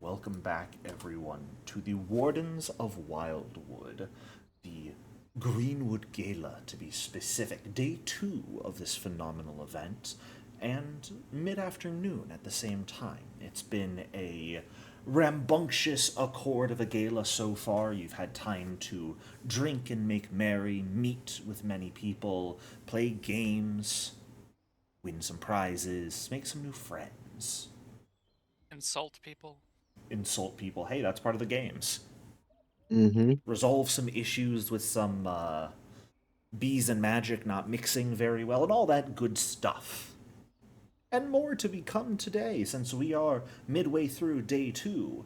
Welcome back, everyone, to the Wardens of Wildwood, the Greenwood Gala, to be specific. Day 2 of this phenomenal event, and mid afternoon at the same time. It's been a rambunctious accord of a gala so far. You've had time to drink and make merry, meet with many people, play games, win some prizes, make some new friends, Insult people. insult people. Hey, that's part of the games. Mm-hmm. Resolve some issues with some bees and magic not mixing very well, and all that good stuff. And more to become today, since we are midway through day 2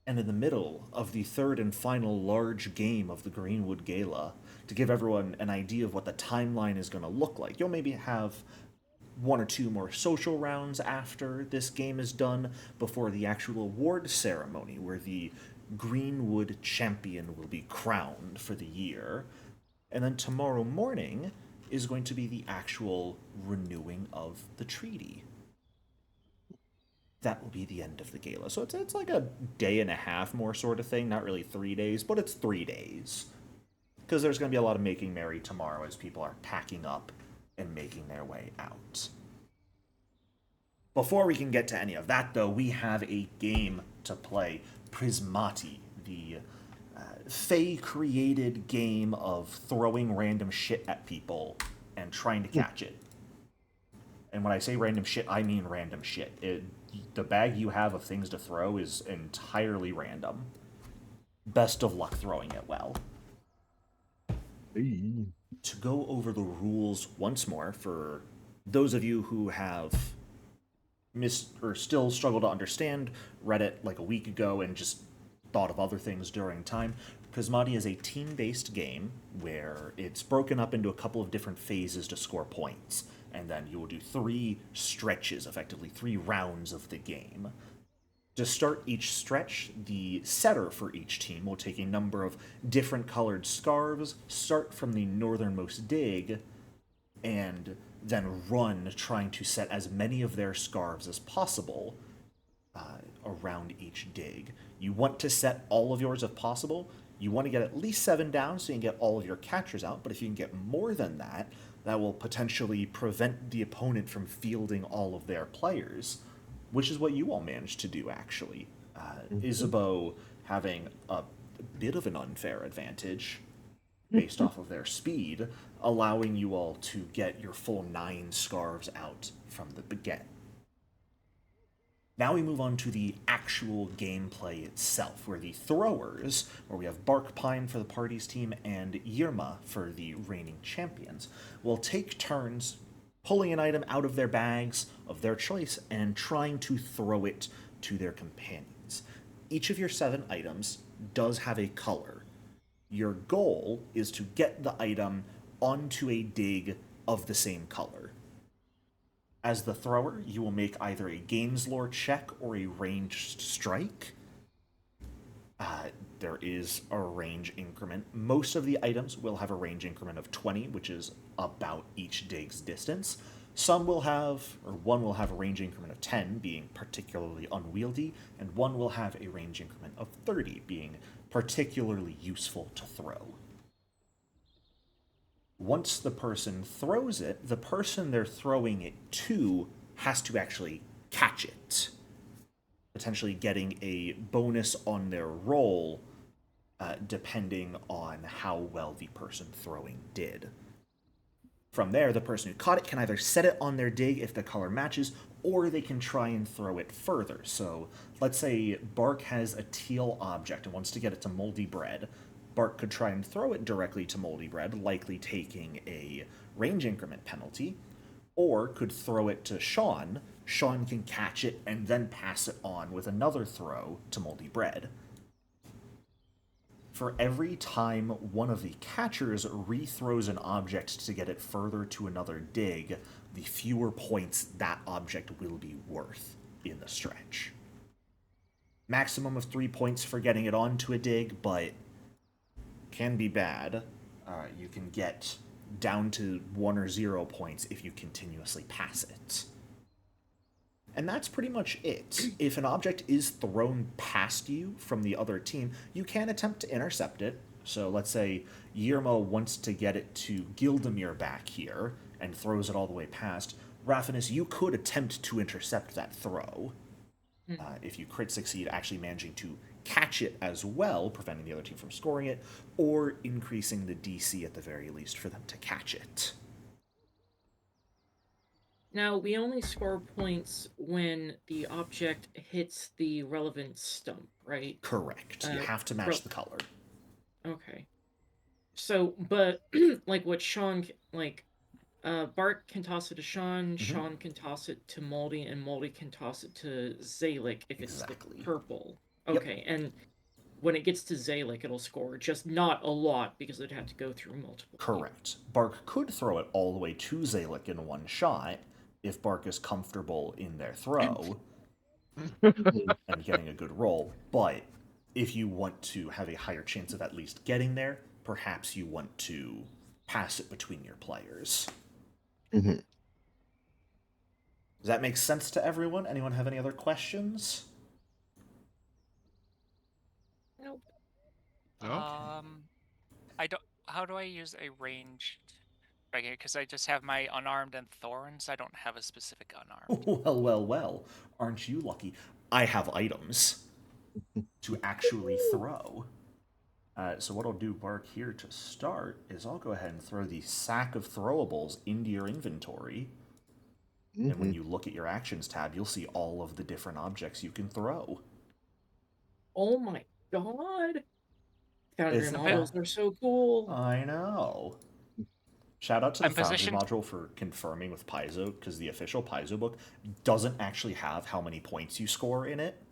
and in the middle of the third and final large game of the Greenwood Gala. To give everyone an idea of what the timeline is going to look like, you'll maybe have one or two more social rounds after this game is done before the actual award ceremony, where the Greenwood champion will be crowned for the year. And then tomorrow morning is going to be the actual renewing of the treaty. That will be the end of the gala. So it's like a day and a half more sort of thing. Not really 3 days, but it's 3 days. Because there's going to be a lot of making merry tomorrow as people are packing up and making their way out. Before we can get to any of that, though, we have a game to play. Prismati, the Fae created game of throwing random shit at people and trying to catch it. And when I say random shit, I mean random shit. The bag you have of things to throw is entirely random. Best of luck throwing it well. Hey. To go over the rules once more for those of you who have missed or still struggle to understand, read it like a week ago and just thought of other things during time. Prismati is a team-based game where it's broken up into a couple of different phases to score points, and then you will do 3 stretches, effectively 3 rounds of the game. To start each stretch, the setter for each team will take a number of different colored scarves, start from the northernmost dig, and then run trying to set as many of their scarves as possible around each dig. You want to set all of yours if possible. You want to get at least 7 down so you can get all of your catchers out, but if you can get more than that, that will potentially prevent the opponent from fielding all of their players, which is what you all managed to do, actually. Mhm. Isabeau having a bit of an unfair advantage based off of their speed, allowing you all to get your full 9 scarves out from the get. Now we move on to the actual gameplay itself, where the throwers, where we have Bark Pine for the party's team and Yirma for the reigning champions, will take turns pulling an item out of their bags of their choice and trying to throw it to their companions. Each of your 7 items does have a color. Your goal is to get the item onto a dig of the same color. As the thrower, you will make either a gains lore check or a ranged strike. There is a range increment. Most of the items will have a range increment of 20, which is about each dig's distance. Some will have, or one will have a range increment of 10, being particularly unwieldy, and one will have a range increment of 30, being particularly useful to throw. Once the person throws it, the person they're throwing it to has to actually catch it, potentially getting a bonus on their roll depending on how well the person throwing did. From there, the person who caught it can either set it on their dig if the color matches, or they can try and throw it further. So, let's say Bark has a teal object and wants to get it to moldy bread. Bark could try and throw it directly to moldy bread, likely taking a range increment penalty, or could throw it to Sean. Sean can catch it and then pass it on with another throw to moldy bread. For every time one of the catchers rethrows an object to get it further to another dig, the fewer points that object will be worth in the stretch. Maximum of 3 points for getting it onto a dig, but can be bad. You can get down to 1 or 0 points if you continuously pass it. And that's pretty much it. If an object is thrown past you from the other team, you can attempt to intercept it. So let's say Yermo wants to get it to Gildemir back here and throws it all the way past. Raphinus, you could attempt to intercept that throw. If you crit succeed, actually managing to catch it as well, preventing the other team from scoring it, or increasing the DC at the very least for them to catch it. Now, we only score points when the object hits the relevant stump, right? Correct. You have to match the color. Okay. So, but, like what Sean, Bart can toss it to Sean, Sean can toss it to Moldy, and Moldy can toss it to Zalik if it's the purple. Okay, and when it gets to Zalik, it'll score, just not a lot, because it'd have to go through multiple. Correct. Bark could throw it all the way to Zalik in one shot, if Bark is comfortable in their throw and getting a good roll, but if you want to have a higher chance of at least getting there, perhaps you want to pass it between your players. Mm-hmm. Does that make sense to everyone? Anyone have any other questions? Nope. I don't. How do I use a ranged right here? Because I just have my unarmed and thorns. I don't have a specific unarmed. Well, well, well. Aren't you lucky? I have items to actually throw. So what I'll do, Bark, here to start is I'll go ahead and throw the sack of throwables into your inventory. And when you look at your actions tab, you'll see all of the different objects you can throw. Oh my god! Foundry Isn't models are so cool. I know. Shout out to the I'm Foundry positioned- module for confirming with Paizo, because the official Paizo book doesn't actually have how many points you score in it.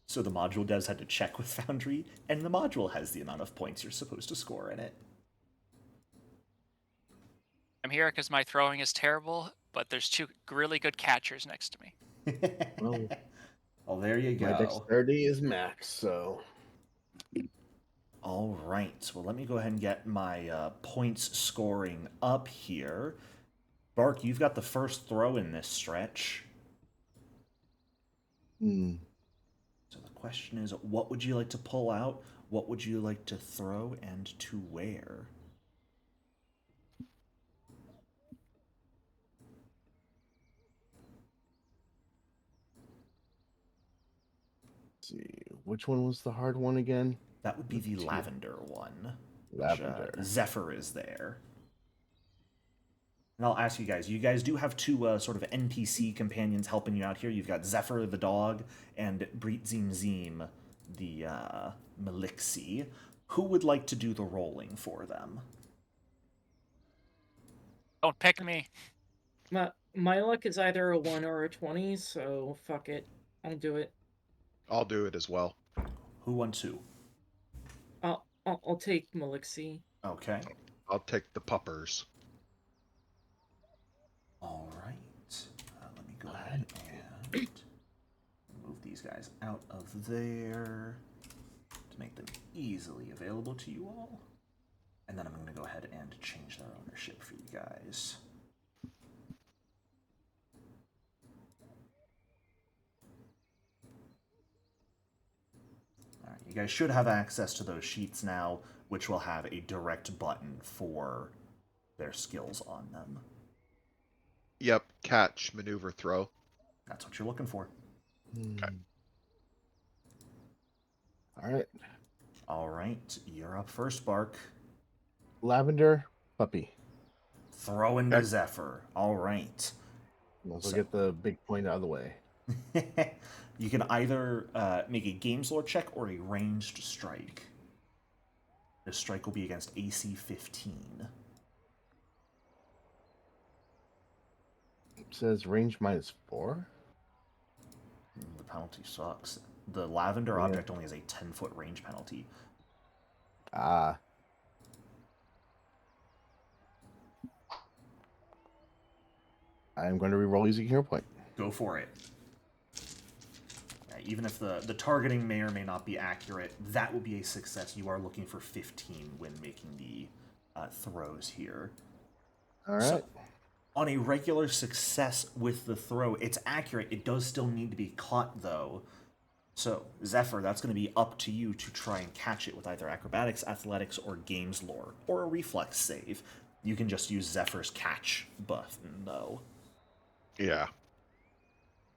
So the module devs had to check with Foundry, and the module has the amount of points you're supposed to score in it. I'm here because my throwing is terrible, but there's two really good catchers next to me. Well, there you go. my dexterity is max, so... All right. Well, let me go ahead and get my points scoring up here. Bark, you've got the first throw in this stretch. So the question is, what would you like to pull out? What would you like to throw, and to where? Let's see, which one was the hard one again? That would be the lavender one. Lavender. Which, Zephyr is there. And I'll ask you guys do have two sort of NPC companions helping you out here. You've got Zephyr the dog and Breet Zim Zim the Melixi. Who would like to do the rolling for them? Don't pick me. My luck is either a 1 or a 20, so fuck it. I'll do it. I'll do it as well. Who wants who? I'll take Melixi. Okay. I'll take the puppers. All right. Let me go ahead and move these guys out of there to make them easily available to you all. And then I'm going to go ahead and change their ownership for you guys. All right, you guys should have access to those sheets now, which will have a direct button for their skills on them. Yep, catch, maneuver, throw. That's what you're looking for. Okay. Alright. All right, you're up first, Bark. Lavender, puppy. Throw into Zephyr. All right. Also get the big point out of the way. You can either make a games lore check or a ranged strike. The strike will be against AC 15. It says range -4. The penalty sucks. The lavender object only has a 10-foot range penalty. Ah. I'm going to reroll using hero point. Go for it. Even if the targeting may or may not be accurate, that will be a success. You are looking for 15 when making the throws here. All right. So, On a regular success with the throw, it's accurate. It does still need to be caught, though. So, Zephyr, that's going to be up to you to try and catch it with either acrobatics, athletics, or games lore, or a reflex save. You can just use Zephyr's catch button, though. Yeah.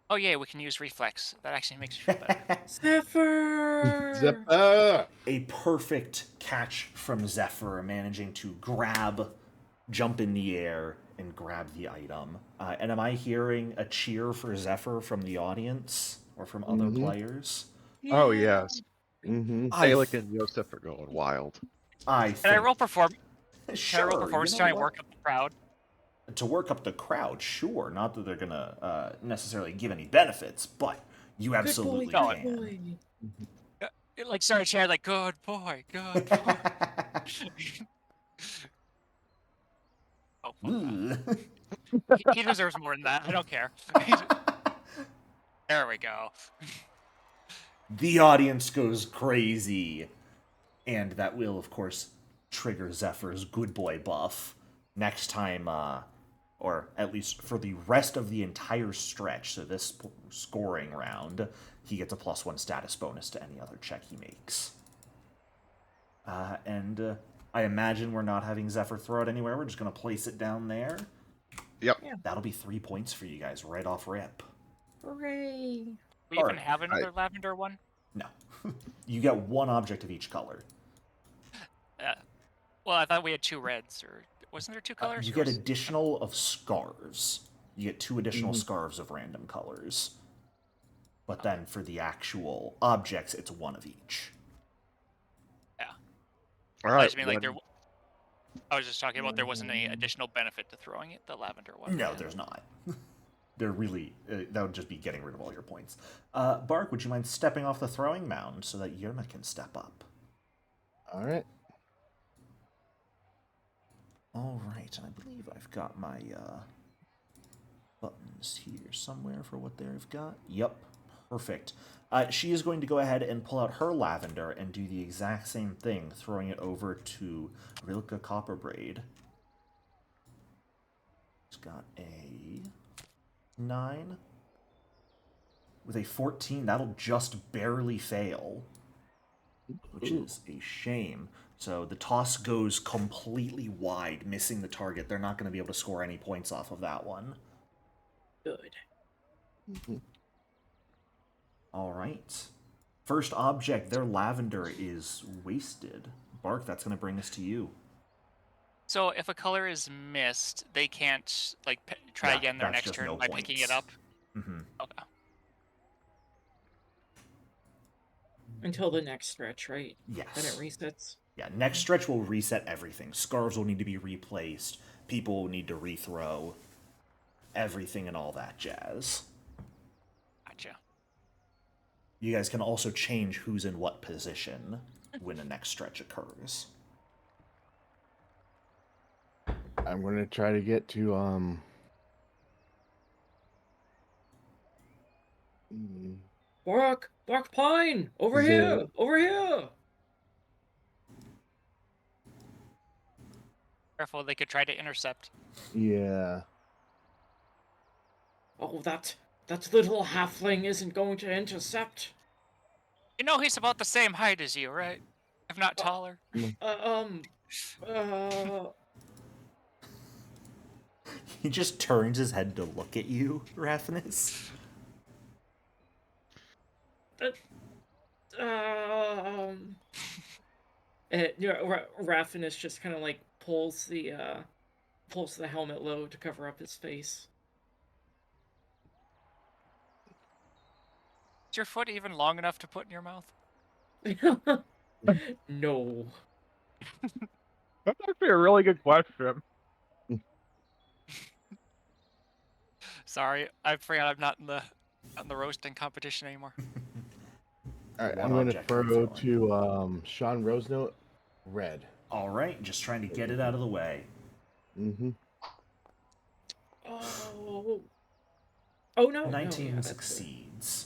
Oh yeah, we can use reflex. That actually makes me feel better. Zephyr! Zephyr! A perfect catch from Zephyr, managing to jump in the air, and grab the item. And am I hearing a cheer for Zephyr from the audience or from other players? Oh, yes. Mm-hmm. Alec and Yosef are going wild. I Can I think. roll perform? Sure, Can I roll performance you to know try and what? work up the crowd? To work up the crowd, sure. Not that they're gonna necessarily give any benefits, but you absolutely good boy, can. good boy. Like start chanting like "Good boy, good boy." Oh, fuck that. He deserves more than that. I don't care. There we go. The audience goes crazy, and that will, of course, trigger Zephyr's good boy buff next time, or at least for the rest of the entire stretch. So this scoring round, he gets a +1 status bonus to any other check he makes. And I imagine we're not having Zephyr throw it anywhere. We're just going to place it down there. Yep. Yeah. That'll be 3 points for you guys right off rip. Hooray! We even Alright, have another lavender one. No. You get one object of each color. Well, I thought we had 2 reds, or wasn't there 2 colors? You Or get was- additional of scarves. You get 2 additional scarves of random colors. But then for the actual objects, it's 1 of each. All I right. just mean like I was just talking about there wasn't any additional benefit to throwing it, the lavender one. No, there's not. They're really... that would just be getting rid of all your points. Bark, would you mind stepping off the throwing mound so that Yerma can step up? All right. All right, and I believe I've got my buttons here somewhere for what they've got. Yep, perfect. She is going to go ahead and pull out her lavender and do the exact same thing, throwing it over to Rilka Copperbraid. She's got a 9. With a 14, that'll just barely fail, which is a shame. So the toss goes completely wide, missing the target. They're not going to be able to score any points off of that one. Good. All right. First object, their lavender is wasted. Bark, that's going to bring us to you. So if a color is missed, they can't like try Yeah, again their that's next just turn no by picking points. it up. Mm-hmm. Okay. Until the next stretch, right? Yes. Then it resets. Yeah, next stretch will reset everything. Scarves will need to be replaced. People will need to rethrow. Everything and all that jazz. Gotcha. You guys can also change who's in what position when the next stretch occurs. I'm going to try to get to Bark Pine! Over Is here! it- Over here! Careful, they could try to intercept. yeah. Oh, that little halfling isn't going to intercept. You know he's about the same height as you, right? If not taller. He just turns his head to look at you, Raphanus. Raphanus just kind of like pulls the helmet low to cover up his face. Is your foot even long enough to put in your mouth? No. That's actually a really good question. Sorry, I forgot I'm not in the roasting competition anymore. All right, One I'm going to object throw refilling. to Sean Rosenote, red. All right, just trying to get it out of the way. Mm-hmm. Oh. Oh no. 19 no, yeah, succeeds.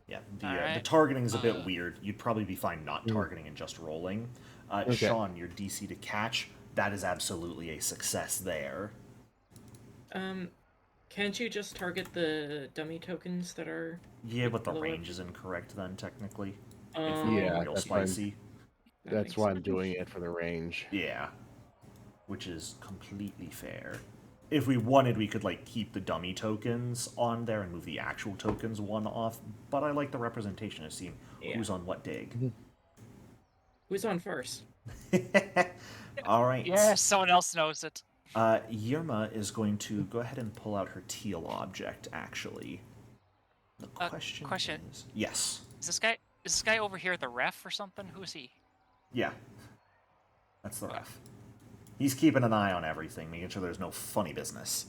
Yeah, the Alright. targeting is a bit weird. You'd probably be fine not Mm. targeting and just rolling. Okay. Sean, your DC to catch, that is absolutely a success there. Can't you just target the dummy tokens that are? Yeah, but the Lower. range is incorrect then, technically. If Oh, we're being Yeah, real that's fine. spicy. that That's makes why I'm sense. doing it for the range. Yeah. Which is completely fair. If we wanted, we could, like, keep the dummy tokens on there and move the actual tokens one off, but I like the representation of seeing Yeah. who's on what dig. Who's on first? Alright. Yeah, someone else knows it. Yerma is going to go ahead and pull out her teal object, actually. The question is... Yes. Is this guy over here the ref or something? Who is he? Yeah. That's the ref. He's keeping an eye on everything, making sure there's no funny business.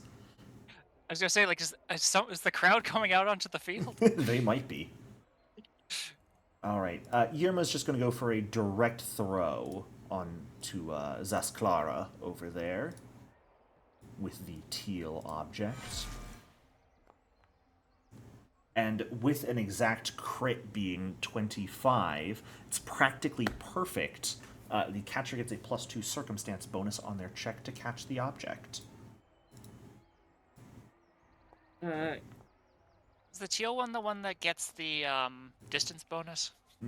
I was gonna say, like, is the crowd coming out onto the field? They might be. Alright, Yerma's just going to go for a direct throw onto Zasklara over there with the teal object. And with an exact crit being 25, it's practically perfect. The catcher gets a +2 circumstance bonus on their check to catch the object. Is the teal one the one that gets the distance bonus? I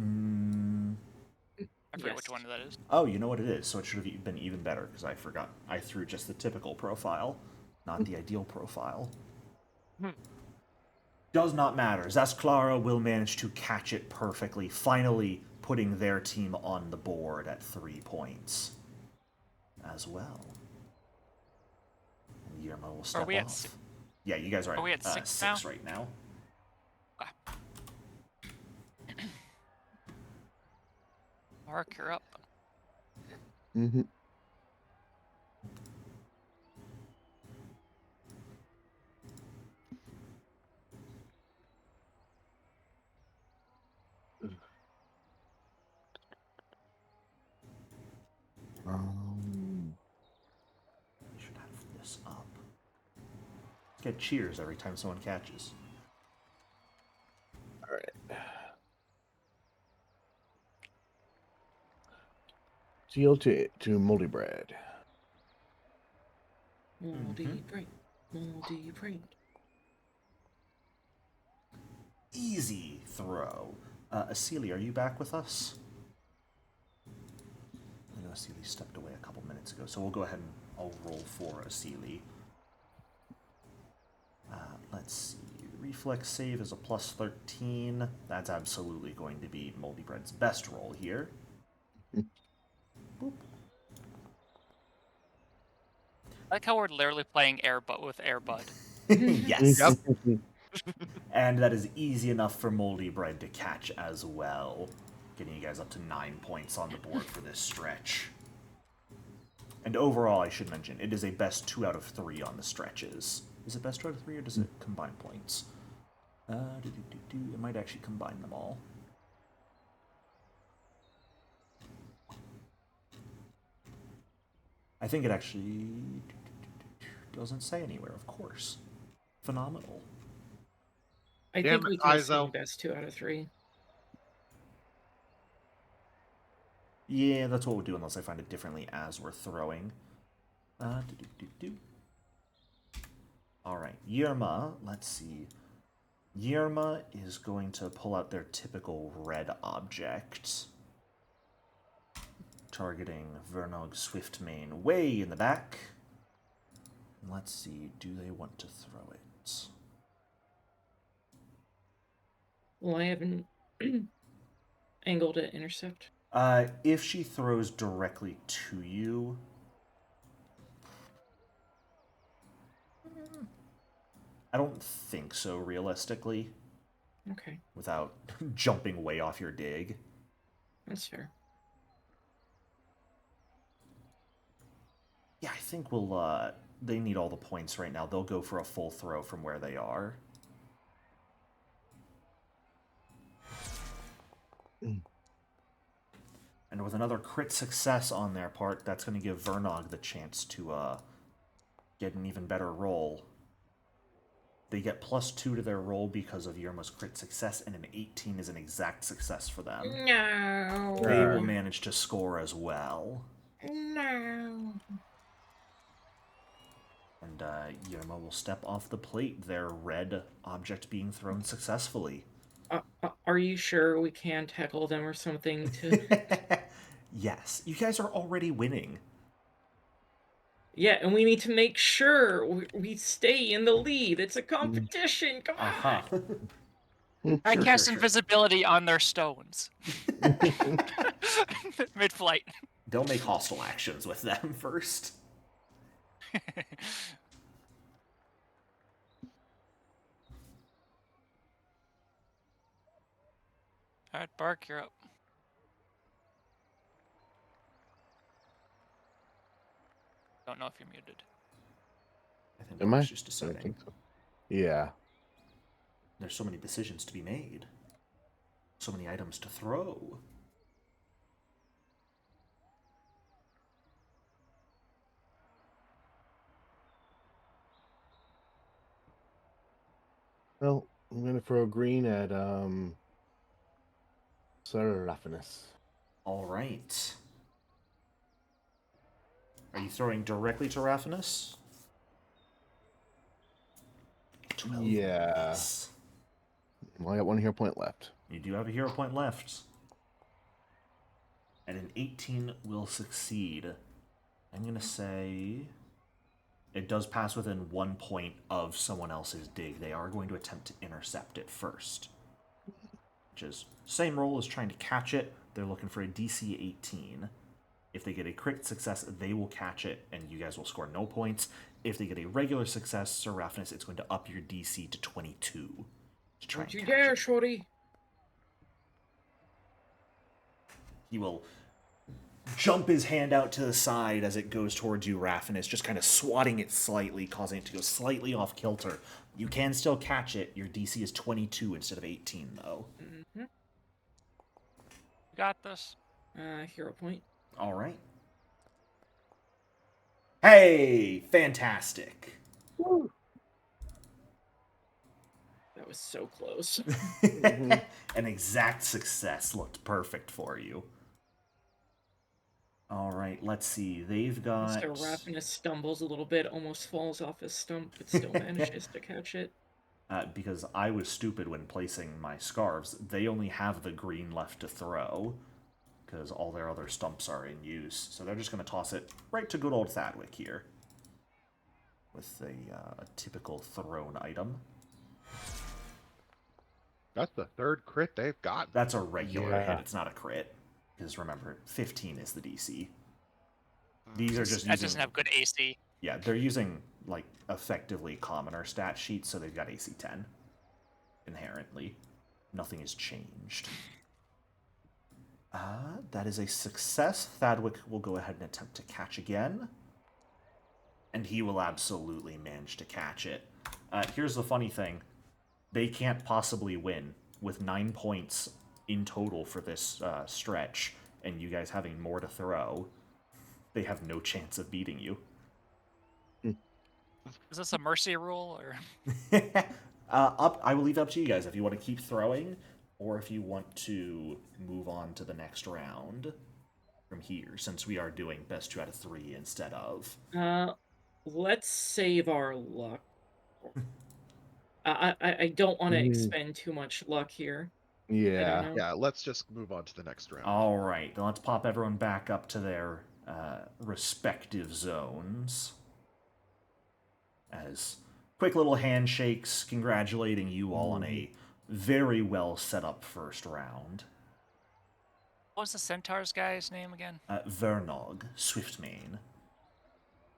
forget which one that is. Oh, you know what it is, so it should have been even better, because I forgot. I threw just the typical profile, not the ideal profile. Does not matter. Zasklara will manage to catch it perfectly, finally putting their team on the board at 3 points as well. And Yerma will step we at off. Yeah, you guys are we at at 6 6 now? right now. Mark, you're up. Mm-hmm. I should have this up. Let's get cheers every time someone catches. All right. Teal to moldy bread. Moldy bread. Moldy bread. Easy throw. Asili, are you back with us? I know Asili stepped away a couple minutes ago, so we'll go ahead and I'll roll for Asili. Let's see. Reflex save is a +13. That's absolutely going to be Moldy Bread's best roll here. Boop. I like how we're literally playing Airbud with Airbud. Yes. Yep. And that is easy enough for Moldy Bread to catch as well. Getting you guys up to 9 points on the board for this stretch. And overall, I should mention, it is a best 2 out of 3 on the stretches. Is it best 2 out of 3 or does it combine points? It might actually combine them all. I think it actually doesn't say anywhere, of course. Phenomenal. I Damn think we it, can assume Iso. best 2 out of 3. Yeah, that's what we'll do unless I find it differently as we're throwing. Alright, Yerma, let's see. Yerma is going to pull out their typical red object. Targeting Vernog Swiftmane way in the back. Let's see, do they want to throw it? Well, I haven't angled at intercept. If she throws directly to you... I don't think so, realistically. Okay, Without jumping way off your dig. that's fair. Yeah, I think we'll, they need all the points right now. They'll go for a full throw from where they are. And with another crit success on their part, that's going to give Vernog the chance to, get an even better roll. They get +2 to their roll because of Yerma's crit success, and an 18 is an exact success for them. No. They will manage to score as well. No. And Yerma will step off the plate, their red object being thrown successfully. Are you sure we can't heckle them or something to... Yes, you guys are already winning. Yeah, and we need to make sure we stay in the lead. It's a competition. Come on. Aha. I Sure, cast sure, sure. invisibility on their stones. Mid-flight. Don't make hostile actions with them first. Alright, Bark, you're up. Don't know if you're muted. I think Am I? Mark's just I don't deciding. think so. Yeah. There's so many decisions to be made. So many items to throw. Well, I'm gonna throw green at Seraphinus. All right. Are you throwing directly to Raphinus? 12 Yeah. miss. Well, I got one hero point left. You do have a hero point left. And an 18 will succeed. I'm going to say it does pass within 1 point of someone else's dig. They are going to attempt to intercept it first. Which is same roll as trying to catch it. They're looking for a DC 18. If they get a crit success, they will catch it, and you guys will score no points. If they get a regular success, Sir Raphinus, it's going to up your DC to 22 to try Don't and you catch dare, it. shorty. He will jump his hand out to the side as it goes towards you, Raphinus, just kind of swatting it slightly, causing it to go slightly off kilter. You can still catch it. Your DC is 22 instead of 18, though. Mm-hmm. Got this. Hero point. All right. Hey, fantastic. That was so close. An exact success looked perfect for you. All right, let's see. They've got... Mr. Raphinus stumbles a little bit, almost falls off his stump, but still manages to catch it. Because I was stupid when placing my scarves. They only have the green left to throw, because all their other stumps are in use. So they're just going to toss it right to good old Thadwick here, with a typical thrown item. That's the third crit they've got. That's a regular Yeah. hit, it's not a crit. Because remember, 15 is the DC. These are just That using... doesn't have good AC. Yeah, they're using, like, effectively commoner stat sheets, so they've got AC 10. Inherently. Nothing has changed. That is a success. Thadwick will go ahead and attempt to catch again. And he will absolutely manage to catch it. Here's the funny thing. They can't possibly win with 9 points in total for this stretch, and you guys having more to throw. They have no chance of beating you. Is this a mercy rule or? I will leave it up to you guys if you want to keep throwing, or if you want to move on to the next round from here, since we are doing best 2 out of 3 instead of. Let's save our luck. I don't want to expend too much luck here. I don't Yeah. know. Yeah, let's just move on to the next round. All right, then let's pop everyone back up to their respective zones. As quick little handshakes congratulating you all on a very well set up first round. What was the Centaur's guy's name again? Vernog, Swiftmane.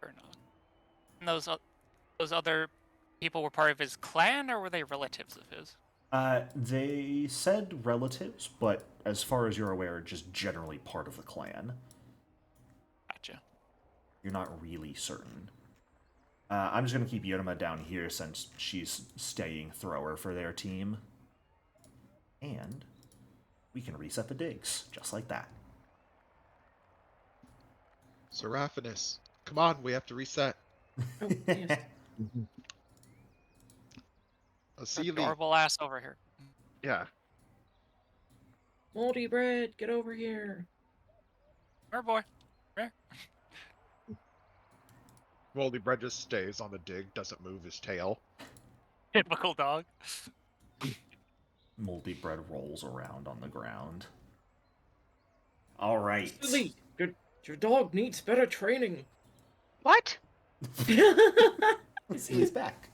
Vernog. And those other people were part of his clan, or were they relatives of his? They said relatives, but as far as you're aware, just generally part of the clan. Gotcha. You're not really certain. I'm just going to keep Yerma down here since she's staying thrower for their team. And we can reset the digs, just like that. Seraphinus, come on, we have to reset. Oh, yes. Asili, Adorable ass over here. yeah. Moldy bread, get over here. Her boy. There. Moldy Bread just stays on the dig, doesn't move his tail. Typical dog. Moldy Bread rolls around on the ground. All right. Silly, your dog needs better training. What? See, he's back.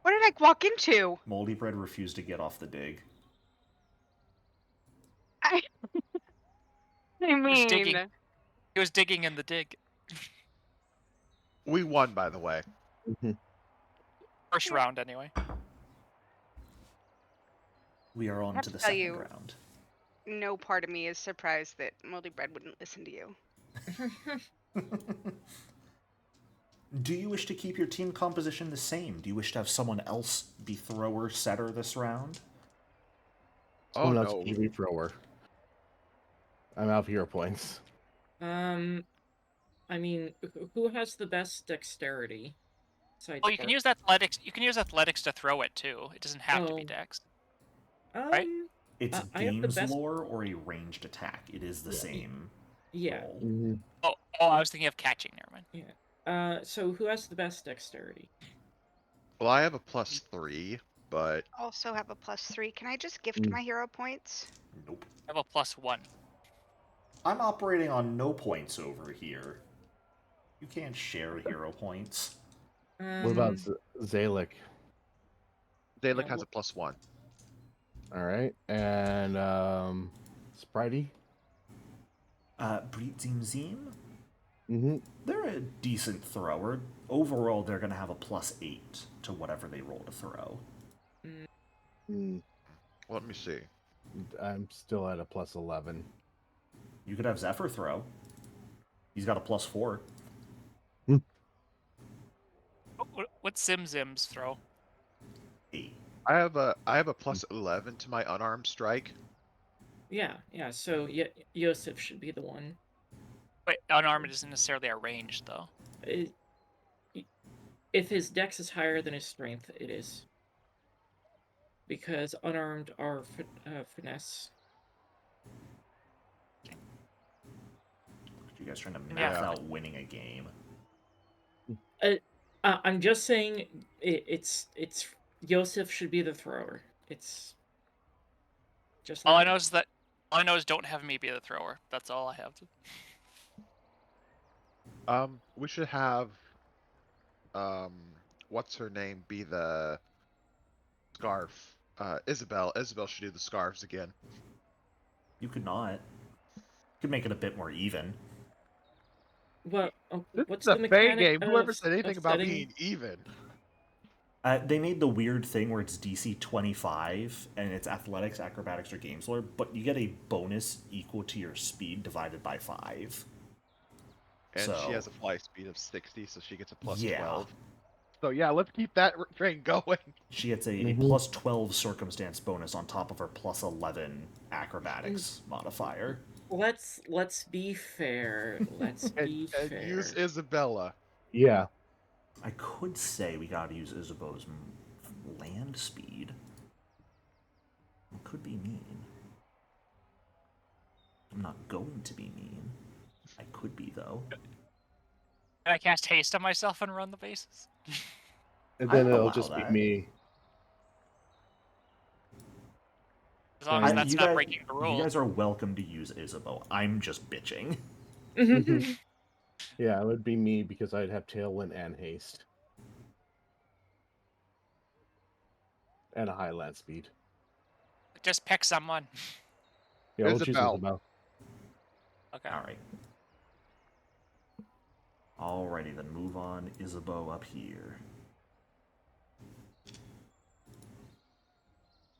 What did I walk into? Moldy Bread refused to get off the dig. I was digging. mean, He was digging in the dig. We won, by the way. First round, anyway. We are on have to the to tell second you- round. no part of me is surprised that Moldy Bread wouldn't listen to you. Do you wish to keep your team composition the same? Do you wish to have someone else be thrower setter this round? Oh Someone else no. can be thrower. I'm out of hero points. I mean, who has the best dexterity? Besides Oh, you can Bart? use athletics. You can use athletics to throw it too. It doesn't have to be Oh. dex. right? It's I have the games best- lore or a ranged attack. It is the same Yeah. roll. Mhm. Oh, I was thinking of catching. Never mind. So who has the best dexterity? Well, I have a +3, but Also have a +3. Can I just gift Mm. my hero points? Nope. I have a +1. I'm operating on no points over here. You can't share hero points. What about Zalik? Dalek Yeah, has a +1. All right, and Spritey. Breed Zim Zim? Mm-hmm. They're a decent thrower. Overall, they're going to have a +8 to whatever they roll to throw. Mm, Let me see. I'm still at a +11. You could have Zephyr throw. He's got a +4. What's Zim's throw? 8. I have a +11 to my unarmed strike. Yeah. So Yosef should be the one. Wait, unarmed isn't necessarily a range though. If his dex is higher than his strength, it is. Because unarmed are finesse. You guys trying to math Yeah. out winning a game. I'm just saying it's Yosef should be the thrower. It's just All I like- know is don't have me be the thrower. That's all I have to. We should have what's her name be the scarf. Isabel. Isabel should do the scarves again. You could not. You could make it a bit more even. Well, This what's is a the Fey mechanic game. Whoever of- said anything of about setting- being even. They made the weird thing where it's DC 25 and it's athletics, acrobatics, or games lore, but you get a bonus equal to your speed divided by 5. And So- she has a fly speed of 60, so she gets a Yeah. +12. So yeah, let's keep that train going. She gets a Mhm. +12 circumstance bonus on top of her +11 acrobatics modifier. Let's be fair. Let's be And fair. use Isabella. Yeah. I could say we gotta use Isabeau's land speed. It could be mean. I'm not going to be mean. I could be, though. Can I cast haste on myself and run the bases? And I then would it'll allow just that. be me. As long as I- that's you not guys- breaking the You rule. guys are welcome to use Isabeau. I'm just bitching. Mhm. Yeah, it would be me because I'd have Tailwind and Haste. And a high land speed. Just pick someone. Yeah, we'll choose Isabel. Isabel. Okay. Alright. Alrighty, then move on Isabeau up here.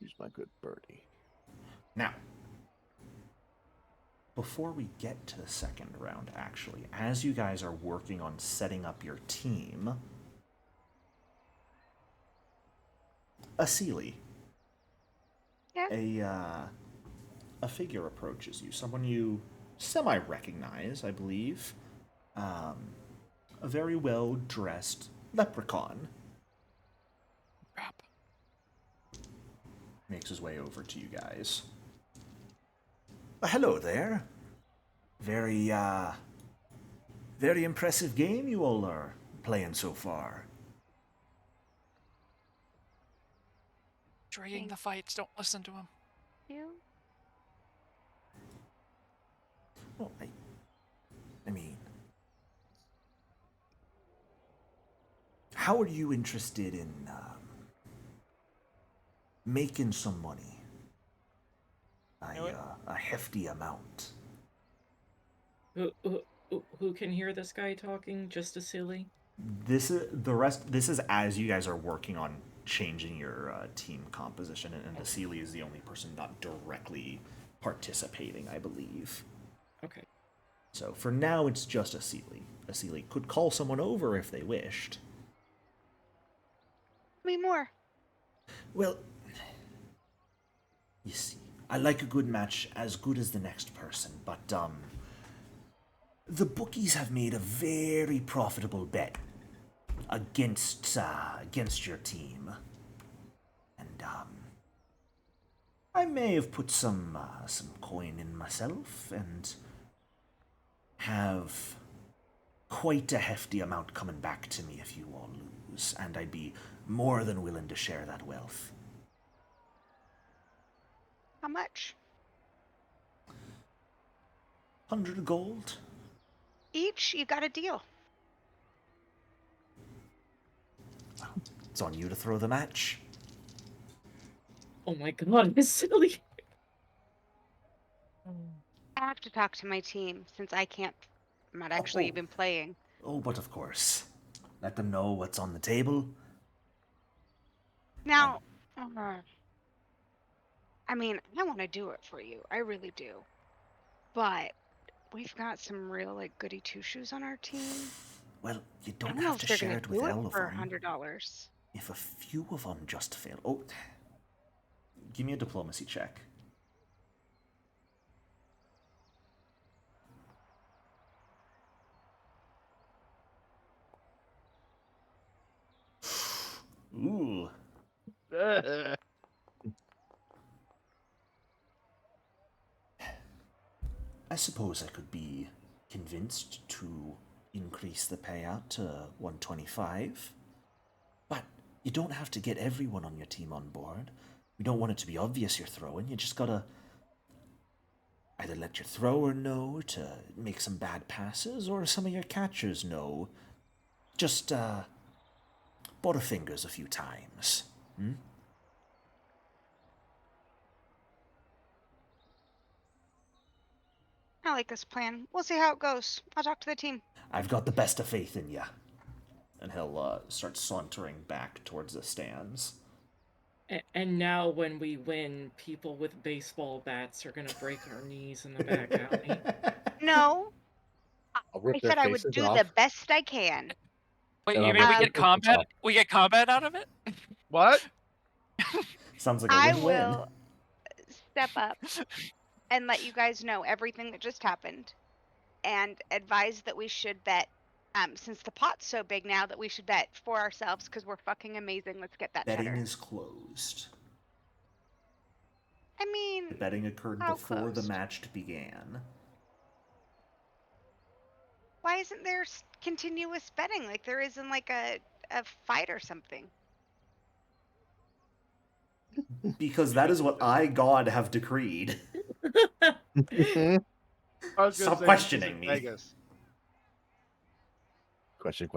Use my good birdie. Now, before we get to the second round, actually, as you guys are working on setting up your team, Asili, Yeah. a figure approaches you, someone you semi-recognize, I believe. A very well-dressed leprechaun Crap. makes his way over to you guys. Hello there. Very Very impressive game you all are playing so far. Dragging the fights. Don't listen to him. You? Well, I mean, how are you interested in making some money? A hefty amount. Who can hear this guy talking? Just a silly. This is as you guys are working on changing your team composition, and Vasily is the only person not directly participating, I believe. Okay. So for now, it's just Vasily. Vasily could call someone over if they wished. Me more. Well, you see, I like a good match as good as the next person, but the bookies have made a very profitable bet against your team, and I may have put some coin in myself and have quite a hefty amount coming back to me if you all lose, and I'd be more than willing to share that wealth. How much? 100 gold? Each? You got a deal. It's on you to throw the match. Oh my god, it's silly. I have to talk to my team since I'm not actually even playing. Oh, but of course. Let them know what's on the table. Now, I mean, I want to do it for you. I really do. But we've got some real, like, goody two-shoes on our team. Well, you I don't don't know have if to they're share gonna it with do all it of for them. $100. If a few of them just fail... Oh, give me a diplomacy check. Ooh. I suppose I could be convinced to increase the payout to 125. But you don't have to get everyone on your team on board. We don't want it to be obvious you're throwing. You just gotta either let your thrower know to make some bad passes, or some of your catchers know. Just, butterfingers a few times. I like this plan. We'll see how it goes. I'll talk to the team. I've got the best of faith in ya. And he'll start sauntering back towards the stands. And now when we win, people with baseball bats are gonna break our knees in the back alley. No, I'll rip I their said I would faces do off. the best I can. Wait, And you I'll mean we rip get their faces combat? off. We get combat out of it? What? Sounds like a I win-win. will step up and let you guys know everything that just happened and advise that we should bet, since the pot's so big now, that we should bet for ourselves because we're fucking amazing. Let's get that Betting cheddar. is closed. I mean, The betting occurred how before the closed? match began. Why isn't there continuous betting like there is in like a fight or something? Because that is what I, God, have decreed. I was gonna Stop say, questioning me. Vegas. Question.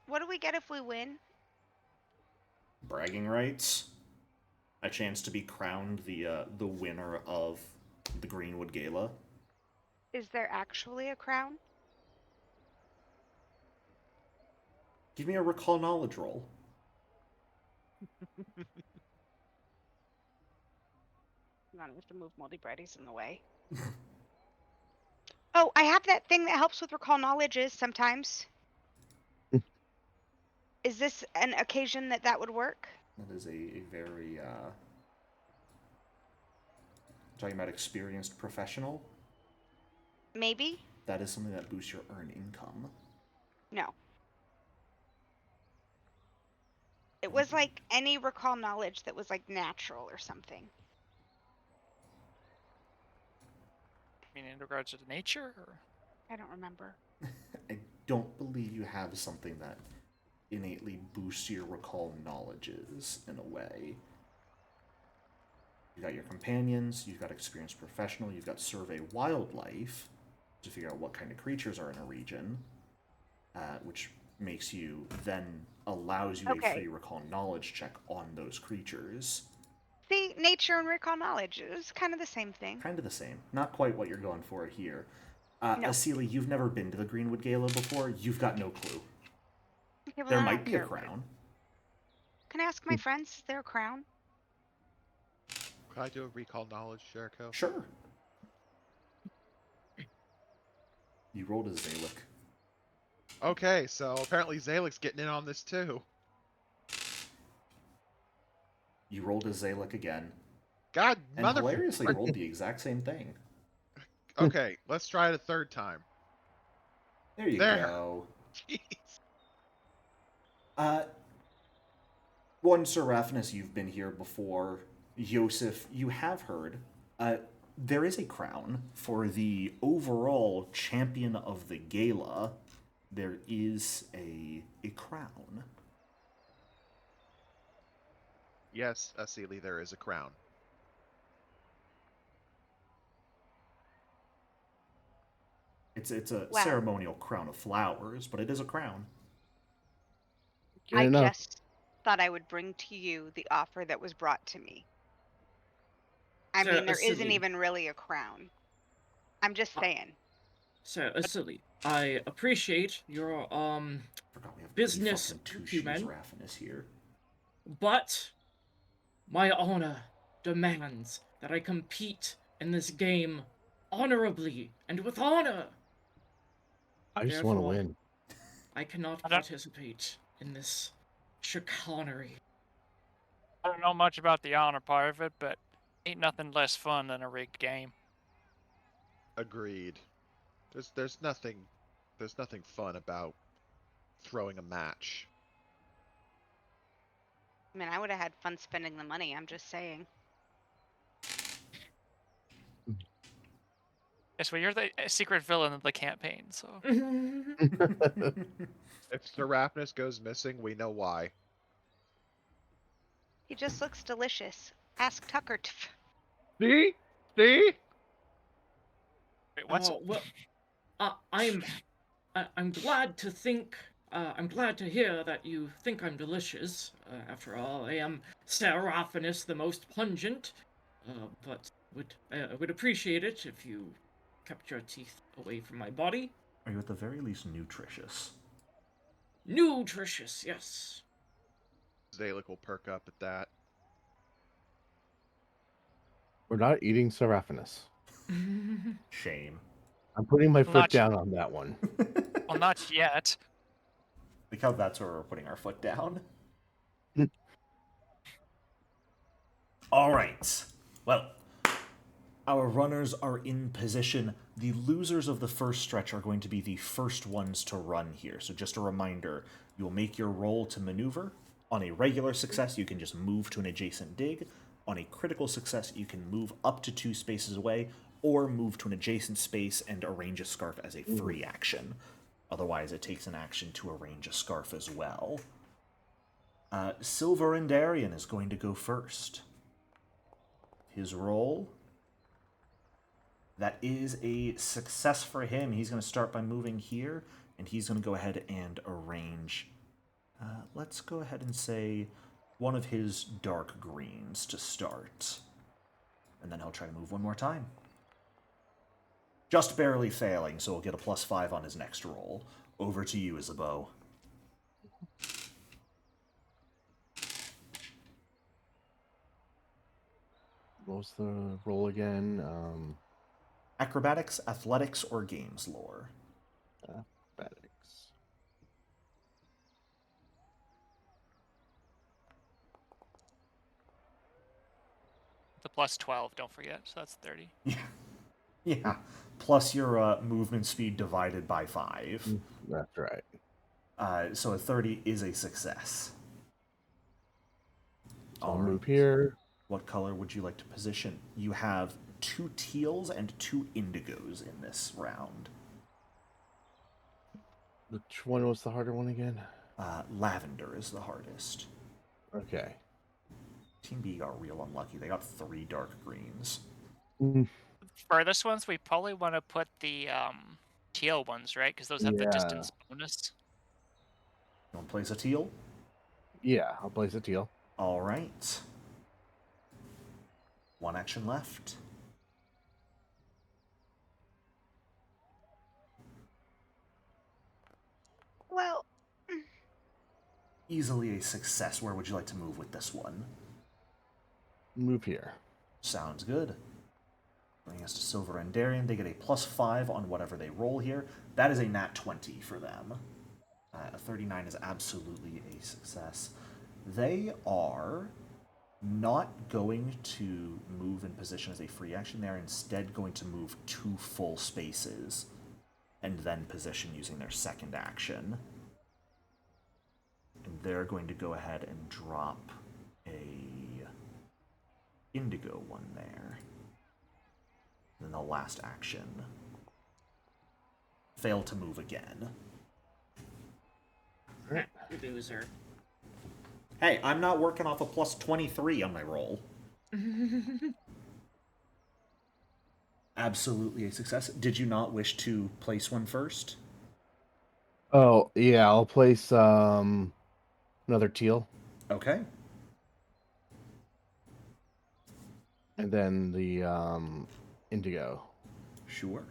What do we get if we win? Bragging rights. A chance to be crowned the winner of the Greenwood Gala. Is there actually a crown? Give me a recall knowledge roll. I'm gonna have to move multi-breadies in the way. Oh, I have that thing that helps with recall knowledges sometimes. Is this an occasion that would work? That is a very, talking about experienced professional? Maybe? That is something that boosts your earned income. No. It was like any recall knowledge that was like natural or something. mean, in regards to nature? Or... I don't remember. I don't believe you have something that innately boosts your recall knowledges in a way. You got your companions, you've got experienced professional, you've got survey wildlife to figure out what kind of creatures are in a region, which makes you then allows you a Okay. free recall knowledge check on those creatures. See, nature and recall knowledge is kind of the same thing. Kind of the same. Not quite what you're going for here. No. Asili, you've never been to the Greenwood Gala before. You've got no clue. Okay, well, There I might don't be a care what it- crown. Can I ask my friends? Is there a crown? Could I do a recall knowledge, Jericho? Sure. You rolled a Zalek. Okay, so apparently Zalek's getting in on this too. You rolled a Zalek again. God, And mother. hilariously rolled the exact same thing. Okay, let's try it a third time. There you There. go. Jeez. One, Sir Raphanus, you've been here before. Yosef, you have heard. There is a crown for the overall champion of the gala. There is a crown. Yes, Asili, there is a crown. It's a Wow. ceremonial crown of flowers, but it is a crown. Good I enough. just thought I would bring to you the offer that was brought to me. I So, mean, there isn't Asili, even really a crown. I'm just saying. So, Asili, I appreciate your Forgot we have business fucking two shoes acumen, Raphanus here. but my honor demands that I compete in this game honorably and with honor. I just want to Therefore, win. I cannot I don't- participate in this chicanery. I don't know much about the honor part of it, but ain't nothing less fun than a rigged game. Agreed. There's nothing fun about throwing a match. I mean, I would have had fun spending the money. I'm just saying. Yes, well, you're the secret villain of the campaign, so... If Serapnus goes missing, we know why. He just looks delicious. Ask Tucker. See? See? Wait, what's... Well, I'm glad to think. I'm glad to hear that you think I'm delicious. After all, I am Seraphanus, the most pungent. But would appreciate it if you kept your teeth away from my body. Are you at the very least nutritious? Nutritious, yes. Zalek will perk up at that. We're not eating Seraphanus. Shame. I'm putting my Not- foot down on that one. Well, not yet. Because that's where we're putting our foot down. All right. Well, our runners are in position. The losers of the first stretch are going to be the first ones to run here. So just a reminder, you'll make your roll to maneuver. On a regular success, you can just move to an adjacent dig. On a critical success, you can move up to 2 spaces away, or move to an adjacent space and arrange a scarf as a free action. Otherwise, it takes an action to arrange a scarf as well. Silver and Darian is going to go first. His roll. That is a success for him. He's going to start by moving here, and he's going to go ahead and arrange. Let's go ahead and say one of his dark greens to start. And then he'll try to move one more time. Just barely failing, so we'll get a +5 on his next roll. Over to you, Isabeau. What was the roll again? Acrobatics, athletics, or games lore? Acrobatics. The +12, don't forget, so that's 30. Yeah. Plus your movement speed divided by 5. That's right. So a 30 is a success. I'll All move right. here. What color would you like to position? You have 2 teals and 2 indigos in this round. Which one was the harder one again? Lavender is the hardest. Okay. Team B got real unlucky. They got 3 dark greens. For this ones, we probably want to put the teal ones, right? Because those have the Yeah. distance bonus. You want to place a teal? Yeah, I'll place a teal. All right. 1 action left. Well, Easily a success. Where would you like to move with this one? Move here. Sounds good. Bringing us to Silver Andoran. They get a +5 on whatever they roll here. That is a nat 20 for them. A 39 is absolutely a success. They are not going to move in position as a free action. They're instead going to move 2 full spaces and then position using their second action. And they're going to go ahead and drop a indigo one there. Then the last action. Fail to move again. Loser. Hey, I'm not working off a +23 on my roll. Absolutely a success. Did you not wish to place one first? Oh, yeah, I'll place another teal. Okay. And then the indigo. Sure.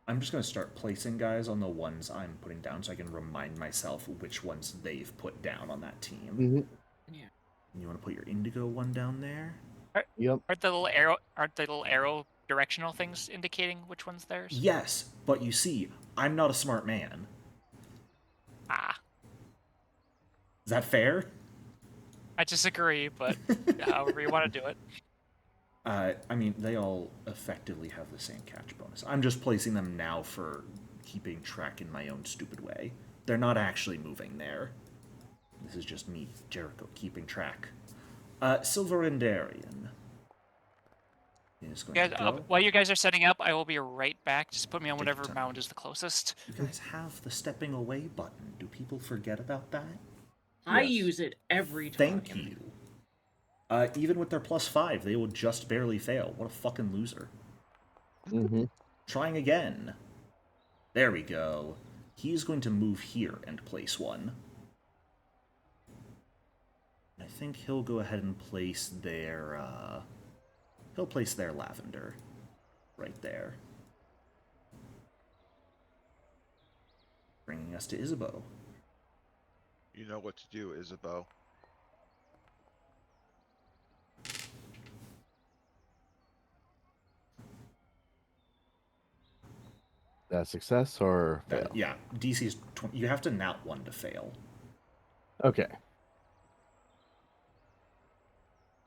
I'm just going to start placing guys on the ones I'm putting down so I can remind myself which ones they've put down on that team. Mm-hmm. Yeah. You want to put your indigo one down there? Yep. Aren't the little arrow directional things indicating which one's theirs? Yes, but you see, I'm not a smart man. Ah, Is that fair? I disagree, but however you want to do it. I mean, they all effectively have the same catch bonus. I'm just placing them now for keeping track in my own stupid way. They're not actually moving there. This is just me, Jericho, keeping track. Silver Andarian is going Guys, to go. while you guys are setting up, I will be right back. Just put me on Take your whatever time. mound is the closest. You guys have the stepping away button. Do people forget about that? I Yes. use it every time. Thank you. Even with their +5, they will just barely fail. What a fucking loser. Mm-hmm. Trying again. There we go. He's going to move here and place one. I think he'll go ahead and place their, he'll place their lavender right there. Bringing us to Isabeau. You know what to do, Isabeau. That success or fail? Yeah, DC's 20. You have to nat 1 to fail. Okay.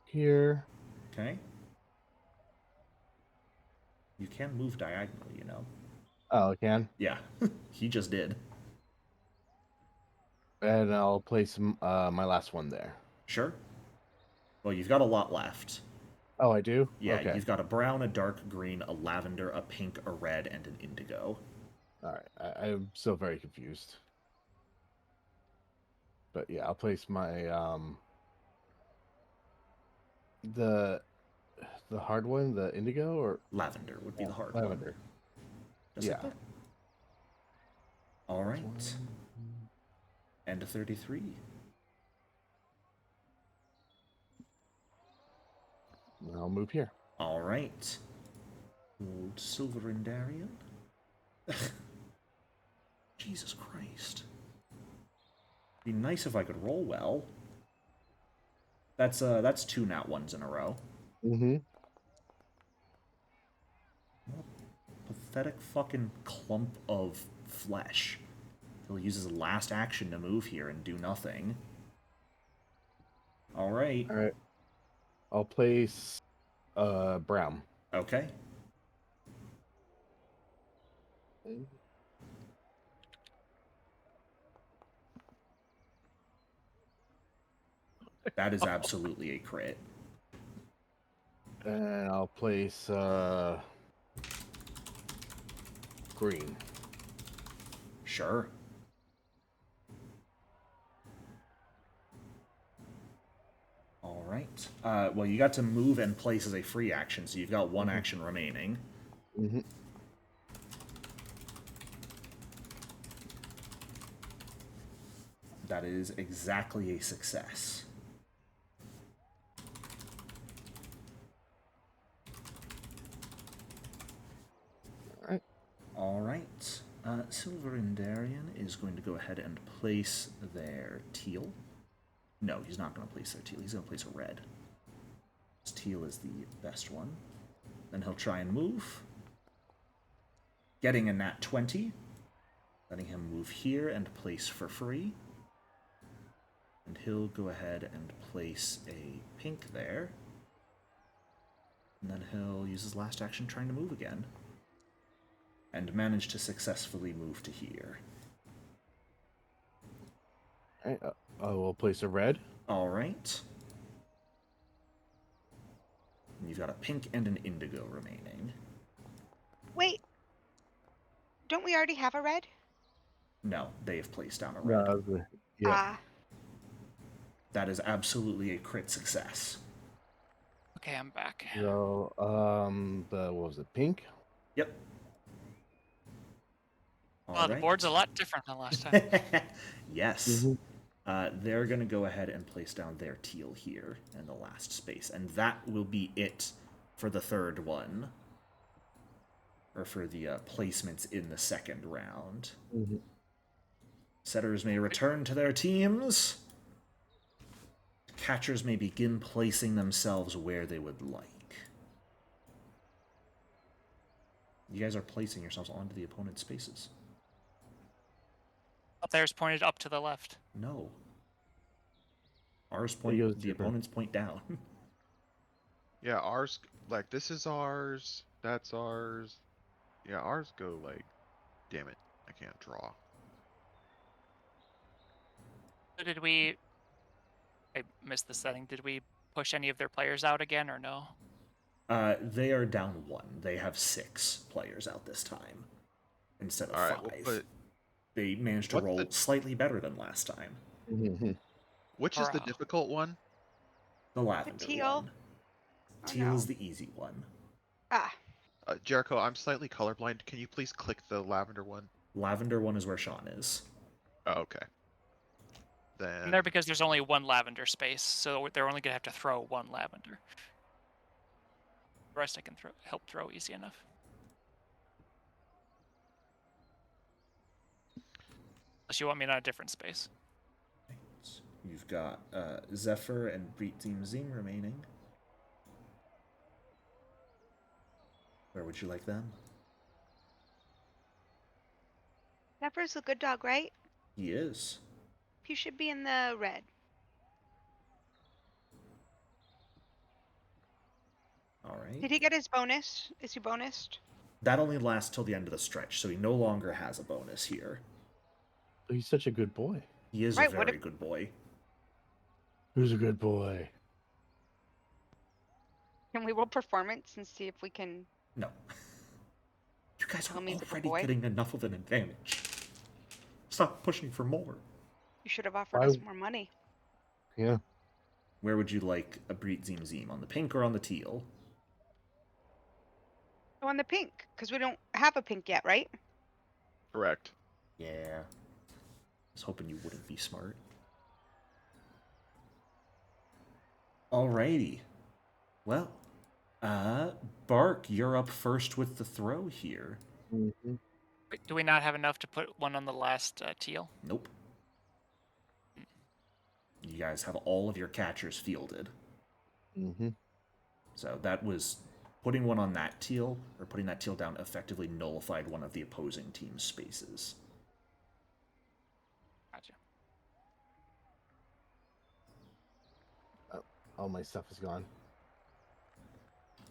Here. Okay? You can move diagonally, you know. Oh, I can. Yeah, he just did. And I'll place my last one there. Sure. Well, you've got a lot left. Oh, I do? Yeah, Okay. you've got a brown, a dark green, a lavender, a pink, a red, and an indigo. All right. I'm still very confused. But yeah, I'll place my the hard one, the indigo, or Lavender would be the hard one. lavender. Just like Yeah. that. All right. And a 33. I'll move here. All right. Old Silver Andarian. Jesus Christ. Be nice if I could roll well. That's 2 nat 1s in a row. Mm-hmm. Pathetic fucking clump of flesh. He'll use his last action to move here and do nothing. All right. All right. I'll place brown. Okay. That is absolutely a crit. And I'll place green. Sure. All right. Well, you got to move and place as a free action, so you've got one action remaining. Mm-hmm. That is exactly a success. All right. All right. Silverindarian is going to go ahead and place their teal. No, he's not going to place their teal. He's going to place a red. His teal is the best one. Then he'll try and move. Getting a nat 20. Letting him move here and place for free. And he'll go ahead and place a pink there. And then he'll use his last action trying to move again. And manage to successfully move to here. All right. I will place a red. All right. And you've got a pink and an indigo remaining. Wait. Don't we already have a red? No, they have placed down a red. Yeah. Ah. That is absolutely a crit success. Okay, I'm back. So, what was it? Pink. Yep. Wow, the board's a lot different than last time. Yes. They're going to go ahead and place down their teal here in the last space. And that will be it for the third one. Or for the placements in the second round. Setters may return to their teams. Catchers may begin placing themselves where they would like. You guys are placing yourselves onto the opponent's spaces. Up there's pointed up to the left. No. Ours point, goes the different. opponents point down. Yeah, ours, like, this is ours, that's ours. Yeah, ours go, like, damn it, I can't draw. So did we... I missed the setting. Did we push any of their players out again, or no? They are down 1. They have 6 players out this time. Instead of All right, 5. we'll put, They managed to what's roll the- slightly better than last time. which is the Hurrah. difficult one? The lavender teal? one. Oh, Teal no. is the easy one. Ah. Jericho, I'm slightly colorblind. Can you please click the lavender one? Lavender one is where Sean is. Oh, okay. Then And there because there's only one lavender space, so they're only gonna have to throw one lavender. The rest I can help throw easy enough. Unless you want me in a different space. You've got Zephyr and Breet Zim remaining. Where would you like them? Zephyr's the good dog, right? He is. He should be in the red. Alright. Did he get his bonus? Is he bonused? That only lasts till the end of the stretch, so he no longer has a bonus here. He's such a good boy. He is Right, a what very if- good boy. Who's a good boy? Can we roll performance and see if we can... No. You guys are Tell me he's a good already boy. getting enough of an advantage. Stop pushing for more. You should have offered Why- us more money. Yeah. Where would you like a Breet Zim? On the pink or on the teal? Oh, on the pink, because we don't have a pink yet, right? correct. Yeah. I was hoping you wouldn't be smart. Alrighty. Well, Bark, you're up first with the throw here. Mm-hmm. Wait, do we not have enough to put one on the last teal? Nope. You guys have all of your catchers fielded. Mm-hmm. So that was putting one on that teal, or putting that teal down effectively nullified one of the opposing team's spaces. Gotcha. All my stuff is gone.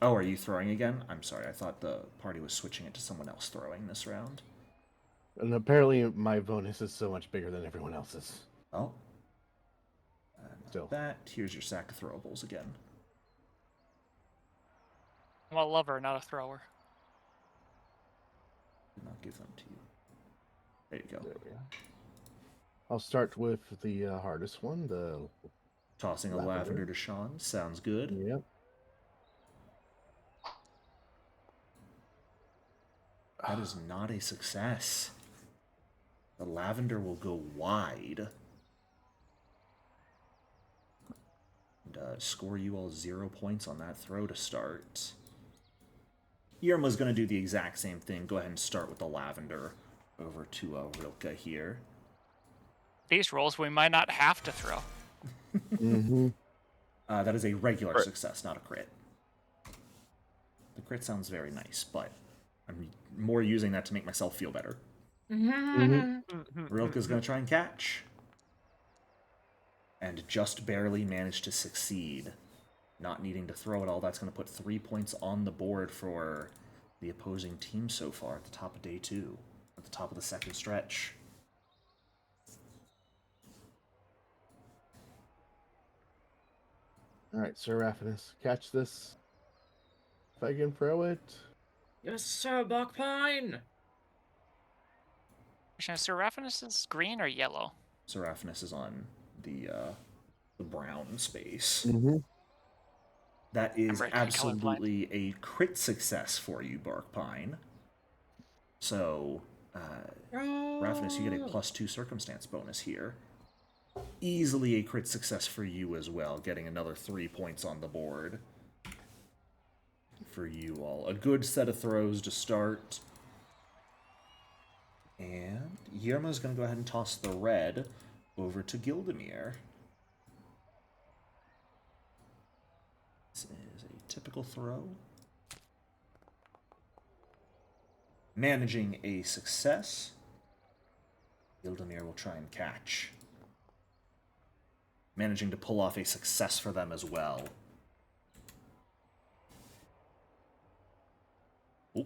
Oh, are you throwing again? I'm sorry, I thought the party was switching it to someone else throwing this round. And apparently my bonus is so much bigger than everyone else's. Oh. Still. That, here's your sack of throwables again. I'm a lover, not a thrower. Did not give them to you. There you go. There we go. I'll start with the hardest one. The Tossing a lavender to Sean. Sounds good. Yep. That is not a success. The lavender will go wide. And score you all 0 points on that throw to start. Yerma's going to do the exact same thing. Go ahead and start with the lavender over to Rilke here. These rolls we might not have to throw. Mm-hmm. That is a regular Crit. success, not a crit. The crit sounds very nice, but I'm more using that to make myself feel better. Rilke's going to try and catch. And just barely managed to succeed. Not needing to throw it all. That's going to put 3 points on the board for the opposing team so far at the top of day 2. At the top of the second stretch. All right, Sir Raphinus, catch this. If I can throw it. Yes, sir, Buckpine. Seraphinus is green or yellow? Seraphinus is on the brown space. Mm-hmm. That is I'm colorblind. absolutely a crit success for you, Barkpine. So, Raphinus, you get a +2 circumstance bonus here. Easily a crit success for you as well, getting another 3 points on the board. For you all. A good set of throws to start. And Yerma's going to go ahead and toss the red over to Gildemir. This is a typical throw. Managing a success. Gildemir will try and catch. Managing to pull off a success for them as well. Ooh.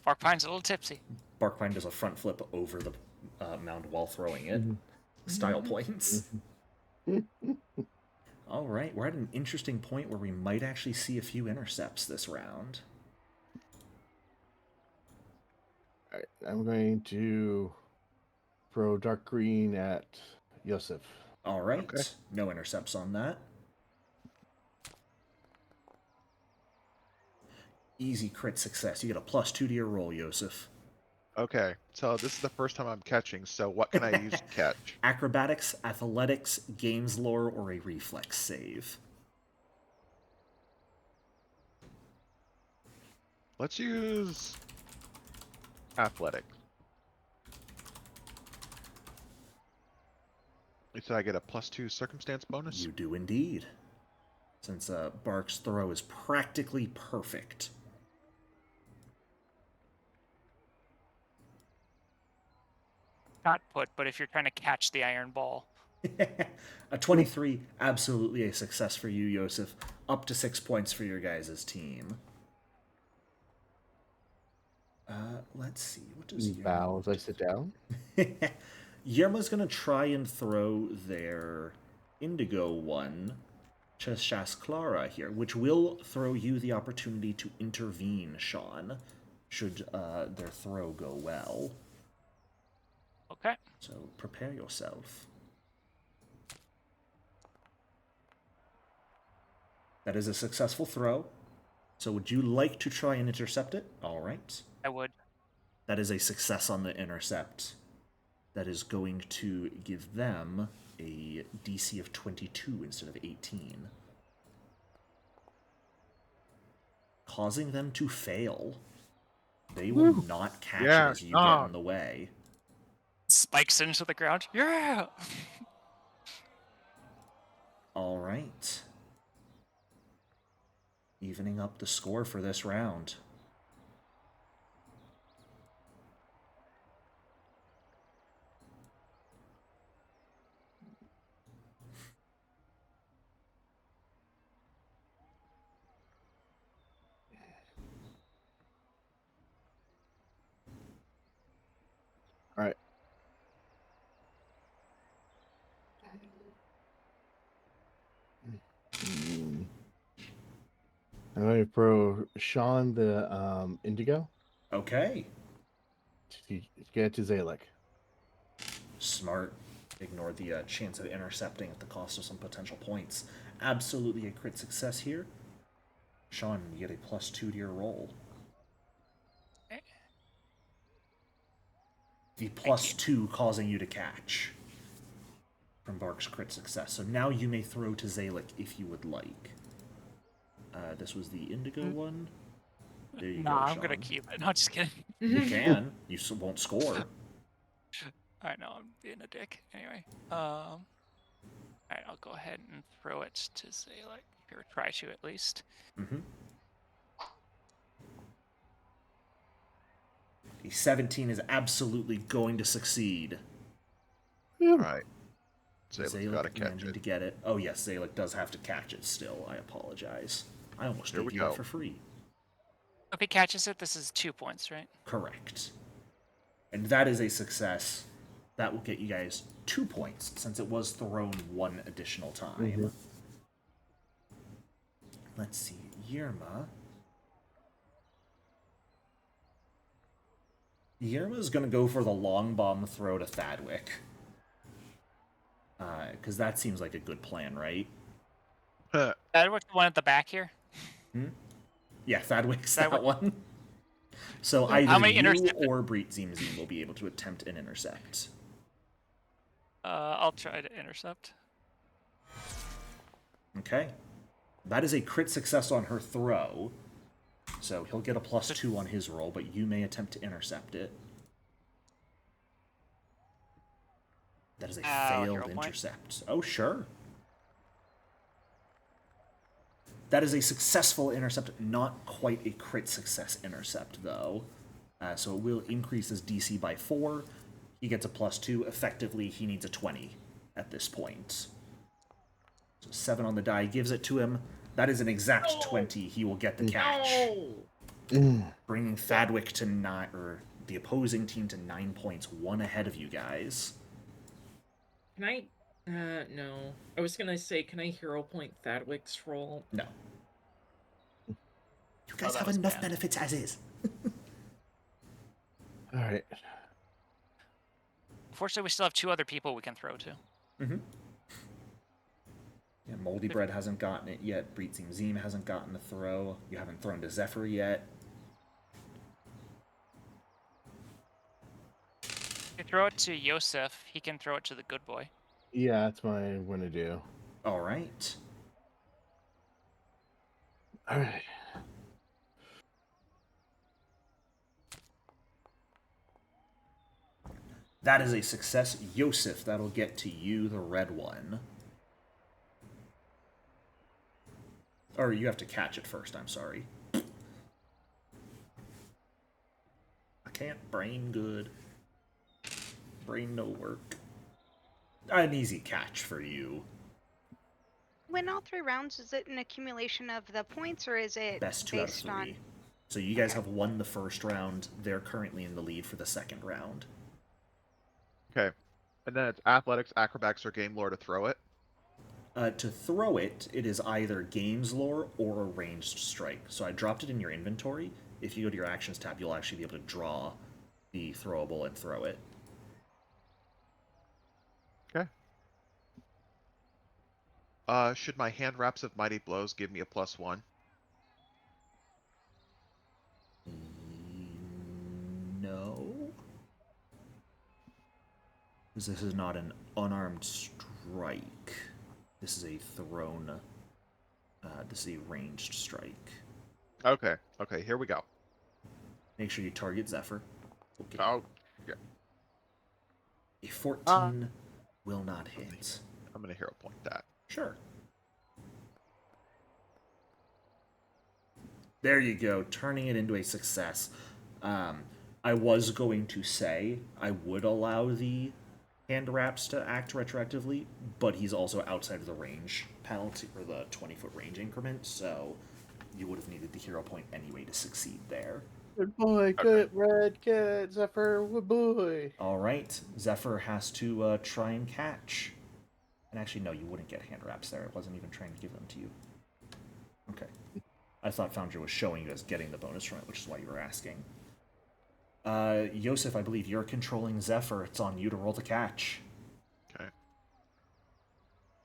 Barkpine's a little tipsy. Barkpine does a front flip over the mound while throwing it. Style points. All right, we're at an interesting point where we might actually see a few intercepts this round. All right, I'm going to throw dark green at Yosef. All right, Okay. no intercepts on that. Easy crit success. You get a +2 to your roll, Yosef. Okay, so this is the first time I'm catching, so what can I use to catch? Acrobatics, athletics, games lore, or a reflex save. Let's use athletic. So I get a +2 circumstance bonus? You do indeed. Since Bark's throw is practically perfect. Not put, but if you're trying to catch the iron ball. A 23, absolutely a success for you, Yosef. Up to 6 points for your guys' team. Let's see. What does Bow as I sit down. Yerma's going to try and throw their indigo one to Shasclara here, which will throw you the opportunity to intervene, Sean, should their throw go well. Okay. So prepare yourself. That is a successful throw. So would you like to try and intercept it? All right. I would. That is a success on the intercept. That is going to give them a DC of 22 instead of 18. Causing them to fail. They will not catch it as you get in the way. Spikes into the ground. Yeah! All right. Evening up the score for this round. All right. I'm going to throw Sean the indigo Okay. to get to Zalek. Smart. Ignore the chance of intercepting at the cost of some potential points. Absolutely a crit success here. Sean, you get a +2 to your roll. Okay. The Thank you. +2 causing you to catch from Bark's crit success. So now you may throw to Zalek if you would like. This was the indigo one. There you go, Nah, I'm Sean. gonna keep it. No, just kidding. You can. You won't score. I know I'm being a dick. Anyway, alright, I'll go ahead and throw it to Zalek, or try to at least. Mm-hmm. The 17 is absolutely going to succeed. Alright. Zalek's Zalek gotta catch managing it. to get it. Oh yes, Zalek does have to catch it still. I apologize. I almost Here gave we you that go. for free. If he catches it, this is 2 points, right? Correct. And that is a success. That will get you guys 2 points, since it was thrown one additional time. Let's see. Yerma. Yerma's going to go for the long bomb throw to Thadwick. Because that seems like a good plan, right? That was the one at the back here. Yeah, Thadwick's that Thadwick. one. So How either many you intercepted? or Breet Zim will be able to attempt an intercept. I'll try to intercept. Okay. That is a crit success on her throw. So he'll get a +2 on his roll, but you may attempt to intercept it. That is a Hero failed point. intercept. Oh, sure. That is a successful intercept, not quite a crit success intercept, though. So it will increase his DC by 4. He gets a +2. Effectively, he needs a 20 at this point. So 7 on the die gives it to him. That is an exact 20. He will get the catch. Bringing Thadwick to 9, or the opposing team to 9 points, 1 ahead of you guys. Can I? No. I was gonna say, can I hero point Thadwick's roll? No. You guys that have was enough bad. benefits as is. Alright. Fortunately, we still have 2 other people we can throw to. Yeah, Moldy Bread hasn't gotten it yet. Breet Zim hasn't gotten the throw. You haven't thrown to Zephyr yet. If you throw it to Yosef, he can throw it to the good boy. Yeah, that's what I'm going to do. All right. Alright. That is a success. Yosef, that'll get to you, the red one. Or you have to catch it first, I'm sorry. I can't brain good. Brain no work. An easy catch for you. When all 3 rounds, is it an accumulation of the points, or is it Best 2 out of based 3. on? So you guys Okay. have won the first round. They're currently in the lead for the second round. Okay. And then it's athletics, acrobatics, or game lore to throw it. To throw it, it is either games lore or a ranged strike. So I dropped it in your inventory. If you go to your actions tab, you'll actually be able to draw the throwable and throw it. Okay. Should my hand wraps of mighty blows give me a +1? No. Because this is not an unarmed strike. This is a thrown. This is a ranged strike. Okay. Okay, here we go. Make sure you target Zephyr. Okay. Oh, yeah. A 14 will not hit. I'm gonna hero point that. Sure. There you go, turning it into a success. I was going to say I would allow the hand wraps to act retroactively, but he's also outside of the range penalty, or the 20-foot range increment, so you would have needed the hero point anyway to succeed there. Good boy, good red kid, Zephyr, good boy. All right, Zephyr has to try and catch. And actually, no, you wouldn't get hand wraps there. I wasn't even trying to give them to you. Okay. I thought Foundry was showing you as getting the bonus from it, which is why you were asking. Yosef, I believe you're controlling Zephyr. It's on you to roll the catch. Okay.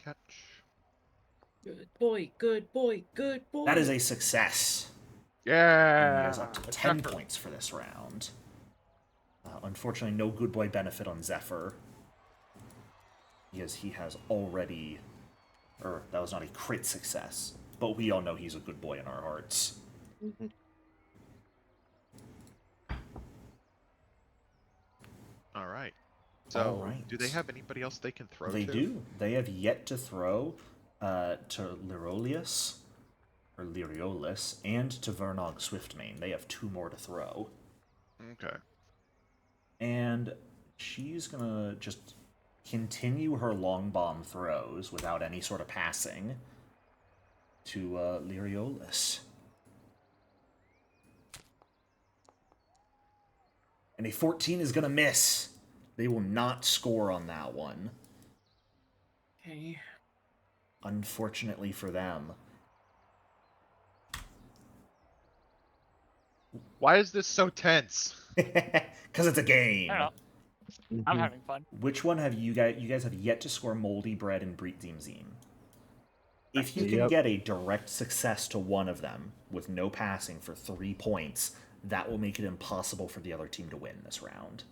Catch. Good boy, good boy, good boy. That is a success. And you Yeah. guys up to 10 points for this round. Unfortunately, no good boy benefit on Zephyr. Because he has already... Or, that was not a crit success. But we all know he's a good boy in our hearts. Mhm. All right. So, Alright. do they have anybody else they can throw They to? do. They have yet to throw to Lirolius, or Liriolis, and to Vernog Swiftmane. They have 2 more to throw. Okay. And she's gonna just continue her long bomb throws without any sort of passing to Liriolis. And a 14 is gonna miss. They will not score on that one. Okay. Unfortunately for them. Why is this so tense? Because it's a game. I don't know. I'm Mhm. having fun. Which one have you guys? You guys have yet to score Moldy Bread and Breet Zim Zim. If you can Yep. get a direct success to one of them with no passing for 3 points, that will make it impossible for the other team to win this round.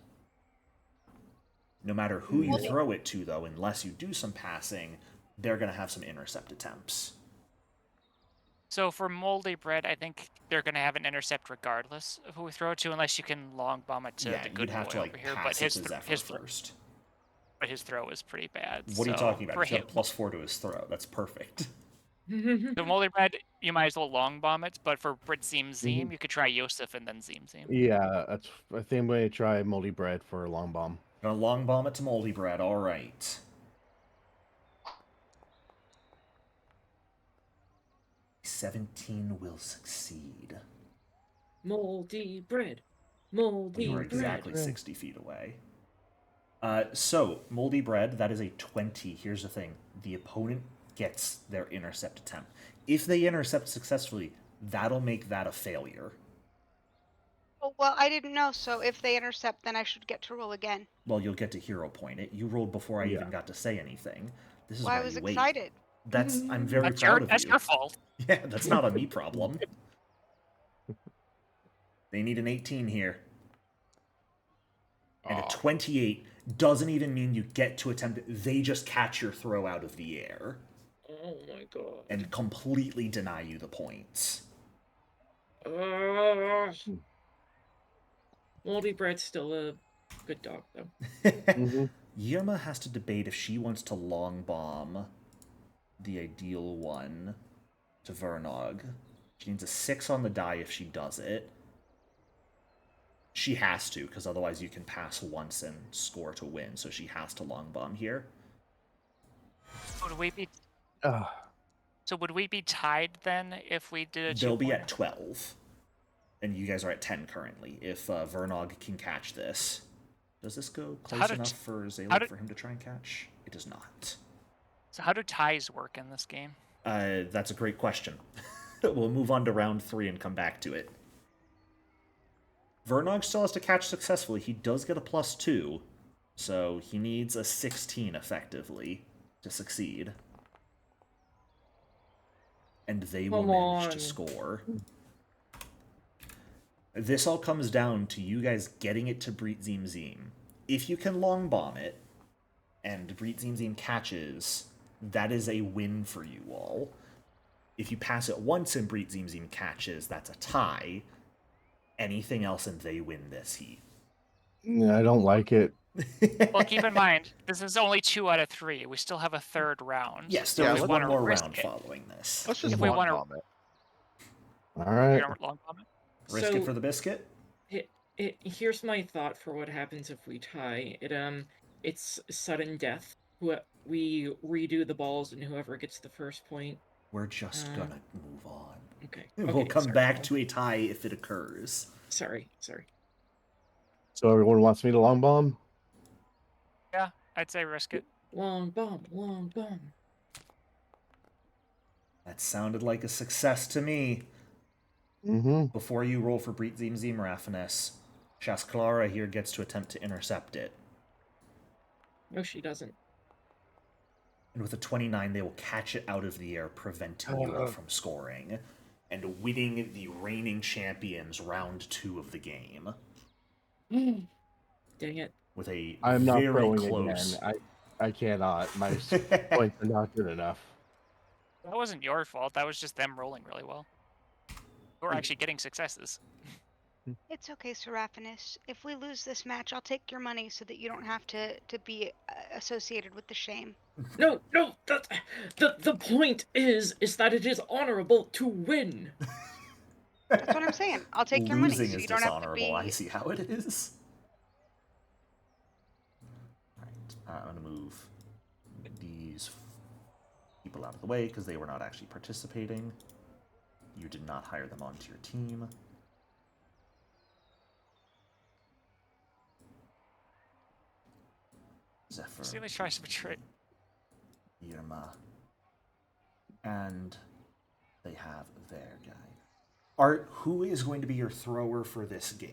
No matter who you throw it to, though, unless you do some passing, they're going to have some intercept attempts. So for moldy bread, I think they're gonna have an intercept regardless of who we throw it to, unless you can long bomb it to Yeah, the you'd good have boy to over here. But pass it his to Zephyr his first. but his throw is pretty bad. What are you so talking about? For He's got him, a +4 to his throw. That's perfect. the moldy bread, you might as well long bomb it. But for Brit Zim Zim, Mhm. you could try Yosef and then Zim Zim. Yeah, I think I'm going to try Moldy Bread for a long bomb. Gonna long bomb it to Moldy Bread. All right. 17 will succeed. Moldy bread. Moldy You are bread. exactly bread. 60 feet away. So, Moldy Bread, that is a 20. Here's the thing. The opponent gets their intercept attempt. If they intercept successfully, that'll make that a failure. Oh, well, I didn't know. So if they intercept, then I should get to roll again. Well, you'll get to hero point it. You rolled before I Yeah. even got to say anything. This is Well, I why was you wait. excited. I'm very proud of That's you. your fault. Yeah, that's not a me problem. They need an 18 here. And a Aw. 28 doesn't even mean you get to attempt it. They just catch your throw out of the air Oh my god. and completely deny you the points. Moldy bread's still a good dog though. Mhm. Yerma has to debate if she wants to long bomb the ideal one to Vernog. She needs a 6 on the die if she does it. She has to, because otherwise you can pass once and score to win, so she has to long bomb here. Would we be Ah, so? Would we be tied then if we did a 2 They'll be at 12. And you guys are at 10 currently, if Vernog can catch this. Does this go close do enough t- for how Zalek do- for him to try and catch? It does not. So how do ties work in this game? That's a great question. We'll move on to round 3 and come back to it. Vernog still has to catch successfully. He does get a +2, so he needs a 16 effectively to succeed. And they will Come manage on. to score. This all comes down to you guys getting it to Breet Zim Zim. If you can long bomb it, and Breet Zim Zim catches, that is a win for you all. If you pass it once and Breet Zim Zim catches, that's a tie. Anything else and they win this heat. yeah, I don't like it. Well, keep in mind this is only 2 out of 3. We still have a third round. Yes, Yeah, there is let's- one wanna more risk round it. following this. Let's just If we long wanna- bomb it. All You right. don't long bomb it? Risk it for the biscuit? Here's my thought for what happens if we tie. It's sudden death. We redo the balls, and whoever gets the first point. We're just gonna move on. Okay. We'll come sorry. back to a tie if it occurs. Sorry. So everyone wants me to long bomb? Yeah, I'd say risk it. Long bomb. That sounded like a success to me. Mm-hmm. Before you roll for Breet Zim Zim Raphanus, Shasklara here gets to attempt to intercept it. No, she doesn't. And with a 29, they will catch it out of the air, preventing you all from scoring, and winning the reigning champions round 2 of the game. Dang it. With a I'm not very throwing close. again. I cannot. My points are not good enough. That wasn't your fault. That was just them rolling really well. Or actually getting successes. It's okay, Seraphinus. If we lose this match, I'll take your money so that you don't have to be associated with the shame. No, the point is that it is honorable to win. That's what I'm saying. I'll take your money Losing so is you don't have to dishonorable. I be. see how it is. Alright, I'm going to move these people out of the way because they were not actually participating. You did not hire them onto your team. Zephyr, See, they try to betray. Irma, and they have their guy. Art, who is going to be your thrower for this game?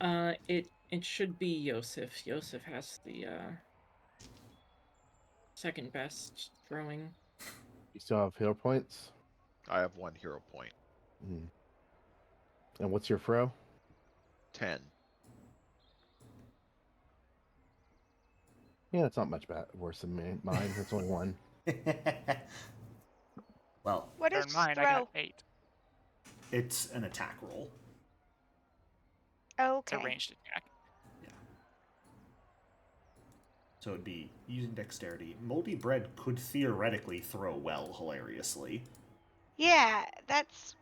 It should be Yosef. Yosef has the second best throwing. You still have hero points? I have 1 hero point. Mm. And what's your throw? 10. Yeah, it's not much worse than mine. It's only 1. Well, What is Turn mine, throw? I got 8. it's an attack roll. Okay. It's a ranged attack. So it'd be using dexterity. Moldy Bread could theoretically throw well, hilariously. Yeah, that's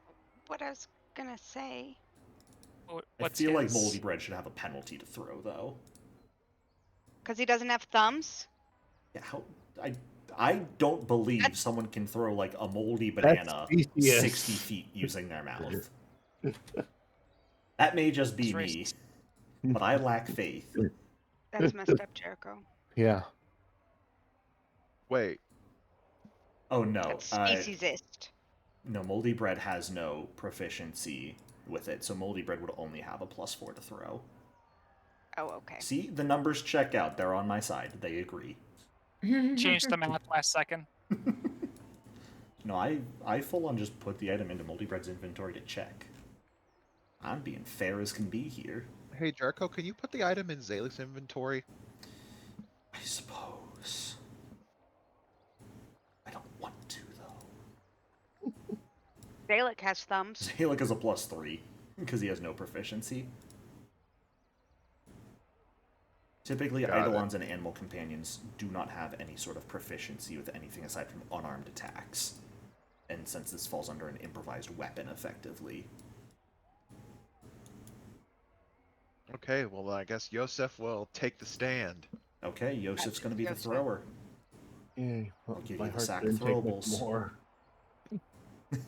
what I was gonna say. What's I feel like his? Moldy Bread should have a penalty to throw, though. Because he doesn't have thumbs. Yeah, how I don't believe That's- someone can throw like a moldy banana specious. 60 feet using their mouth. That may just be That's me, racist. but I lack faith. That's messed up, Jericho. Yeah. Wait, Oh no, That's speciesist. no, Moldy Bread has no proficiency with it, so Moldy Bread would only have a +4 to throw. Oh, okay. See, the numbers check out. They're on my side. They agree. Changed the math last second. No, I full on just put the item into Moldy Bread's inventory to check. I'm being fair as can be here. hey Jericho, can you put the item in Zalek's inventory? I suppose. I don't want to, though. Dalek has thumbs. Zalek is a +3, because he has no proficiency. Typically, Got it. Eidolons and animal companions do not have any sort of proficiency with anything aside from unarmed attacks. And since this falls under an improvised weapon, effectively. Okay, well I guess Yosef will take the stand. Okay, Yosef's going to be the Yosef. thrower. Yay. I'll give my you the heart sack didn't take much throwables. more.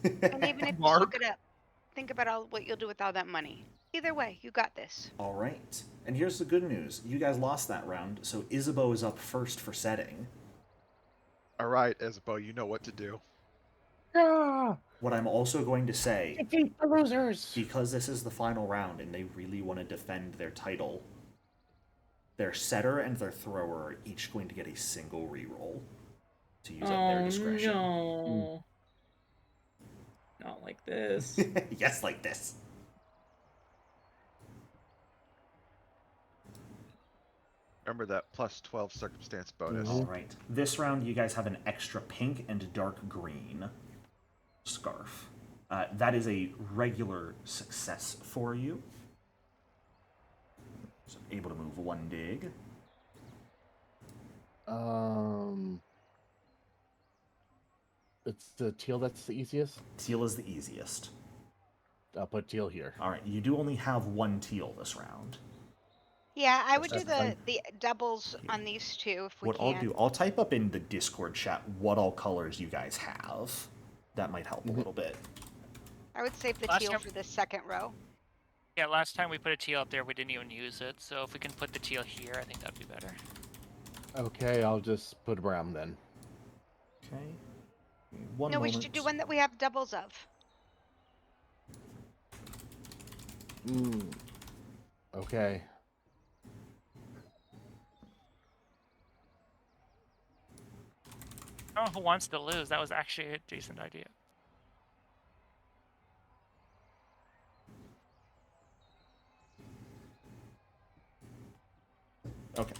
And even if you Mark. look it up, think about what you'll do with all that money. Either way, you got this. All right. And here's the good news. You guys lost that round, so Isabeau is up first for setting. Alright, Isabeau, you know what to do. Ah! What I'm also going to say, Defeat the losers! because this is the final round and they really want to defend their title, their setter and their thrower are each going to get a single reroll to use at their discretion. No. Not like this. Yes, like this. Remember that +12 circumstance bonus. All right. This round, you guys have an extra pink and dark green scarf. That is a regular success for you. So able to move 1 dig. It's the teal that's the easiest. Teal is the easiest. I'll put teal here. All right. You do only have 1 teal this round. Yeah, I would do That's fine. the doubles on these two if we What can. I'll do, I'll type up in the Discord chat what all colors you guys have. That might help a little bit. I would save the Last teal time- for the second row. Yeah, last time we put a teal up there, we didn't even use it. So if we can put the teal here, I think that'd be better. Okay, I'll just put brown then. Okay. One No, we moment. should do one that we have doubles of. Okay. I don't know who wants to lose. That was actually a decent idea. Okay.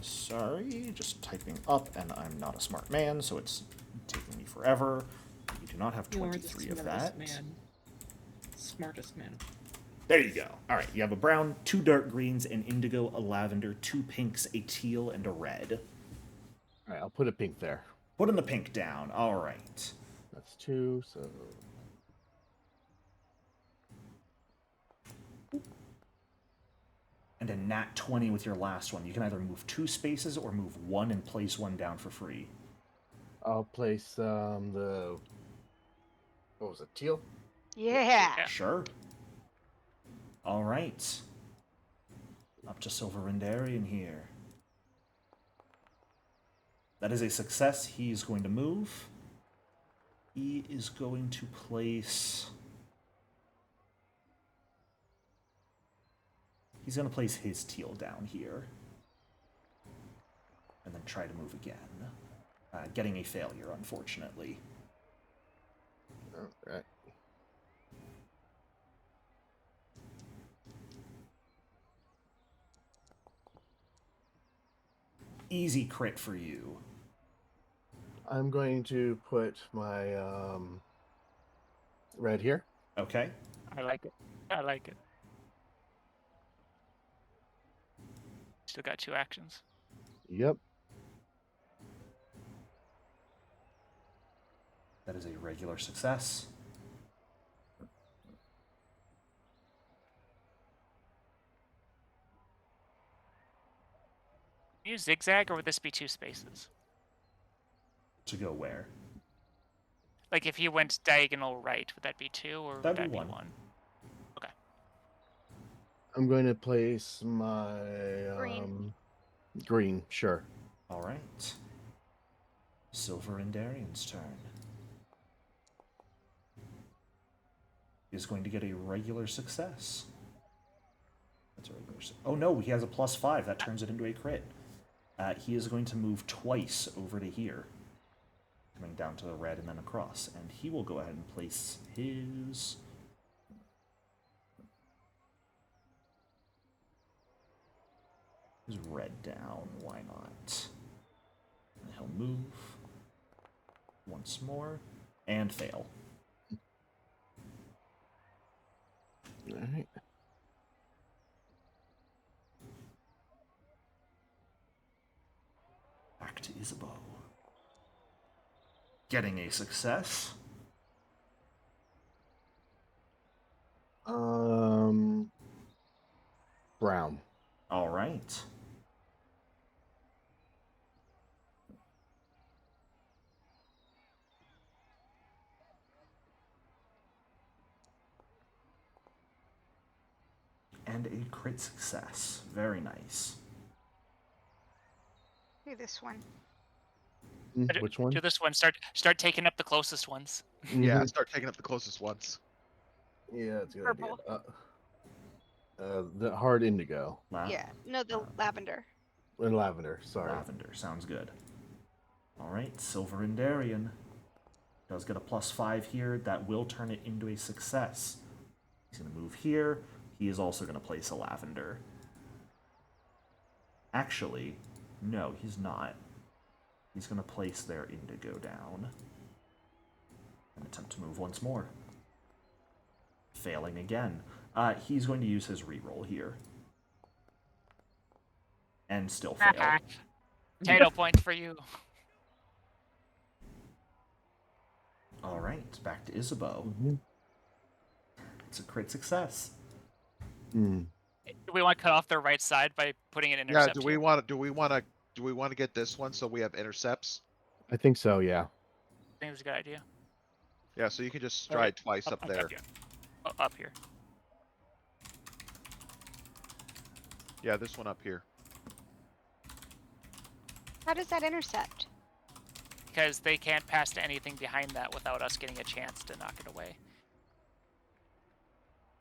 Sorry, just typing up, and I'm not a smart man, so it's taking me forever. You do not have You are the 23 of smartest that. man. Smartest man. There you go. All right, you have a brown, 2 dark greens, an indigo, a lavender, 2 pinks, a teal, and a red. All right, I'll put a pink there. Putting the pink down. All right. That's 2, so... And a nat 20 with your last one. You can either move 2 spaces or move 1 and place 1 down for free. I'll place the... What was it, teal? Yeah. Sure. All right. Up to Silverindarian here. That is a success. He's going to move. He is going to place... He's going to place his teal down here. And then try to move again. Getting a failure, unfortunately. All right. Easy crit for you. I'm going to put my red here. Okay. I like it. I like it. Still got 2 actions. Yep. That is a regular success. Can you zigzag, or would this be 2 spaces? To go where? Like, if he went diagonal right, would that be 2, or would That'd that be be 1. 1? I'm going to place my Green. green, sure. All right. Silverindarian's turn. He's going to get a regular success. That's a regular. Oh no, he has a +5. That turns it into a crit. He is going to move twice over to here, coming down to the red and then across, and he will go ahead and place his. His red down. Why not? And he'll move once more and fail. All right. Back to Isabeau. Getting a success. Brown. All right. And a crit success. Very nice. Do this one. Which one? Do this one. Start taking up the closest ones. Yeah, Mhm. start taking up the closest ones. Yeah, that's a good Purple. idea. The hard indigo. Yeah. No, the lavender. And lavender, sorry. Lavender. Sounds good. All right. Silverindarian does get a +5 here. That will turn it into a success. He's going to move here. He is also going to place a lavender. Actually, no, he's not. He's going to place their indigo down. And attempt to move once more. Failing again. He's going to use his reroll here. And still fail. Potato point for you. All right, back to Isabeau. Mhm. It's a crit success. Mm. Do we want to cut off their right side by putting an Yeah, intercept? do we want to get this one so we have intercepts? I think so, yeah. I think it was a good idea. Yeah, so you can just stride twice up there. here. Up here. Yeah, this one up here. How does that intercept? Because they can't pass to anything behind that without us getting a chance to knock it away.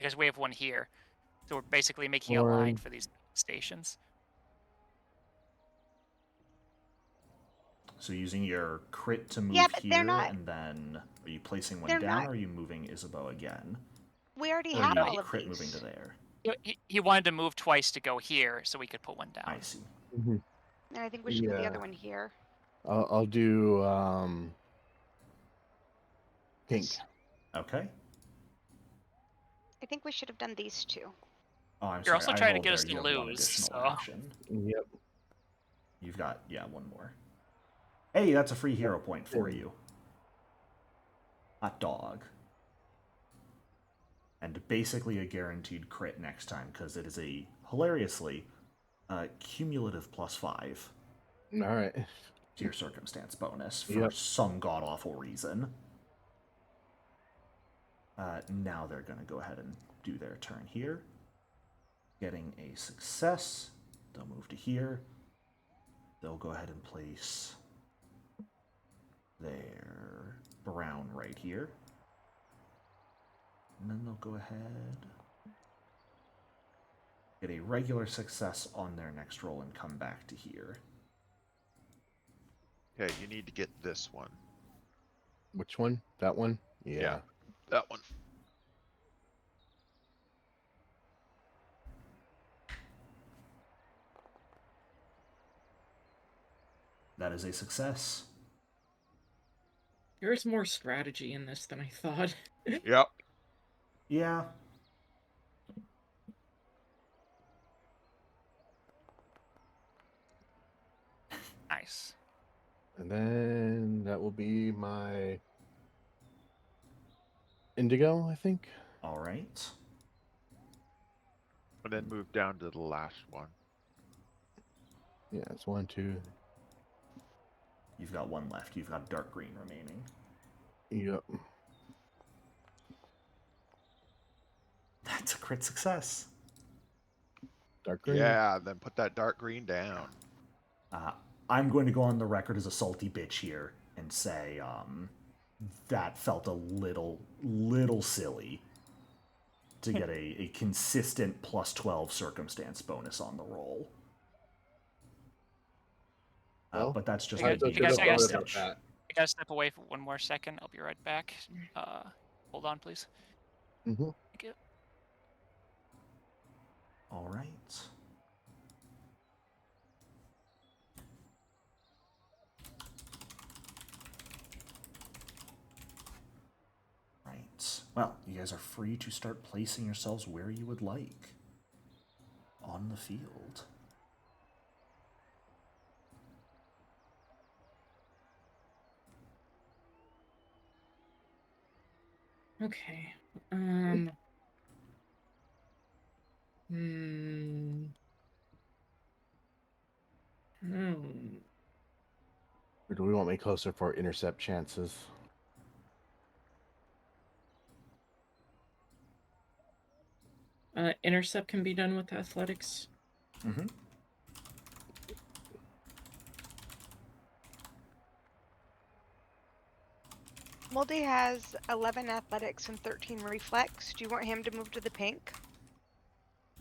because we have one here. So we're basically making a line for these stations. So using your crit to move Yeah, but here, they're not- and then are you placing one they're down, not- or are you moving Isabeau again? We already Or have are you all of crit these. moving to there? He wanted to move twice to go here, so we could put one down. I see. Mm-hmm. And I think we should put the Yeah. other one here. I'll do pink. Okay. I think we should have done these two. Oh, I'm You're sorry. also I trying to rolled get us there. to You have one lose, additional so- action. Yep. You've got, one more. Hey, that's a free hero point for you. Hot dog. And basically a guaranteed crit next time, because it is a, hilariously, cumulative +5 All right. to your circumstance bonus for Yep. some god-awful reason. Now they're going to go ahead and do their turn here. Getting a success. They'll move to here. They'll go ahead and place their brown right here. And then they'll go ahead, get a regular success on their next roll and come back to here. Okay, you need to get this one. Which one? That one? Yeah. That one. That is a success. There's more strategy in this than I thought. Yep. Yeah. Nice. And then that will be my indigo, I think. All right. And then move down to the last one. Yeah, it's 1, 2. You've got one left. You've got dark green remaining. Yep. That's a crit success. Dark green. Yeah, then put that dark green down. I'm going to go on the record as a salty bitch here and say that felt a little silly to get a consistent +12 circumstance bonus on the roll. Well, But that's just I me got- being you guys- a I got salty stepped- bitch. I gotta step away for one more second. I'll be right back. Hold on, please. Mm-hmm. Thank you. All right. Right. Well, you guys are free to start placing yourselves where you would like on the field. Okay. Or do we want me closer for intercept chances? Intercept can be done with athletics. Mm-hmm. Moldy has 11 athletics and 13 reflex. Do you want him to move to the pink?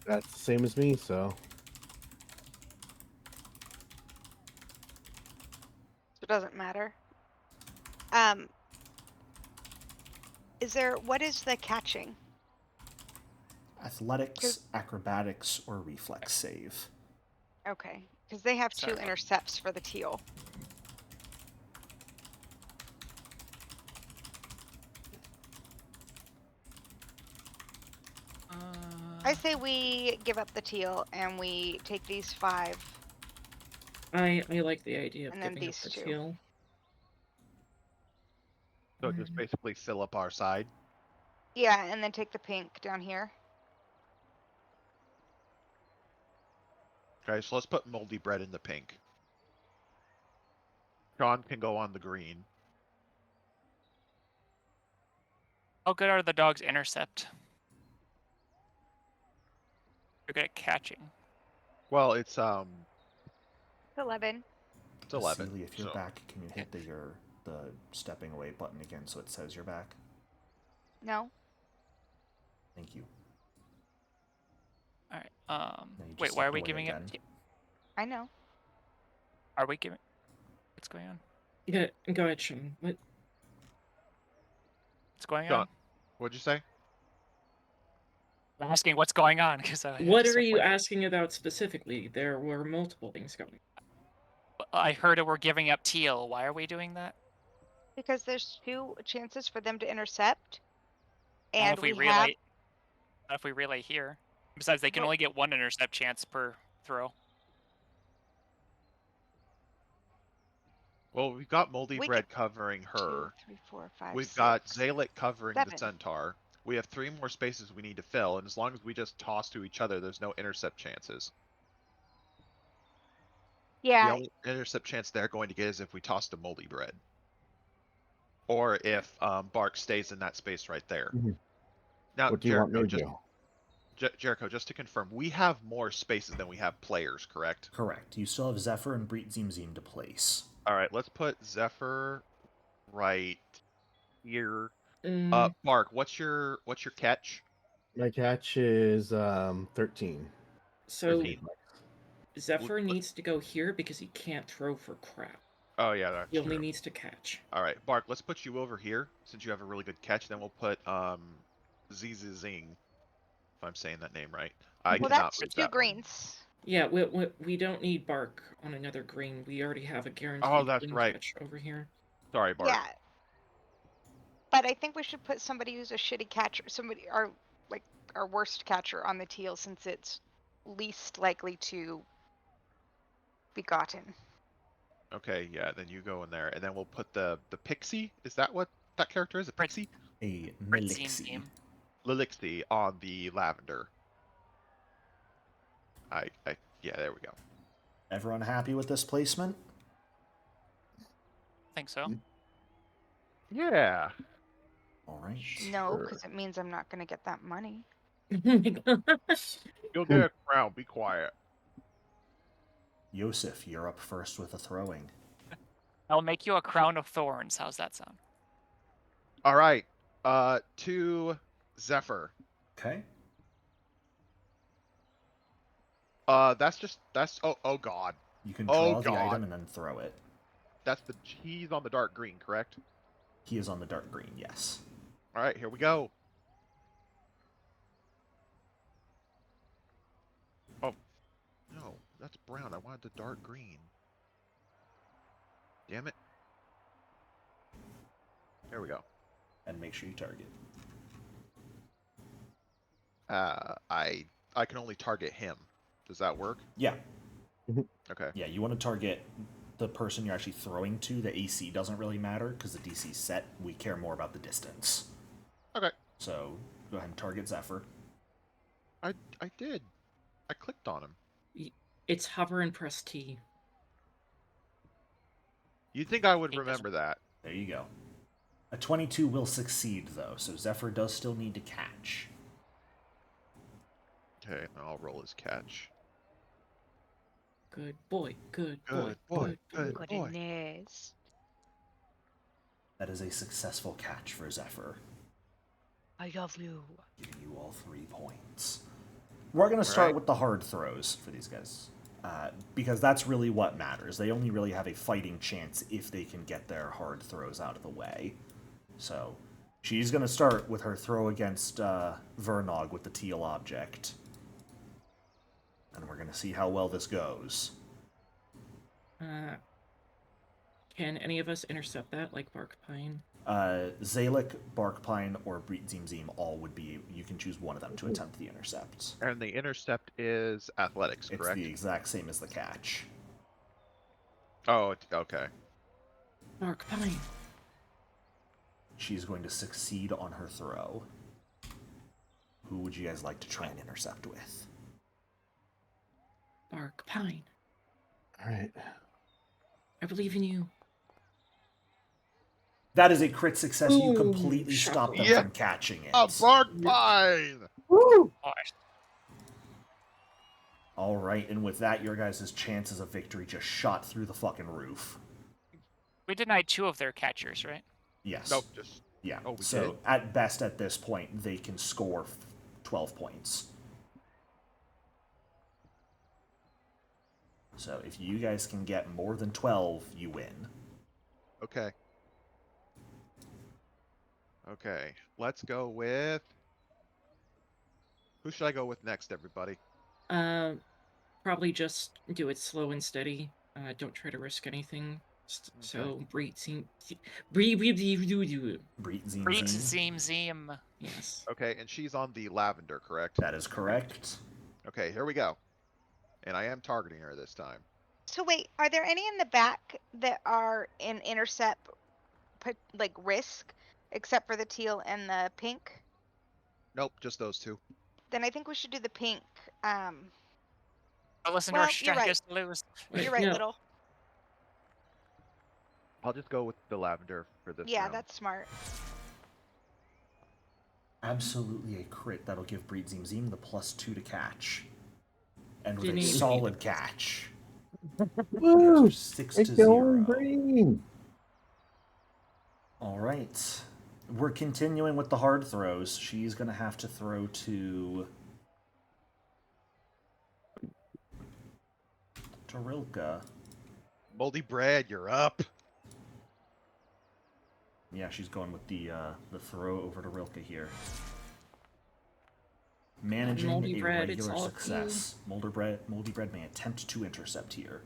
That's the same as me, so It doesn't matter. What is the catching? Athletics, acrobatics, or reflex save. Okay, because they have 2 Sorry. intercepts for the teal. I say we give up the teal and we take these 5. I like the idea of And then giving up these the two. teal. So just basically fill up our side. Yeah, and then take the pink down here. Okay, so let's put moldy bread in the pink. Sean can go on the green. How good are the dogs intercept? They're good at catching. Well, it's 11. 11. Celia, if you're so- back, can you hit the stepping away button again so it says you're back? No? Thank you. Now you just Wait, why are stepped we away giving again. it? I know. Are we giving? What's going on? Yeah, go ahead, Sean. What? What's going Sean, on? what'd you say? I'm asking what's going on because What are you asking about specifically? There were multiple things going. I heard that we're giving up teal. Why are we doing that? Because there's 2 chances for them to intercept, Not and if we we have. relay. Not if we relay here. Besides, they can Well- only get 1 intercept chance per throw. Well, we've got Moldy We Bread get covering 2, her. 3, 4, 5, We've 6, got Zalek covering the 7. Centaur. We have 3 more spaces we need to fill, and as long as we just toss to each other, there's no intercept chances. The Yeah, only intercept chance they're going to get is if we toss to Moldy Bread. Or if Bark stays in that space right there. Mhm. Now, What do you want me to Jericho, do? Jericho, just to confirm, we have more spaces than we have players, correct? Correct. You still have Zephyr and Breet Zim to place. Alright, let's put Zephyr right here. Mm, Bark, what's your catch? My catch is 13. so 13. Zephyr L- needs to go here because he can't throw for crap. Oh yeah, that's He only true. needs to catch. Alright, Bark, let's put you over here, since you have a really good catch, then we'll put Zing, if I'm saying that name right. I well, cannot that's move 2 that one. greens. Yeah, we don't need Bark on another green. We already have a guaranteed Oh, that's green right. catch over here. Sorry, Bark. Yeah. But I think we should put somebody who's a shitty catcher, our worst catcher on the teal, since it's least likely to be gotten. Okay, yeah, then you go in there, and then we'll put the Pixie. Is that what that character is? A Pixie? A Britzine Melixi. team. Lilixie on the lavender. Yeah, there we go. Everyone happy with this placement? I think so. Yeah. All right. No, Sure. because it means I'm not going to get that money. Oh my gosh. You'll get a crown. Be quiet. Yosef, you're up first with the throwing. I'll make you a crown of thorns. How's that sound? Alright, to Zephyr. Okay. That's, oh god. You can Oh, draw the God. item and then throw it. He's on the dark green, correct? He is on the dark green, yes. Alright, here we go. Oh, no, that's brown. I wanted the dark green. Damn it. There we go. And make sure you target. I can only target him. Does that work? Yeah. Okay. Yeah, you want to target the person you're actually throwing to. The AC doesn't really matter because the DC's set. We care more about the distance. Okay. So go ahead and target Zephyr. I did. I clicked on him. It's hover and press T. You'd think I would He doesn't- remember that. There you go. A 22 will succeed, though, so Zephyr does still need to catch. Okay, I'll roll his catch. Good boy, good boy, Good boy, good good boy. boy. Goodness. That is a successful catch for Zephyr, I love you. giving you all 3 points. We're going to start Alright. with the hard throws for these guys, because that's really what matters. They only really have a fighting chance if they can get their hard throws out of the way. So she's going to start with her throw against Vernog with the teal object. And we're going to see how well this goes. Can any of us intercept that, like Bark Pine? Zalek, Barkpine, or Breet Zim Zim all would be... You can choose one of them to attempt the intercept. And the intercept is athletics, It's correct? the exact same as the catch. Oh, okay. Bark Pine. She's going to succeed on her throw. Who would you guys like to try and intercept with? Bark Pine. All right. I believe in you. That is a crit success. You Ooh, completely shocking. stop them Yeah. from catching it. A bark pine! Woo! Gosh. All right, and with that, your guys' chances of victory just shot through the fucking roof. We denied 2 of their catchers, right? Yes. Nope, just Yeah. Oh, we So did? at best, at this point, they can score 12 points. So if you guys can get more than 12, you win. Okay. Okay. Let's go with. Who should I go with next, everybody? Probably just do it slow and steady. Don't try to risk anything. Okay. So breed seem breed. Breet Zim Breed Zim. Zim Zim. Yes. Okay, and she's on the lavender, correct? That is correct. Okay, here we go. And I am targeting her this time. So wait, are there any in the back that are in intercept, like risk, except for the teal and the pink? Nope, just those two. Then I think we should do the pink. But listen to Well, our you're right. strongest lose. Wait, You're right, no. little. I'll just go with the lavender for this Yeah, round. that's smart. Absolutely a crit. That'll give Breet Zim Zim the +2 to catch. And with Didn't a even need solid to- catch. Woo! 6 It's to going 0. green. All right. We're continuing with the hard throws. She's going to have to throw to Rilka. Moldy bread, you're up. Yeah, she's going with the throw over to Rilka here. Managing Moldy a bread, it's regular all up to you. success. Moldy bread may attempt to intercept here.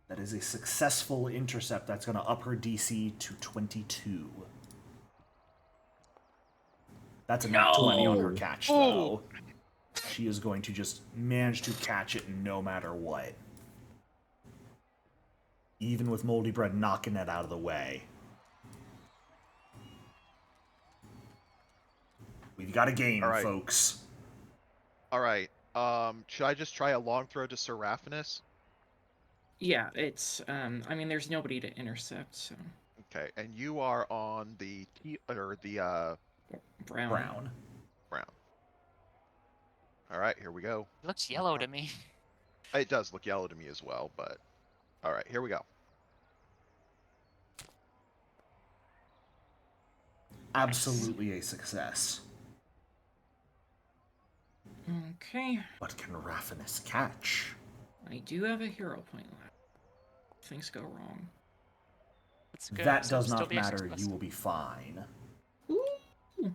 That is a successful intercept. That's going to up her DC to 22. That's a nat 20 on her catch, though. She is going to just manage to catch it no matter what. Even with Moldy Bread knocking it out of the way. We've got a game, All right. folks. Alright. Should I just try a long throw to Seraphinus? Yeah, it's I mean, there's nobody to intercept, so Okay, and you are on the brown. Brown. brown. Alright, here we go. It looks yellow to me. It does look yellow to me as well, but alright, here we go. Absolutely a success. Okay, But can Raphinus catch? I do have a hero point left. Things go wrong. It's good. That so does still not be a matter. success. You will be fine. Ooh,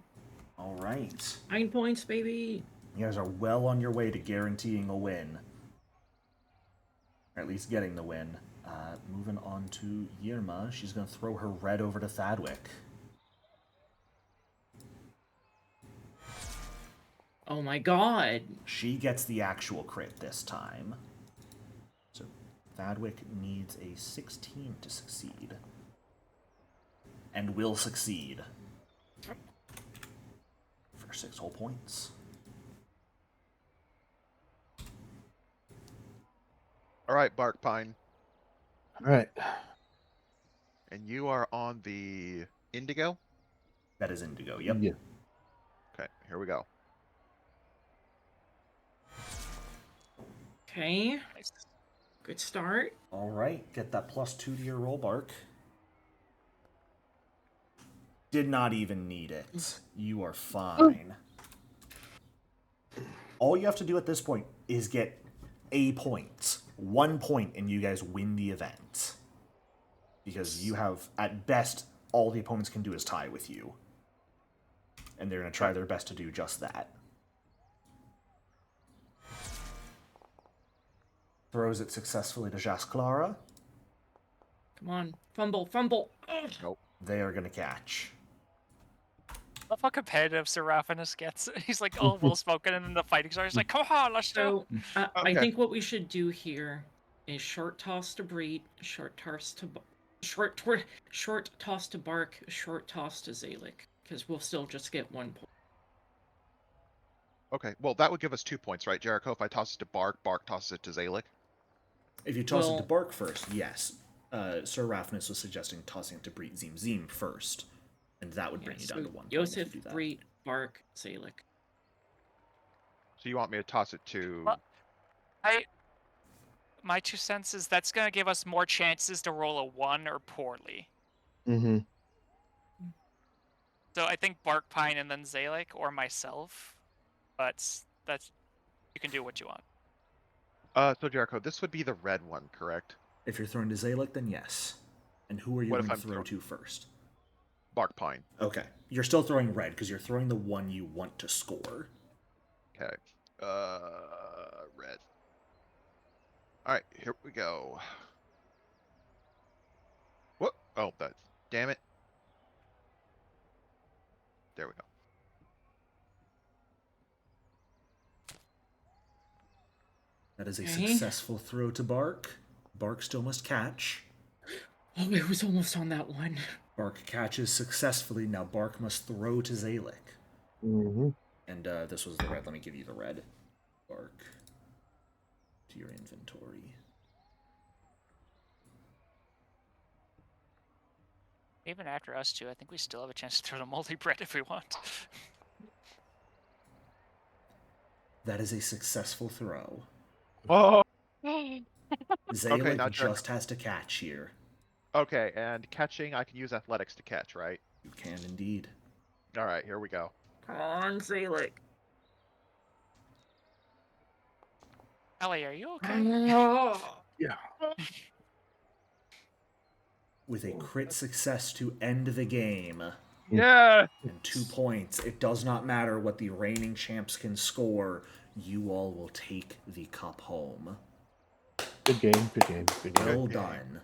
All right. 9 points, baby. You guys are well on your way to guaranteeing a win. Or at least getting the win. Moving on to Yirma. She's going to throw her red over to Thadwick. Oh my god. She gets the actual crit this time. So Thadwick needs a 16 to succeed. And will succeed. For 6 whole points. Alright, Bark Pine. All right. And you are on the Indigo? That is Indigo, yep. Yeah. Okay, here we go. Okay, Nice. good start. Alright, get that +2 to your roll, Bark. Did not even need it. You are fine. All you have to do at this point is get a point. 1 point, and you guys win the event. Because you have, at best, all the opponents can do is tie with you. And they're going to try their best to do just that. Throws it successfully to Jas Clara. Come on, fumble, fumble. Nope. They are going to catch. Love how competitive Seraphinus gets. He's like all well spoken, and then the fighting starts. He's like, "Come on, let's go." So I Okay. think what we should do here is short toss to Breed, short toss to Bark, short toss to Zalik, because we'll still just get 1 point. Okay, well that would give us 2 points, right, Jericho? If I toss it to Bark, Bark tosses it to Zalik. If you toss it to Well- Bark first, yes. Sir Raphinus was suggesting tossing it to Breet Zim Zim first. And that would bring you down to 1 point if you Yosef, do that. Breed, Bark, Zalik. So you want me to toss it to... Well- My 2 cents is that's gonna give us more chances to roll a 1 or poorly. Mm-hmm. So I think Bark Pine and then Zalik or myself. But that's You can do what you want. So Jericho, this would be the red one, correct? If you're throwing to Zalek, then yes. And who are you What if going to I'm throw throw- to first? Bark Pine. Okay. You're still throwing red because you're throwing the one you want to score. Okay. Red. Alright, here we go. What? Oh, that. Damn it. There we go. That is a Okay. successful throw to Bark. Bark still must catch. Oh, it was almost on that one. Bark catches successfully. Now Bark must throw to Zalek. Mm-hmm. And this was the red. Let me give you the red. Bark to your inventory. Even after us two, I think we still have a chance to throw to multi-bread if we want. That is a successful throw. Oh, Zalek now just has to catch here. Okay, and catching, I can use athletics to catch, right? You can indeed. Alright, here we go. Come on, Zalek. Ellie, are you okay? Yeah. With a crit success to end the game. yeah. And 2 points. It does not matter what the reigning champs can score. You all will take the cup home. Good game. Good game. Good game. Well game. done.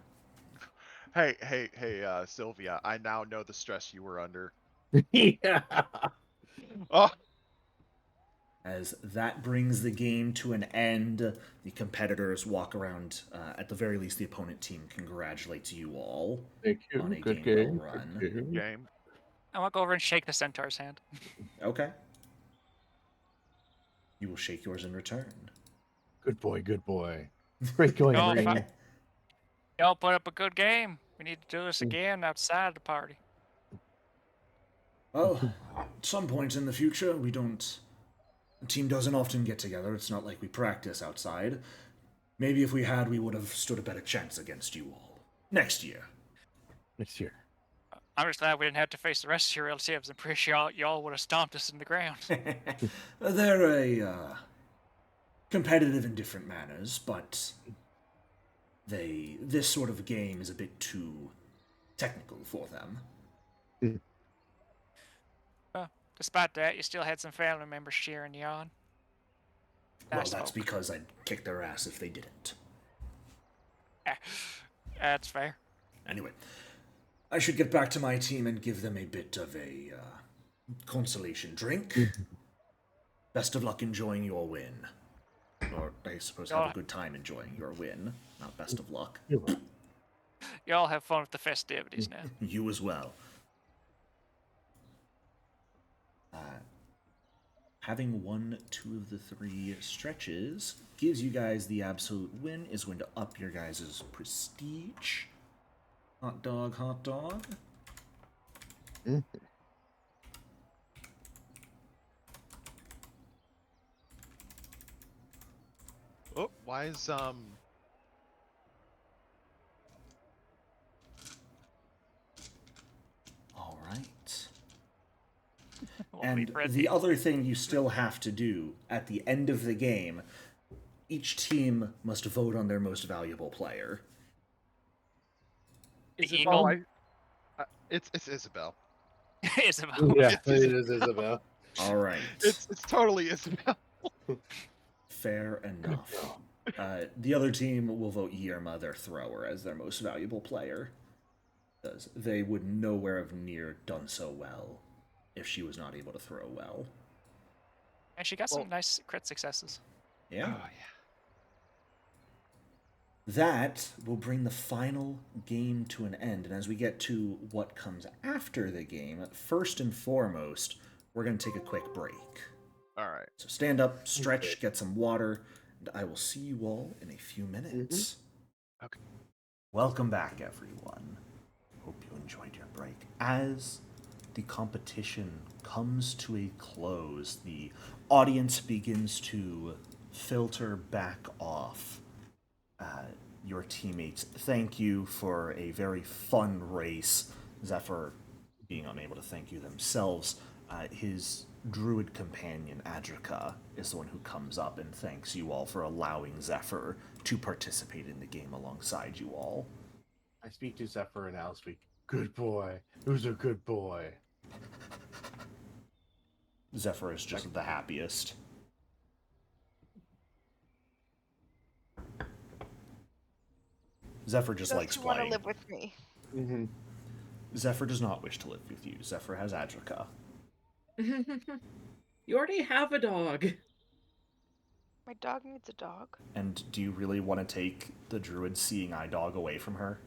Hey, Sylvia, I now know the stress you were under. Yeah. Oh, As that brings the game to an end, the competitors walk around. At the very least, the opponent team congratulates you all Thank you. on a Good game well game. run. Good game. game. I want to go over and shake the centaur's hand. Okay. You will shake yours in return. Good boy. Good boy. Great going, No, Marine. Y'all put up a good game. We need to do this again outside the party. Well, at some point in the future, we don't... The team doesn't often get together. It's not like we practice outside. Maybe if we had, we would have stood a better chance against you all. Next year. Next year. I'm just glad we didn't have to face the rest of your relatives. I'm pretty sure y'all would have stomped us in the ground. They're competitive in different manners, but this sort of game is a bit too technical for them. Despite that, you still had some family members cheering you on. Well, Nice that's folk. because I'd kick their ass if they didn't. That's fair. Anyway, I should get back to my team and give them a bit of a consolation drink. Best of luck enjoying your win. Or, I suppose, have a good time enjoying your win. Not best of luck. Y'all have fun with the festivities now. You as well. Having won 2 of the 3 stretches gives you guys the absolute win, is going to up your guys' prestige. Hot dog, hot dog. Oh, why is All right. We'll be And friendly. the other thing you still have to do at the end of the game, each team must vote on their most valuable player. Is The it eagle? all- it's Isabel. Isabel. Yeah, it is Isabel. All right. It's totally Isabel. Fair enough. The other team will vote Yerma, their thrower, as their most valuable player. Because they would nowhere have near done so well if she was not able to throw well. And she got some Well- nice crit successes. Yeah. Oh, yeah. That will bring the final game to an end. And as we get to what comes after the game, first and foremost, we're going to take a quick break. All right. So stand up, stretch, get some water, and I will see you all in a few minutes. Okay. Welcome back, everyone. Hope you enjoyed your break. As the competition comes to a close, the audience begins to filter back off. Your teammates thank you for a very fun race. Zephyr being unable to thank you themselves His druid companion, Adrika, is the one who comes up and thanks you all for allowing Zephyr to participate in the game alongside you all. I speak to Zephyr and I'll speak. Good boy. Who's a good boy? Zephyr is just the happiest. Zephyr just Those likes who want to playing. live with me. Mm-hmm. Zephyr does not wish to live with you. Zephyr has Adrika. You already have a dog. My dog needs a dog. And do you really want to take the druid seeing eye dog away from her?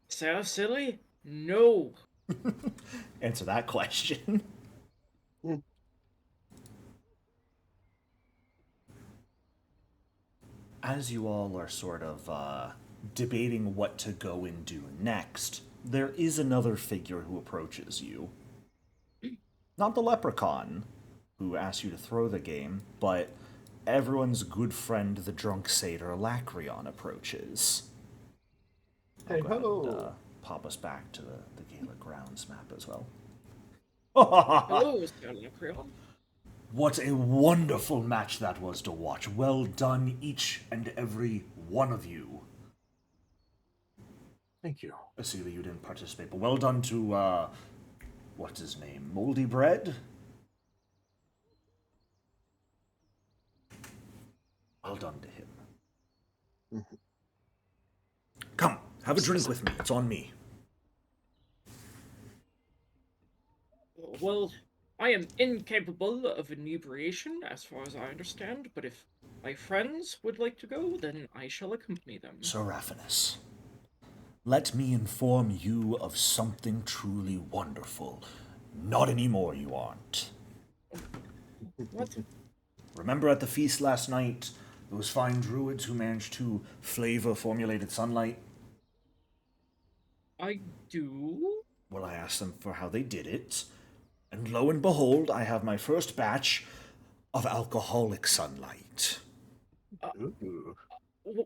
Sound silly? No. Answer that question. As you all are sort of debating what to go and do next, there is another figure who approaches you. Not the leprechaun, who asked you to throw the game, but everyone's good friend, the drunk satyr Lacrion, approaches. Hey Go ahead ho! and pop us back to the Gaelic Grounds map as well. Hello, Sir Lacrion. What a wonderful match that was to watch. Well done, each and every one of you. Thank you. Celia, you didn't participate, but well done to, what's his name? Moldy Bread? Well done to him. Come, have a drink with me. It's on me. Well, I am incapable of inebriation, as far as I understand, but if my friends would like to go, then I shall accompany them. Seraphinus, let me inform you of something truly wonderful. Not anymore, you aren't. What? Remember at the feast last night, those fine druids who managed to flavor formulated sunlight? I do? Well, I asked them for how they did it, and lo and behold, I have my first batch of alcoholic sunlight. Ooh.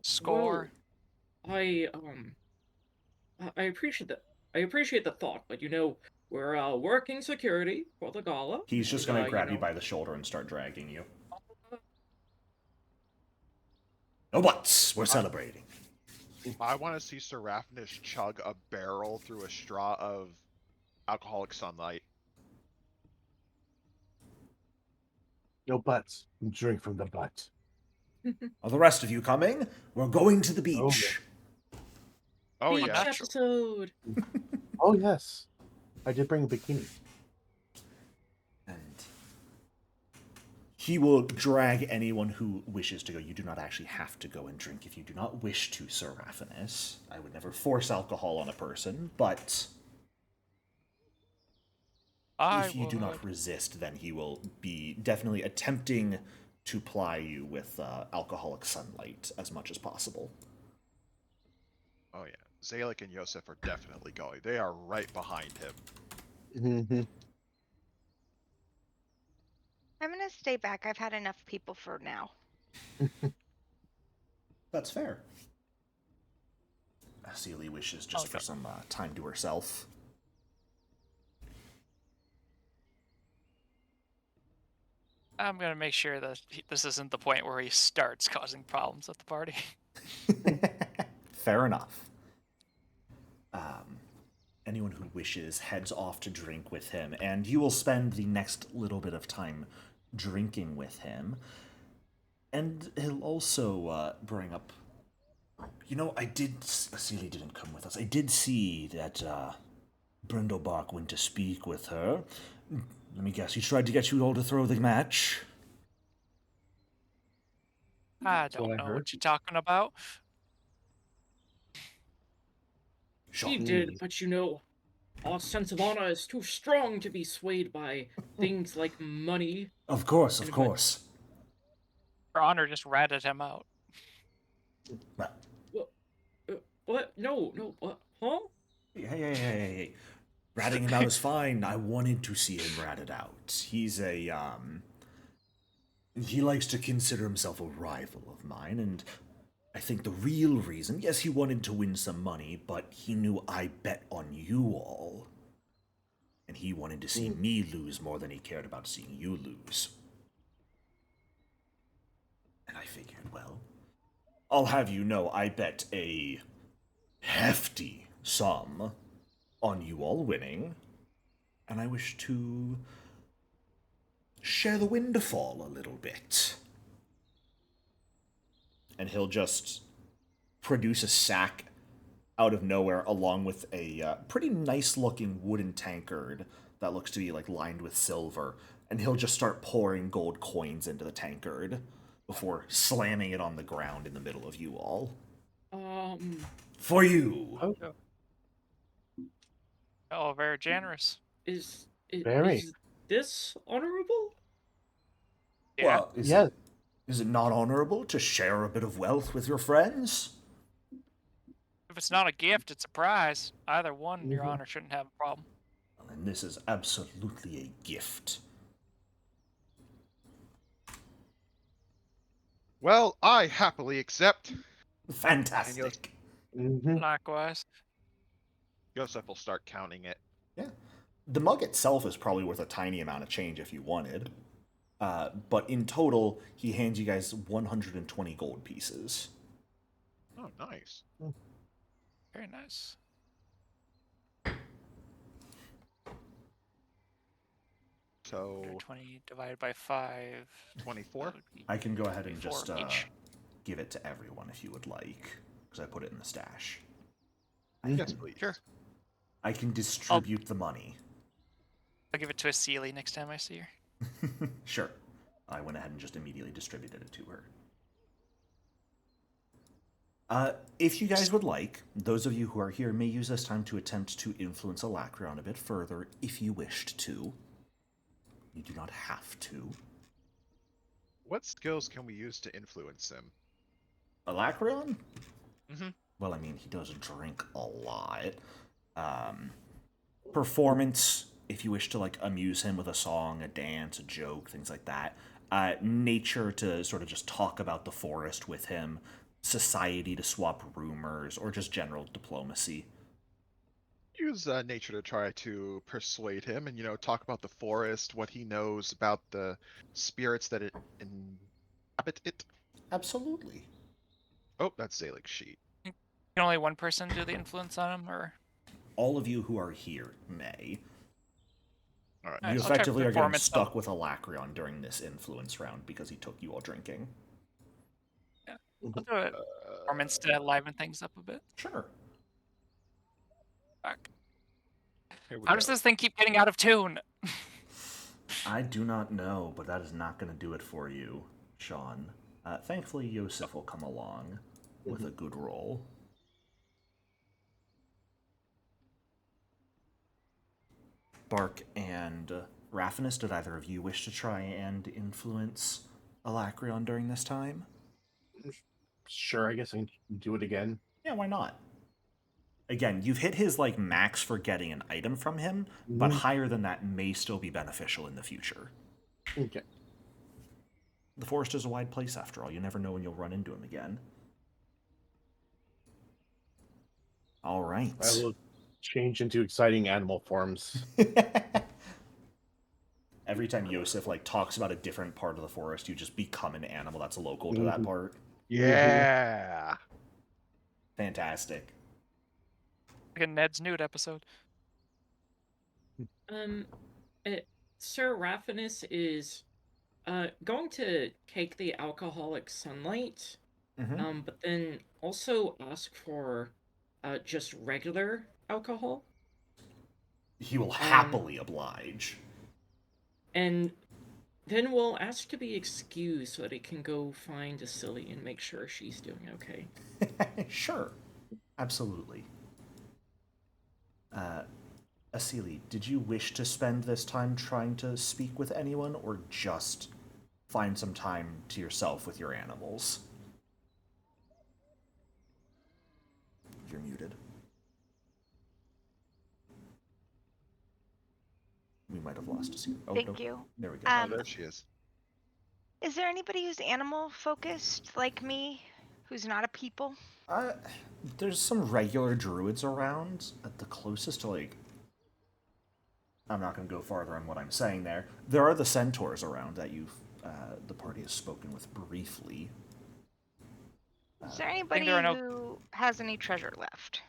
Score. Well, I appreciate that. I appreciate the thought, but you know, we're working security for the gala. He's just and, gonna grab you know, by the shoulder and start dragging you. No buts! We're celebrating. I want to see Seraphinus chug a barrel through a straw of alcoholic sunlight. No butts. Drink from the butt. Are the rest of you coming? We're going to the beach. Oh beach yeah. episode. Oh yes. I did bring a bikini. And he will drag anyone who wishes to go. You do not actually have to go and drink if you do not wish to, Seraphinus. I would never force alcohol on a person, but if you do not resist, then he will be definitely attempting to ply you with alcoholic sunlight as much as possible. Oh yeah. Zalek and Yosef are definitely going. They are right behind him. Mm-hmm. I'm gonna stay back. I've had enough people for now. That's fair. Celia wishes just for some time to herself. I'm gonna make sure that this isn't the point where he starts causing problems at the party. Fair enough. Anyone who wishes heads off to drink with him, and you will spend the next little bit of time drinking with him. And he'll also bring up, you know, Celia didn't come with us. I did see that Brindlebark went to speak with her. Let me guess, he tried to get you all to throw the match? I That's what don't I know heard. what you're talking about. He did, but you know, our sense of honor is too strong to be swayed by things like money. Of course, of And course. Your honor just ratted him out. Well, What? No, no, what? Huh? hey. Ratting him out is fine. I wanted to see him ratted out. He's a, he likes to consider himself a rival of mine, and I think the real reason, yes, he wanted to win some money, but he knew I bet on you all. And he wanted to see me lose more than he cared about seeing you lose. And I figured, well, I'll have you know I bet a hefty sum on you all winning, and I wish to share the windfall a little bit. And he'll just produce a sack out of nowhere along with a pretty nice looking wooden tankard that looks to be like lined with silver, and he'll just start pouring gold coins into the tankard before slamming it on the ground in the middle of you all. For you. Oh, Oh, very generous. Is Very. is this honorable? Yeah. Well, yes. Is it not honorable to share a bit of wealth with your friends? If it's not a gift, it's a prize. Either one, Your Mhm. Honor, shouldn't have a problem. And this is absolutely a gift. Well, I happily accept. Fantastic. Mhm. Likewise. Joseph will start counting it. Yeah. The mug itself is probably worth a tiny amount of change if you wanted. But in total, he hands you guys 120 gold pieces. Oh, nice. Very nice. So 120 divided by 5. 24. I can go ahead and 24 just each. give it to everyone if you would like, because I put it in the stash. Yes, please. Sure. I can distribute the money. I'll give it to a Sealy next time I see her. Sure. I went ahead and just immediately distributed it to her. If you guys would like, those of you who are here may use this time to attempt to influence Alacreon a bit further if you wished to. You do not have to. What skills can we use to influence him? Alacreon? Mm-hmm. Well, I mean, he does drink a lot. Performance, if you wish to like amuse him with a song, a dance, a joke, things like that. Nature, to sort of just talk about the forest with him. Society, to swap rumors, or just general diplomacy. Use nature to try to persuade him and, talk about the forest, what he knows about the spirits that inhabit it. Absolutely. Oh, that's Zalik's sheet. Can only one person do the influence on him, or? All of you who are here may. All right. You I'll try effectively are getting performance stuck with Alacreon during this influence round because he took you all drinking. I'll do it. Performance to liven things up a bit. Sure. Fuck. Here we How go. does this thing keep getting out of tune? I do not know, but that is not going to do it for you, Sean. Thankfully, Yosef will come along with a good roll. Bark and Raphanus, did either of you wish to try and influence Alacreon during this time? Sure, I guess I can do it again. Yeah, why not? Again, you've hit his like max for getting an item from him, but higher than that may still be beneficial in the future. Okay. The forest is a wide place after all. You never know when you'll run into him again. All right. I will change into exciting animal forms. Every time Yosef like talks about a different part of the forest, you just become an animal that's local to that part. Yeah. Fantastic. Like a Ned's Nude episode. Sir Raphanus is going to take the alcoholic sunlight, Mm-hmm. but then also ask for just regular alcohol. He will happily oblige. And then we'll ask to be excused so that he can go find Acili and make sure she's doing okay. Sure. Absolutely. Acili, did you wish to spend this time trying to speak with anyone, or just find some time to yourself with your animals? You're muted. We might have lost Acili. Oh, Thank no. you. There we go. Oh, there she is. Is there anybody who's animal focused like me Who's not a people? There's some regular druids around. At the closest to, like... I'm not going to go farther on what I'm saying there. There are the centaurs around that the party has spoken with briefly. Is there anybody there are no- who has any treasure left?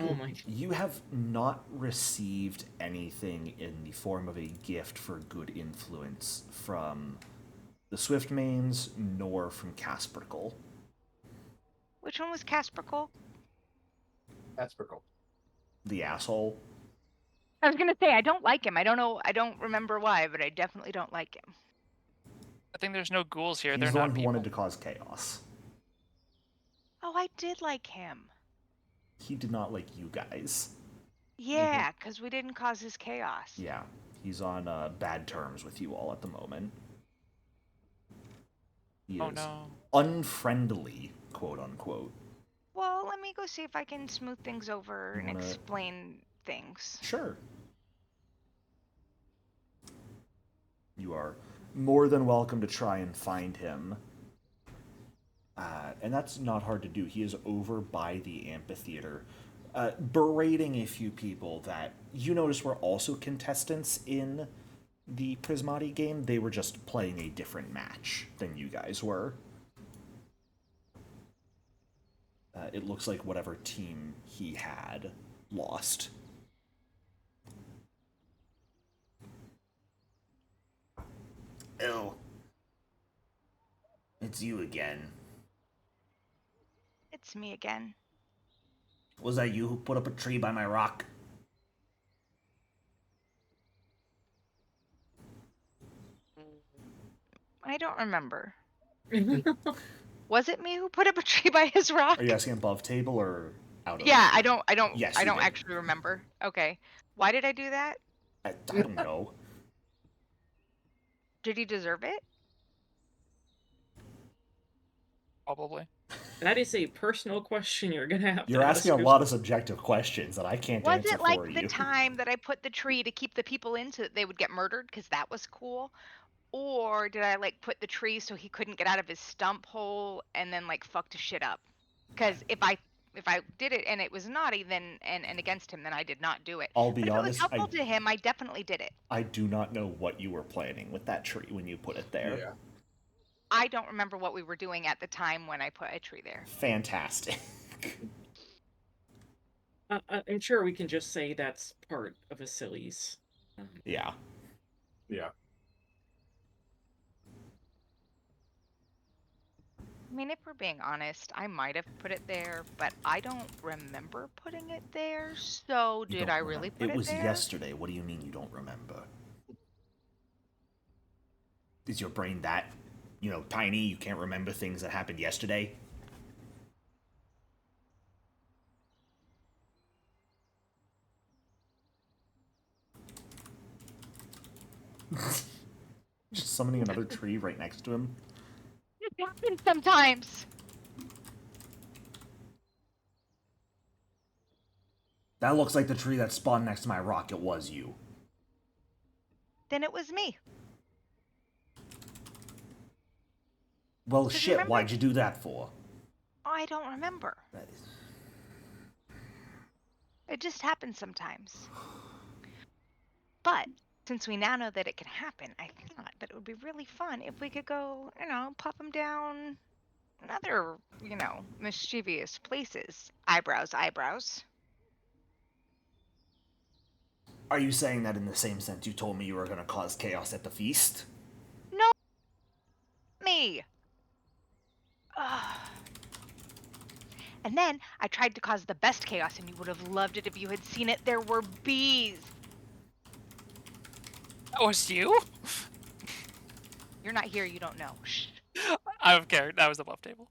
Oh my. You have not received anything in the form of a gift for good influence from the Swiftmanes, nor from Caspercle. Which one was Caspercle? Asperkle. The asshole. I was gonna say I don't like him. I don't know. I don't remember why, but I definitely don't like him. I think there's no ghouls here. He's They're the not one who people. wanted to cause chaos. Oh, I did like him. He did not like you guys. Yeah, because we didn't cause his chaos. Yeah, he's on bad terms with you all at the moment. He Oh is no. unfriendly, quote unquote. Well, let me go see if I can smooth things over You and wanna- explain things. Sure. You are more than welcome to try and find him. And that's not hard to do. He is over by the amphitheater, berating a few people that you notice were also contestants in the Prismati game. They were just playing a different match than you guys were. It looks like whatever team he had lost. Oh. It's you again. It's me again. Was that you who put up a tree by my rock? I don't remember. Was it me who put up a tree by his rock? Are you asking above table or out of Yeah, I table? don't. Yes, I you don't did. actually remember. Okay. Why did I do that? I don't know. Did he deserve it? Probably. That is a personal question you're gonna have You're to asking a ask lot of subjective questions that I can't Was answer it like for the you. time that I put the tree to keep the people in so that they would get murdered because that was cool? Or did I like put the tree so he couldn't get out of his stump hole and then like fucked his shit up? Because if I did it and it was naughty then and against him, then I did not do it. I'll But be if it was honest, helpful to him, I definitely did it. I do not know what you were planning with that tree when you put it there. Yeah. I don't remember what we were doing at the time when I put a tree there. Fantastic. I'm sure we can just say that's part of Vasili's. Yeah. Yeah. I mean, if we're being honest, I might have put it there, but I don't remember putting it there. So You did don't I really remember. put it It was there? yesterday. What do you mean you don't remember? Is your brain that, tiny you can't remember things that happened yesterday? Just summoning another tree right next to him. It happens sometimes. That looks like the tree that spawned next to my rock. It was you. Then it was me. Well, Did you shit, remember? why'd you do that for? I don't remember. That is... It just happens sometimes. But since we now know that it can happen, I thought that it would be really fun if we could go, pop them down in other, mischievous places. Eyebrows, eyebrows. Are you saying that in the same sense you told me you were going to cause chaos at the feast? No, me. Ugh. And then I tried to cause the best chaos, and you would have loved it if you had seen it. There were bees. That was you? You're not here. You don't know. Shh. I don't care. That was above table.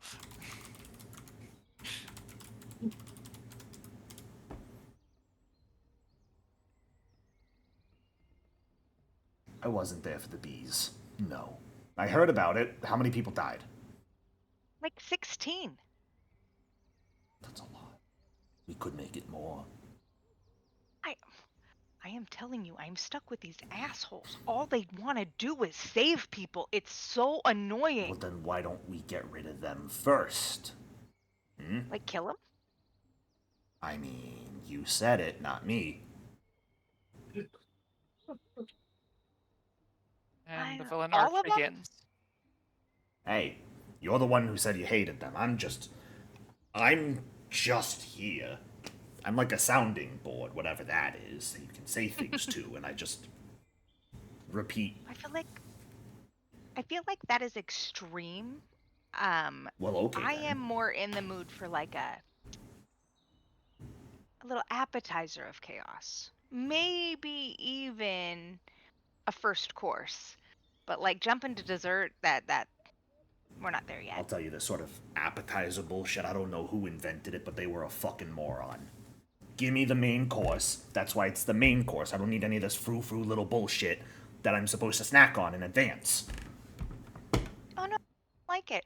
I wasn't there for the bees. No. I heard about it. How many people died? Like 16. That's a lot. We could make it more. I am telling you, I'm stuck with these assholes. All they want to do is save people. It's so annoying. Well, then why don't we get rid of them first? Like, kill them? I mean, you said it, not me. And the I- villain all arc of them? begins. Hey, you're the one who said you hated them. I'm just here. I'm like a sounding board, whatever that is. You can say things to, and I just repeat. I feel like that is extreme. Well, okay I then. am more in the mood for like a little appetizer of chaos. Maybe even a first course. But like jump into dessert, that we're not there I'll yet. tell you this sort of appetizer bullshit. I don't know who invented it, but they were a fucking moron. Give me the main course. That's why it's the main course. I don't need any of this frou-frou little bullshit that I'm supposed to snack on in advance. Oh no, I like it.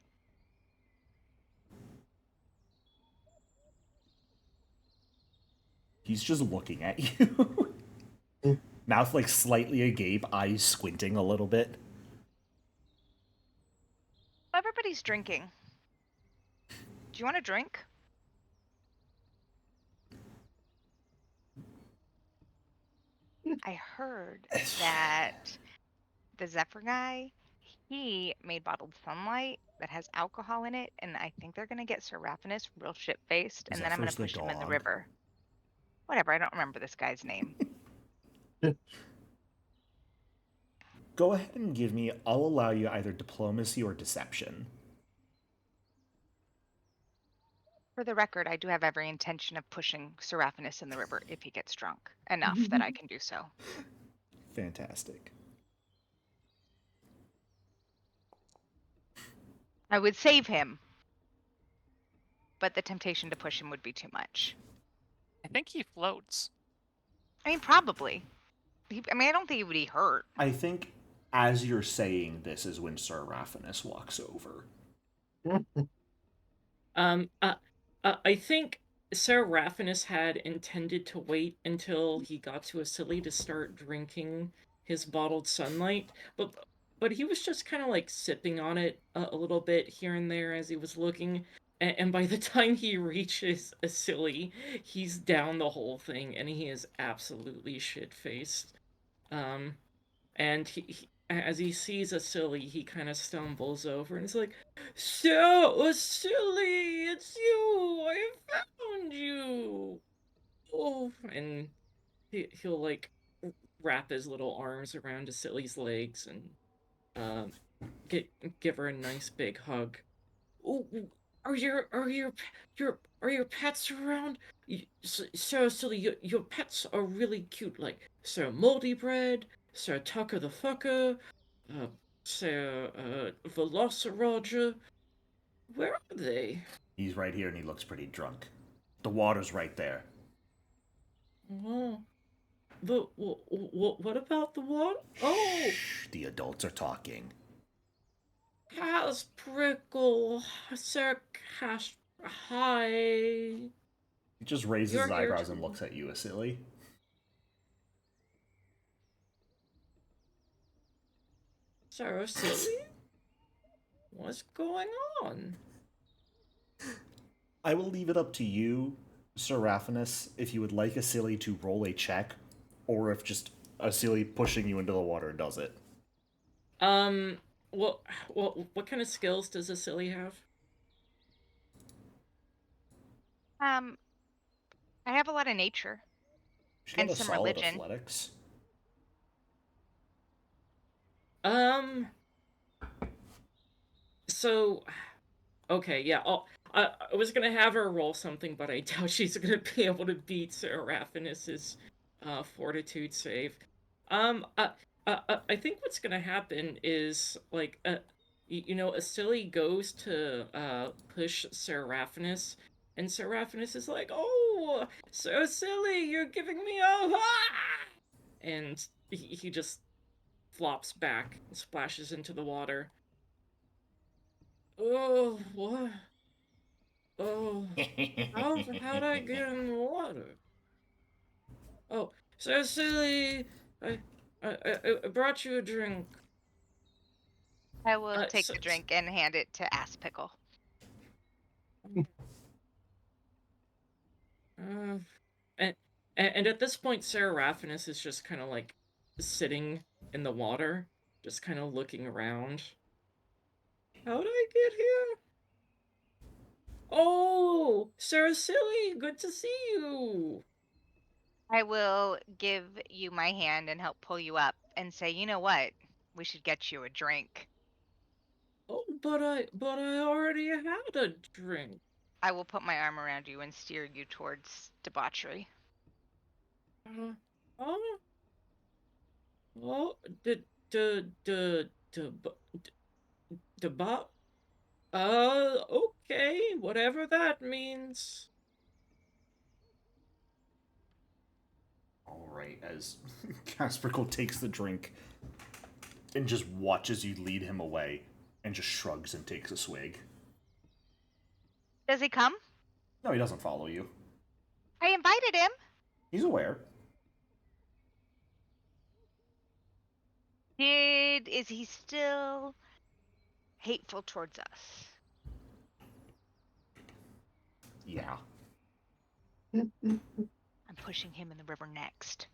He's just looking at you. Mouth like slightly agape, eyes squinting a little bit. Everybody's drinking. Do you want a drink? I heard that the Zephyr guy, he made bottled sunlight that has alcohol in it, and I think they're gonna get Seraphinus real shit faced, and then I'm gonna Zephyr's the push him in the dog. river. Whatever, I don't remember this guy's name. Go ahead and give me, I'll allow you either diplomacy or deception. For the record, I do have every intention of pushing Seraphinus in the river if he gets drunk enough that I can do so. Fantastic. I would save him, but the temptation to push him would be too much. I think he floats. I mean, probably. I don't think he would be hurt. I think as you're saying this is when Sir Raphanus walks over. I think Seraphinus had intended to wait until he got to Asili to start drinking his bottled sunlight, but he was just kind of like sipping on it a little bit here and there as he was looking, and by the time he reaches Asili, he's down the whole thing, and he is absolutely shit-faced. And as he sees Asili, he kind of stumbles over and is like, "So, Asili, it's you! I found you!" Oh, and he'll like wrap his little arms around Asili's legs and give her a nice big hug. Oh, are your pets around? So Asili, your pets are really cute, like Sir Moldy Bread, Sir Tucker the Fucker, Sir Velociraptor. Where are they? He's right here and he looks pretty drunk. The water's right there. Oh, what about the water? Oh, Shh, the adults are talking. Has Prickle, Sir Cash, hi. He just raises You're his here eyebrows too. and looks at you, Asili. Sir Asili? What's going on? I will leave it up to you, Sir Raphanus, if you would like Asili to roll a check, or if just Asili pushing you into the water does it. What kind of skills does Asili have? I have a lot of nature She got and a some solid religion. athletics. So, okay, yeah. I was gonna have her roll something, but I doubt she's gonna be able to beat Seraphinus's fortitude save. I think what's gonna happen is like Asili goes to push Seraphinus, and Seraphinus is like, "Oh, so silly! You're giving me a ah!" And he just flops back and splashes into the water. Oh, what? Oh, how'd I get in the water? Oh, Cecily, I brought you a drink. I will take So- the drink and hand it to Ass Pickle. And at this point, Seraphinus is just kind of like sitting in the water, just kind of looking around. How did I get here? Oh, Saracili, good to see you. I will give you my hand and help pull you up and say, you know what? We should get you a drink. Oh, but I already had a drink. I will put my arm around you and steer you towards debauchery. Oh, oh, the okay, whatever that means. All right, as Caspercle takes the drink and just watches you lead him away and just shrugs and takes a swig. Does he come? No, he doesn't follow you. I invited him. He's aware. Is he still hateful towards us? Yeah. I'm pushing him in the river next.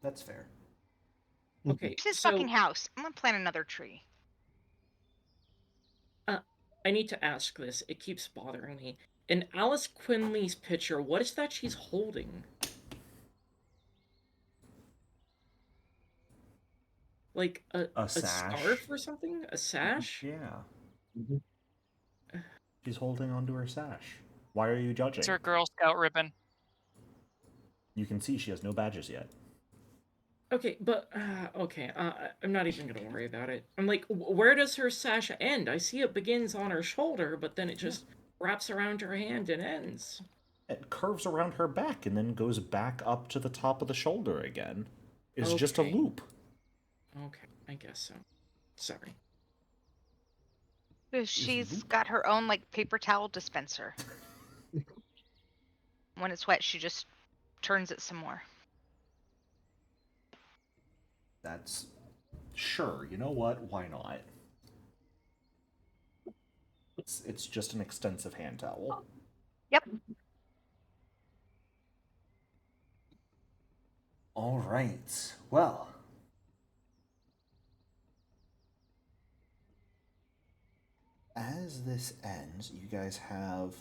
That's fair. Okay, It's his so fucking house. I'm gonna plant another tree. I need to ask this. It keeps bothering me. In Alice Quinley's picture, what is that she's holding? Like a sash. scarf or something? A sash? Yeah. She's holding onto her sash. Why are you judging? It's her Girl Scout ribbon. You can see she has no badges yet. Okay, but okay, I'm not even gonna worry about it. I'm like, where does her sash end? I see it begins on her shoulder, but then it just wraps around her hand and ends. It curves around her back and then goes back up to the top of the shoulder again. It's just a Okay. loop. Okay, I guess so. Sorry. She's got her own like paper towel dispenser. When it's wet, she just turns it some more. That's sure. You know what? Why not? It's just an extensive hand towel. Yep. All right. Well, as this ends, you guys have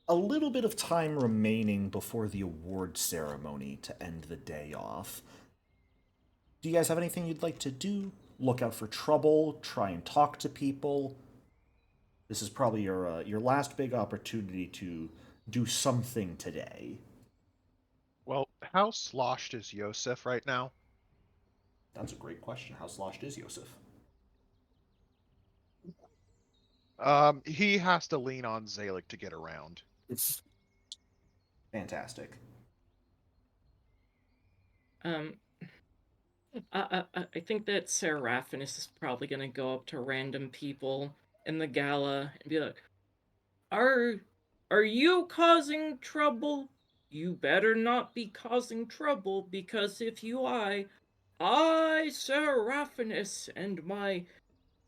a little bit of time remaining before the award ceremony to end the day off. Do you guys have anything you'd like to do? Look out for trouble, try and talk to people. This is probably your last big opportunity to do something today. Well, how sloshed is Yosef right now? That's a great question. How sloshed is Yosef? He has to lean on Zalik to get around. It's fantastic. I think that Seraphinus is probably gonna go up to random people in the gala and be like, Are you causing trouble? You better not be causing trouble, because if you I, Seraphinus, and my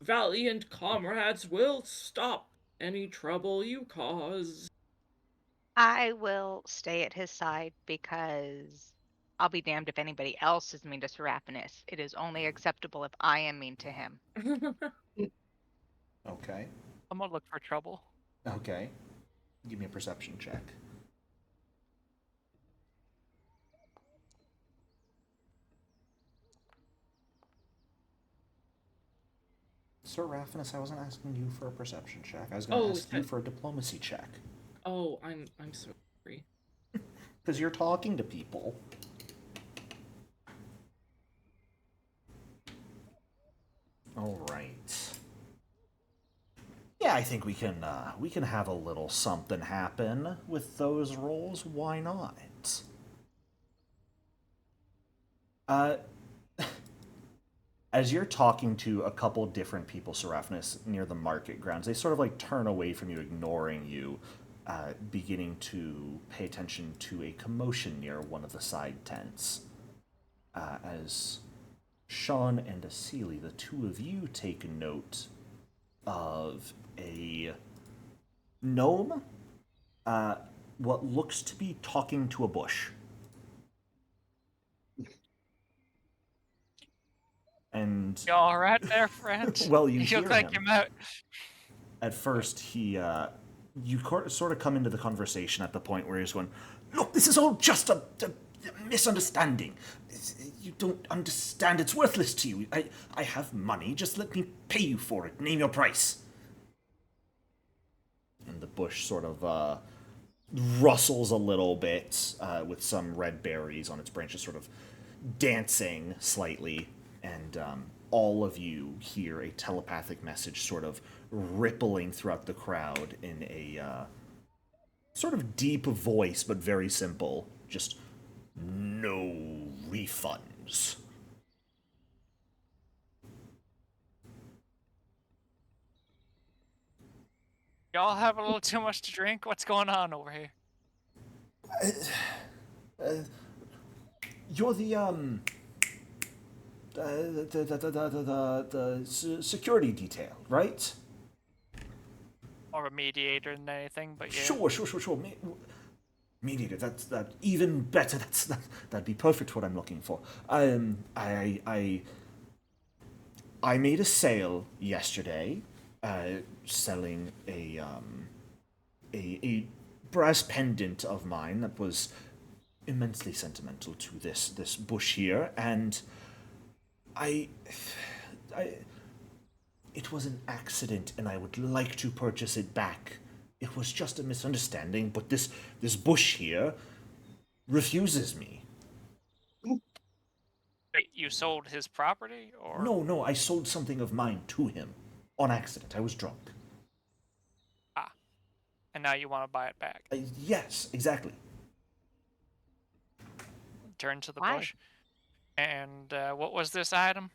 valiant comrades will stop any trouble you cause. I will stay at his side because I'll be damned if anybody else is mean to Seraphinus. It is only acceptable if I am mean to him. Okay. I'm gonna look for trouble. Okay. Give me a perception check. Sir Raffinus, I wasn't asking you for a perception check. I was going to ask you for a diplomacy check. Oh, I'm so sorry. Because you're talking to people. All right. Yeah, I think we can have a little something happen with those rolls. Why not? As you're talking to a couple different people, Seraphinus, near the market grounds, they sort of like turn away from you, ignoring you. beginning to pay attention to a commotion near one of the side tents. As Sean and Asili, the two of you take note of a gnome, what looks to be talking to a bush. And You all right there, friend? well, you You hear look like him. you're out. At first, you sort of come into the conversation at the point where he's going, "Look, this is all just a misunderstanding. You don't understand. It's worthless to you. I have money. Just let me pay you for it. Name your price." And the bush sort of rustles a little bit with some red berries on its branches sort of dancing slightly, and all of you hear a telepathic message sort of rippling throughout the crowd in a sort of deep voice, but very simple. Just, "No refunds." Y'all have a little too much to drink? What's going on over here? You're the security detail, right? More of a mediator than anything, but yeah. Sure. Mediator, that even better. That'd be perfect. What I'm looking for. I made a sale yesterday, selling a brass pendant of mine that was immensely sentimental to this bush here, and it was an accident, and I would like to purchase it back. It was just a misunderstanding, but this bush here refuses me. Wait, you sold his property, or? No, I sold something of mine to him on accident. I was drunk. And now you want to buy it back. Yes, exactly. Turn to the Why? bush. And what was this item?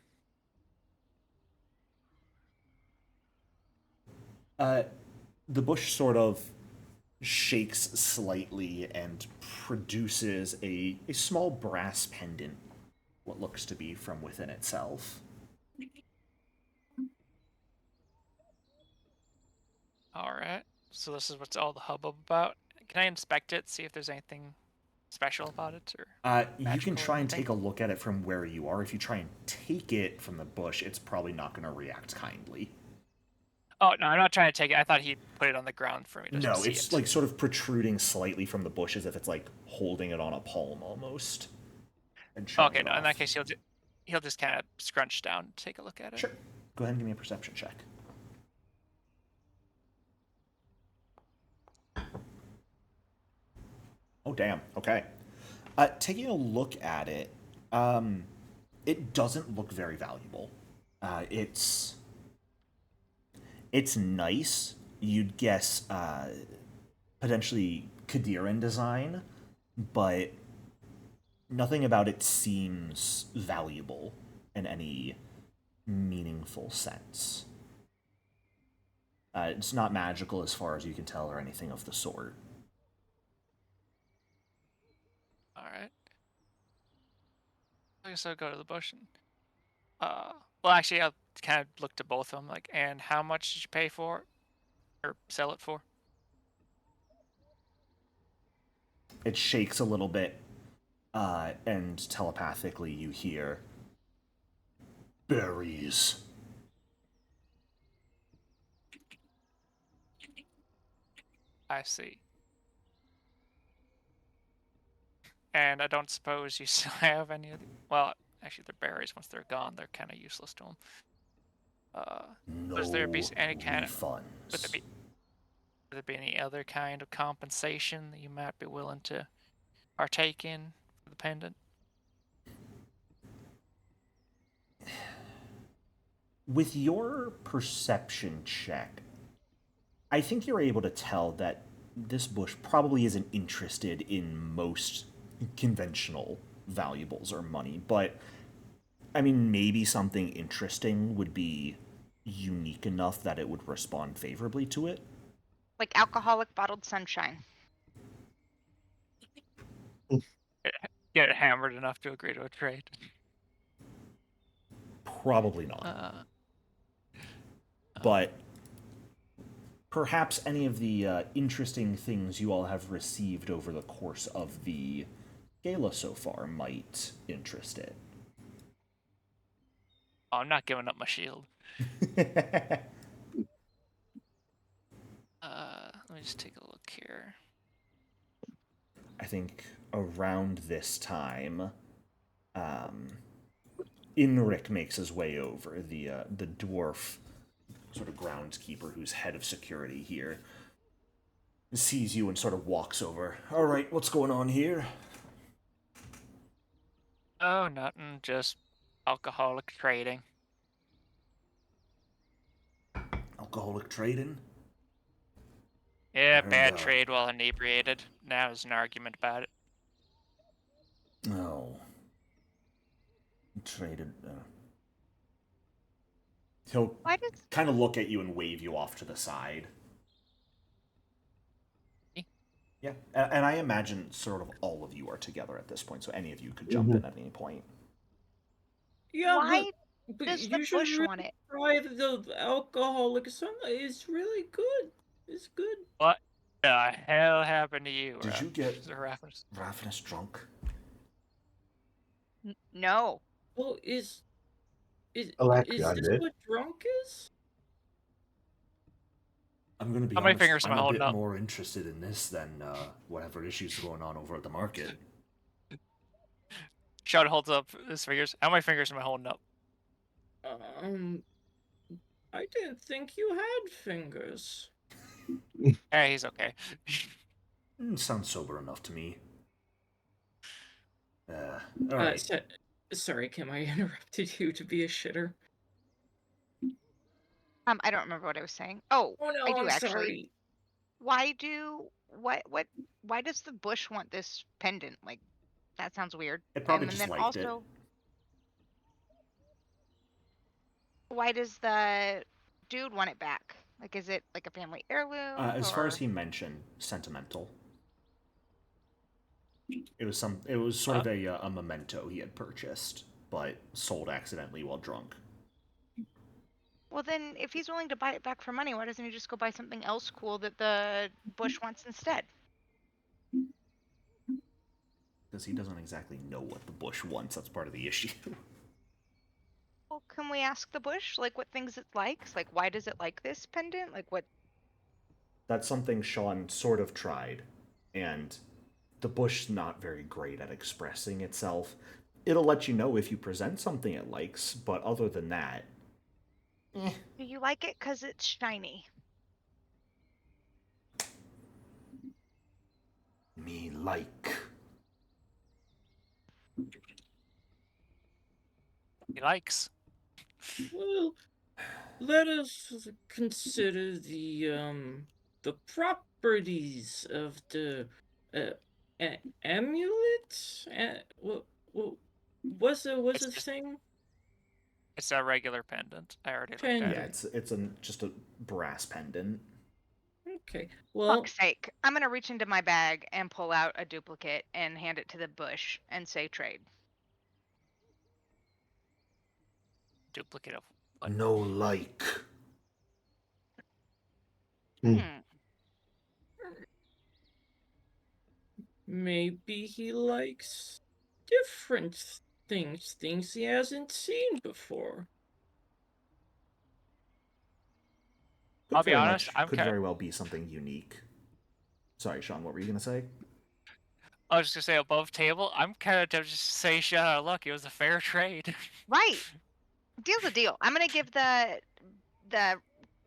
The bush sort of shakes slightly and produces a small brass pendant, what looks to be from within itself. All right. So this is what's all the hubbub about. Can I inspect it, see if there's anything special about it, or? You can magical or try and anything? take a look at it from where you are. If you try and take it from the bush, it's probably not going to react kindly. Oh no, I'm not trying to take it. I thought he'd put it on the ground for me to No, see it's it. like sort of protruding slightly from the bush as if it's like holding it on a palm almost. And showing Okay, it no. In that off. case, he'll just kind of scrunch down and take a look at it. Sure. Go ahead and give me a perception check. Oh, damn. Okay. Taking a look at it, it doesn't look very valuable. It's nice. You'd guess potentially Kadiran design, but nothing about it seems valuable in any meaningful sense. It's not magical as far as you can tell or anything of the sort. All right. I guess I'll go to the bush and. Well, actually, I'll kind of look to both of them. Like, and how much did you pay for it, or sell it for? It shakes a little bit, and telepathically you hear berries. I see. And I don't suppose you still have any of the. Well, actually, they're berries. Once they're gone, they're kind of useless to them. No Was there be any kind of? refunds. Would there be any other kind of compensation that you might be willing to partake in for the pendant? With your perception check, I think you're able to tell that this bush probably isn't interested in most conventional valuables or money, but I mean, maybe something interesting would be unique enough that it would respond favorably to it. Like alcoholic bottled sunshine. Get hammered enough to agree to a trade. Probably not. But perhaps any of the interesting things you all have received over the course of the gala so far might interest it. Oh, I'm not giving up my shield. Let me just take a look here. I think around this time, Inric makes his way over, the dwarf sort of groundskeeper who's head of security here, sees you and sort of walks over. All right, what's going on here? Oh, nothing. Just alcoholic trading. Alcoholic trading? Yeah, heard, bad trade while inebriated. Now there's an argument about it. Oh. Traded. He'll Why does kind of look at you and wave you off to the side. Me? Yeah, and I imagine sort of all of you are together at this point, so any of you could jump in at any point. Yeah, why but does you the should bush really want it? try the alcoholic sunlight. It's really good. It's good. What the hell happened to you, Did you get Raffles? ravenous drunk? No. Well, is Alexia this did. what drunk is? I'm gonna be How many honest, fingers am I'm I a holding bit up? more interested in this than whatever issues are going on over at the market. Sean holds up his fingers. How many fingers am I holding up? I didn't think you had fingers. Hey, he's okay. Sounds sober enough to me. All right. Sorry, Kim, I interrupted you to be a shitter. I don't remember what I was saying. Oh, Oh no, I do I'm actually. sorry. Why does the bush want this pendant? Like, that sounds weird. It probably And just then liked it. also, why does the dude want it back? Like, is it like a family heirloom? As far as or- he mentioned, sentimental. It was sort of a memento he had purchased, but sold accidentally while drunk. Well, then, if he's willing to buy it back for money, why doesn't he just go buy something else cool that the bush wants instead? Because he doesn't exactly know what the bush wants. That's part of the issue. Well, can we ask the bush, like, what things it likes? Like, why does it like this pendant? Like, what? That's something Sean sort of tried, and the bush's not very great at expressing itself. It'll let you know if you present something it likes, but other than that, Do you like it because it's shiny? me like. He likes. Well, let us consider the properties of the amulet. Was It's a just- thing? It's a regular pendant. I already looked at Yeah, it. it's just a brass pendant. Okay. Well, Fuck's sake. I'm gonna reach into my bag and pull out a duplicate and hand it to the bush and say trade. Duplicate of what? No like. Hmm. maybe he likes different things he hasn't seen before. I'll be honest, Could very well be something unique. Sorry, Sean, what were you gonna say? I was just gonna say above table. I'm kind of tempted to say shut out of luck. It was a fair trade. Right. Deal's a deal. I'm gonna give the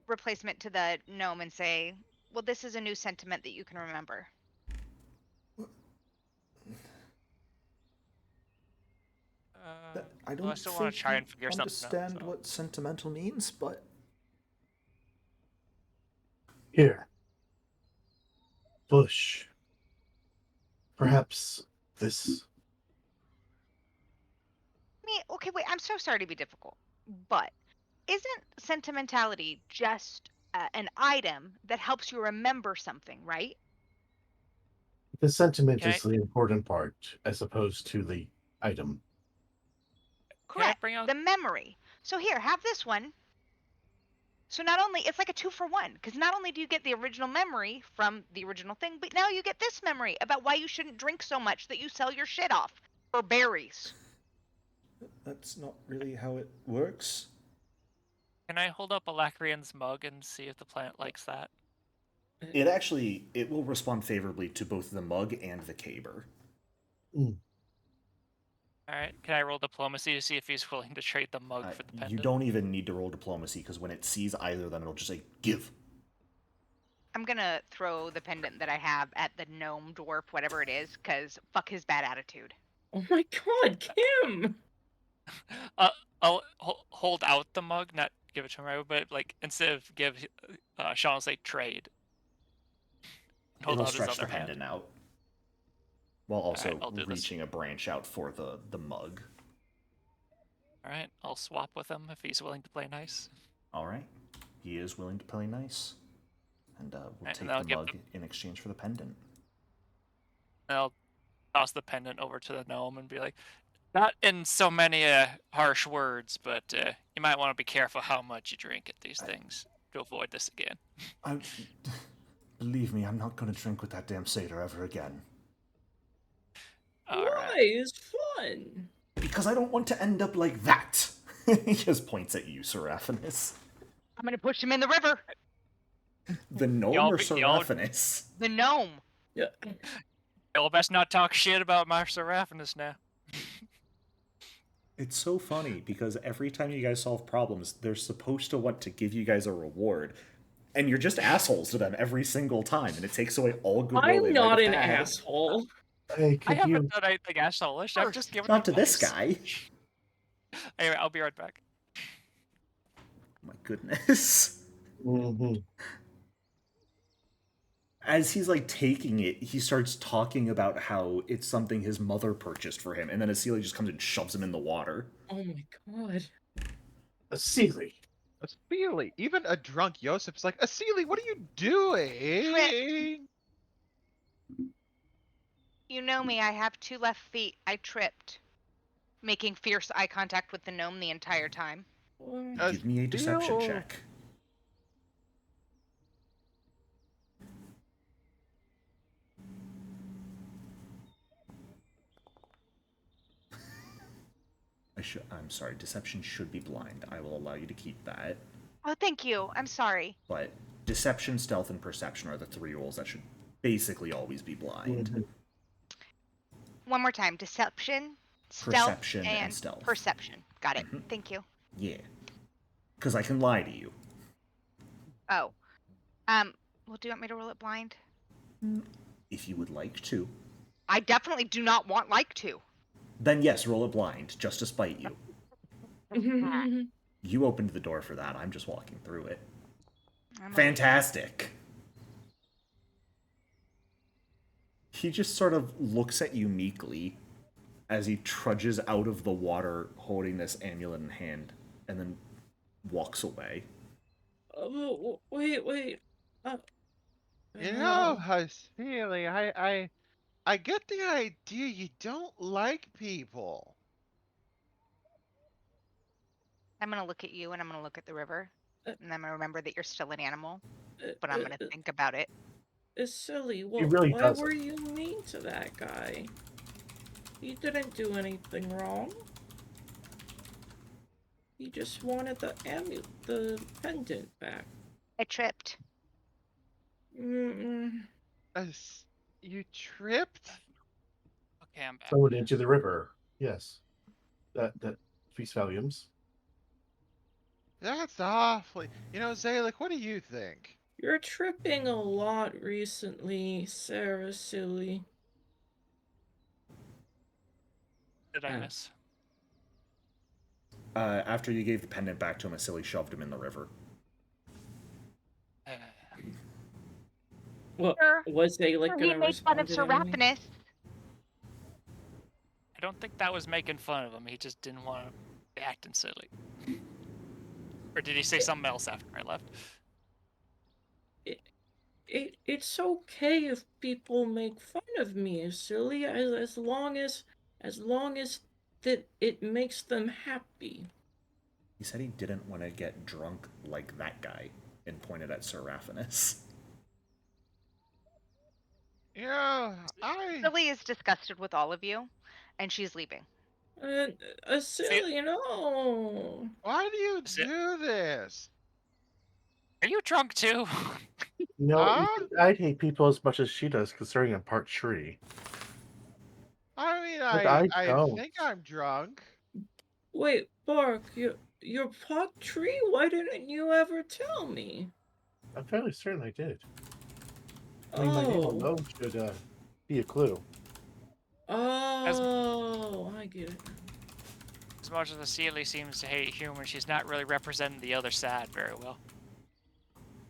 replacement to the gnome and say, well, this is a new sentiment that you can remember. I well, I still want to try and figure something out. understand what sentimental means, but Here. Bush. Perhaps this. Okay, wait, I'm so sorry to be difficult, but isn't sentimentality just an item that helps you remember something, right? The sentiment Can I- is the important part, as opposed to the item. Can I Correct. bring out- The memory. So here, have this one. So not only it's like a 2-for-1, because not only do you get the original memory from the original thing, but now you get this memory about why you shouldn't drink so much that you sell your shit off for berries. That's not really how it works. Can I hold up Alacrian's mug and see if the plant likes that? It will respond favorably to both the mug and the caber. Alright, can I roll diplomacy to see if he's willing to trade the mug for the pendant? You don't even need to roll diplomacy, because when it sees either of them, it'll just say, give. I'm gonna throw the pendant that I have at the gnome, dwarf, whatever it is, because fuck his bad attitude. Oh my god, Kim! I'll hold out the mug, not give it to him right, but like instead of give Sean, say trade. Hold It'll out his stretch the other hand. pendant out, while also I'll do this. reaching a branch out for the mug. Alright, I'll swap with him if he's willing to play nice. All right, he is willing to play nice, and we'll Right, take and I'll the give mug in exchange for the pendant. And I'll toss the pendant over to the gnome and be like, not in so many harsh words, but you might want to be careful how much you drink at these things to avoid this again. Believe me, I'm not going to drink with that damn satyr ever again. Why? It's fun. Because I don't want to end up like that. He just points at you, Seraphinus. I'm gonna push him in the river. The gnome Y'all or be- y'all- Seraphinus? The gnome. Yeah. Y'all best not talk shit about my Seraphinus now. It's so funny because every time you guys solve problems, they're supposed to want to give you guys a reward, and you're just assholes to them every single time, and it takes away all goodwill. they I'm might not have an had. asshole. Hey, I could haven't you? done anything asshole-ish. I've just given Not you to this nice. guy. Anyway, I'll be right back. My goodness. Mm-hmm. As he's like taking it, he starts talking about how it's something his mother purchased for him, and then Asili just comes and shoves him in the water. Oh my god. Asili. Asili, even a drunk Yosef's like, Asili, what are you doing? You know me, I have 2 left feet. I tripped. Making fierce eye contact with the gnome the entire time. What? Give me a deception Asili. check. I'm sorry, deception should be blind. I will allow you to keep that. Oh, thank you. I'm sorry. But deception, stealth, and perception are the 3 rolls that should basically always be blind. Mhm. One more time. Deception, stealth, Perception, and stealth. Perception. Got it. Mhm. Thank you. Yeah. Because I can lie to you. Oh. Well, do you want me to roll it blind? If you would like to. I definitely do not want like to. Then yes, roll it blind, just to spite you. You opened the door for that, I'm just walking through it. Fantastic! He just sort of looks at you meekly as he trudges out of the water holding this amulet in hand, and then walks away. Wait. You know, Asili, I get the idea you don't like people. I'm gonna look at you and I'm gonna look at the river. And I'm gonna remember that you're still an animal. But I'm gonna think about it. It's silly. really Why doesn't. were you mean to that guy? He didn't do anything wrong. He just wanted the pendant back. I tripped. You tripped? Okay, I'm back. Throw it into the river. Yes. That speaks volumes. That's awfully. You know, Zalek, what do you think? You're tripping a lot recently, Sarah Silly. Did I miss? After you gave the pendant back to him, Asili shoved him in the river. Well, Sure. was they like Sure, gonna he made fun of respond anyway? Seraphinus. I don't think that was making fun of him. He just didn't want to be acting silly. Or did he say something else after I left? it's okay if people make fun of me, silly, as long as that it makes them happy. He said he didn't want to get drunk like that guy, and pointed at Sir Raphanus. Yeah, Lily is disgusted with all of you, and she's leaving. Silly, no. Why do you Is it- do this? Are you drunk too? No, Huh? I'd hate people as much as she does, considering I'm part tree. I mean, But I I don't. think I'm drunk. Wait, Bark, you're pot tree? Why didn't you ever tell me? I'm fairly certain I did. I mean, my name Oh, alone should be a clue. I get it. As much as the Sealy seems to hate humans, she's not really representing the other side very well.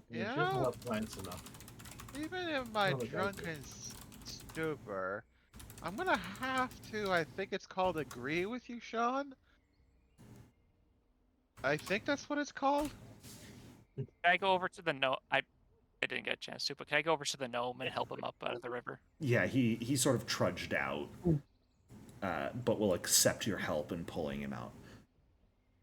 Yeah. She Yeah. doesn't love plants enough. Even in my No, it doesn't. drunken stupor, I'm gonna have to, I think it's called agree with you, Sean? I think that's what it's called. Can I go over to the gnome? I didn't get a chance to, but can I go over to the gnome and help him up out of the river? Yeah, he sort of trudged out, but will accept your help in pulling him out.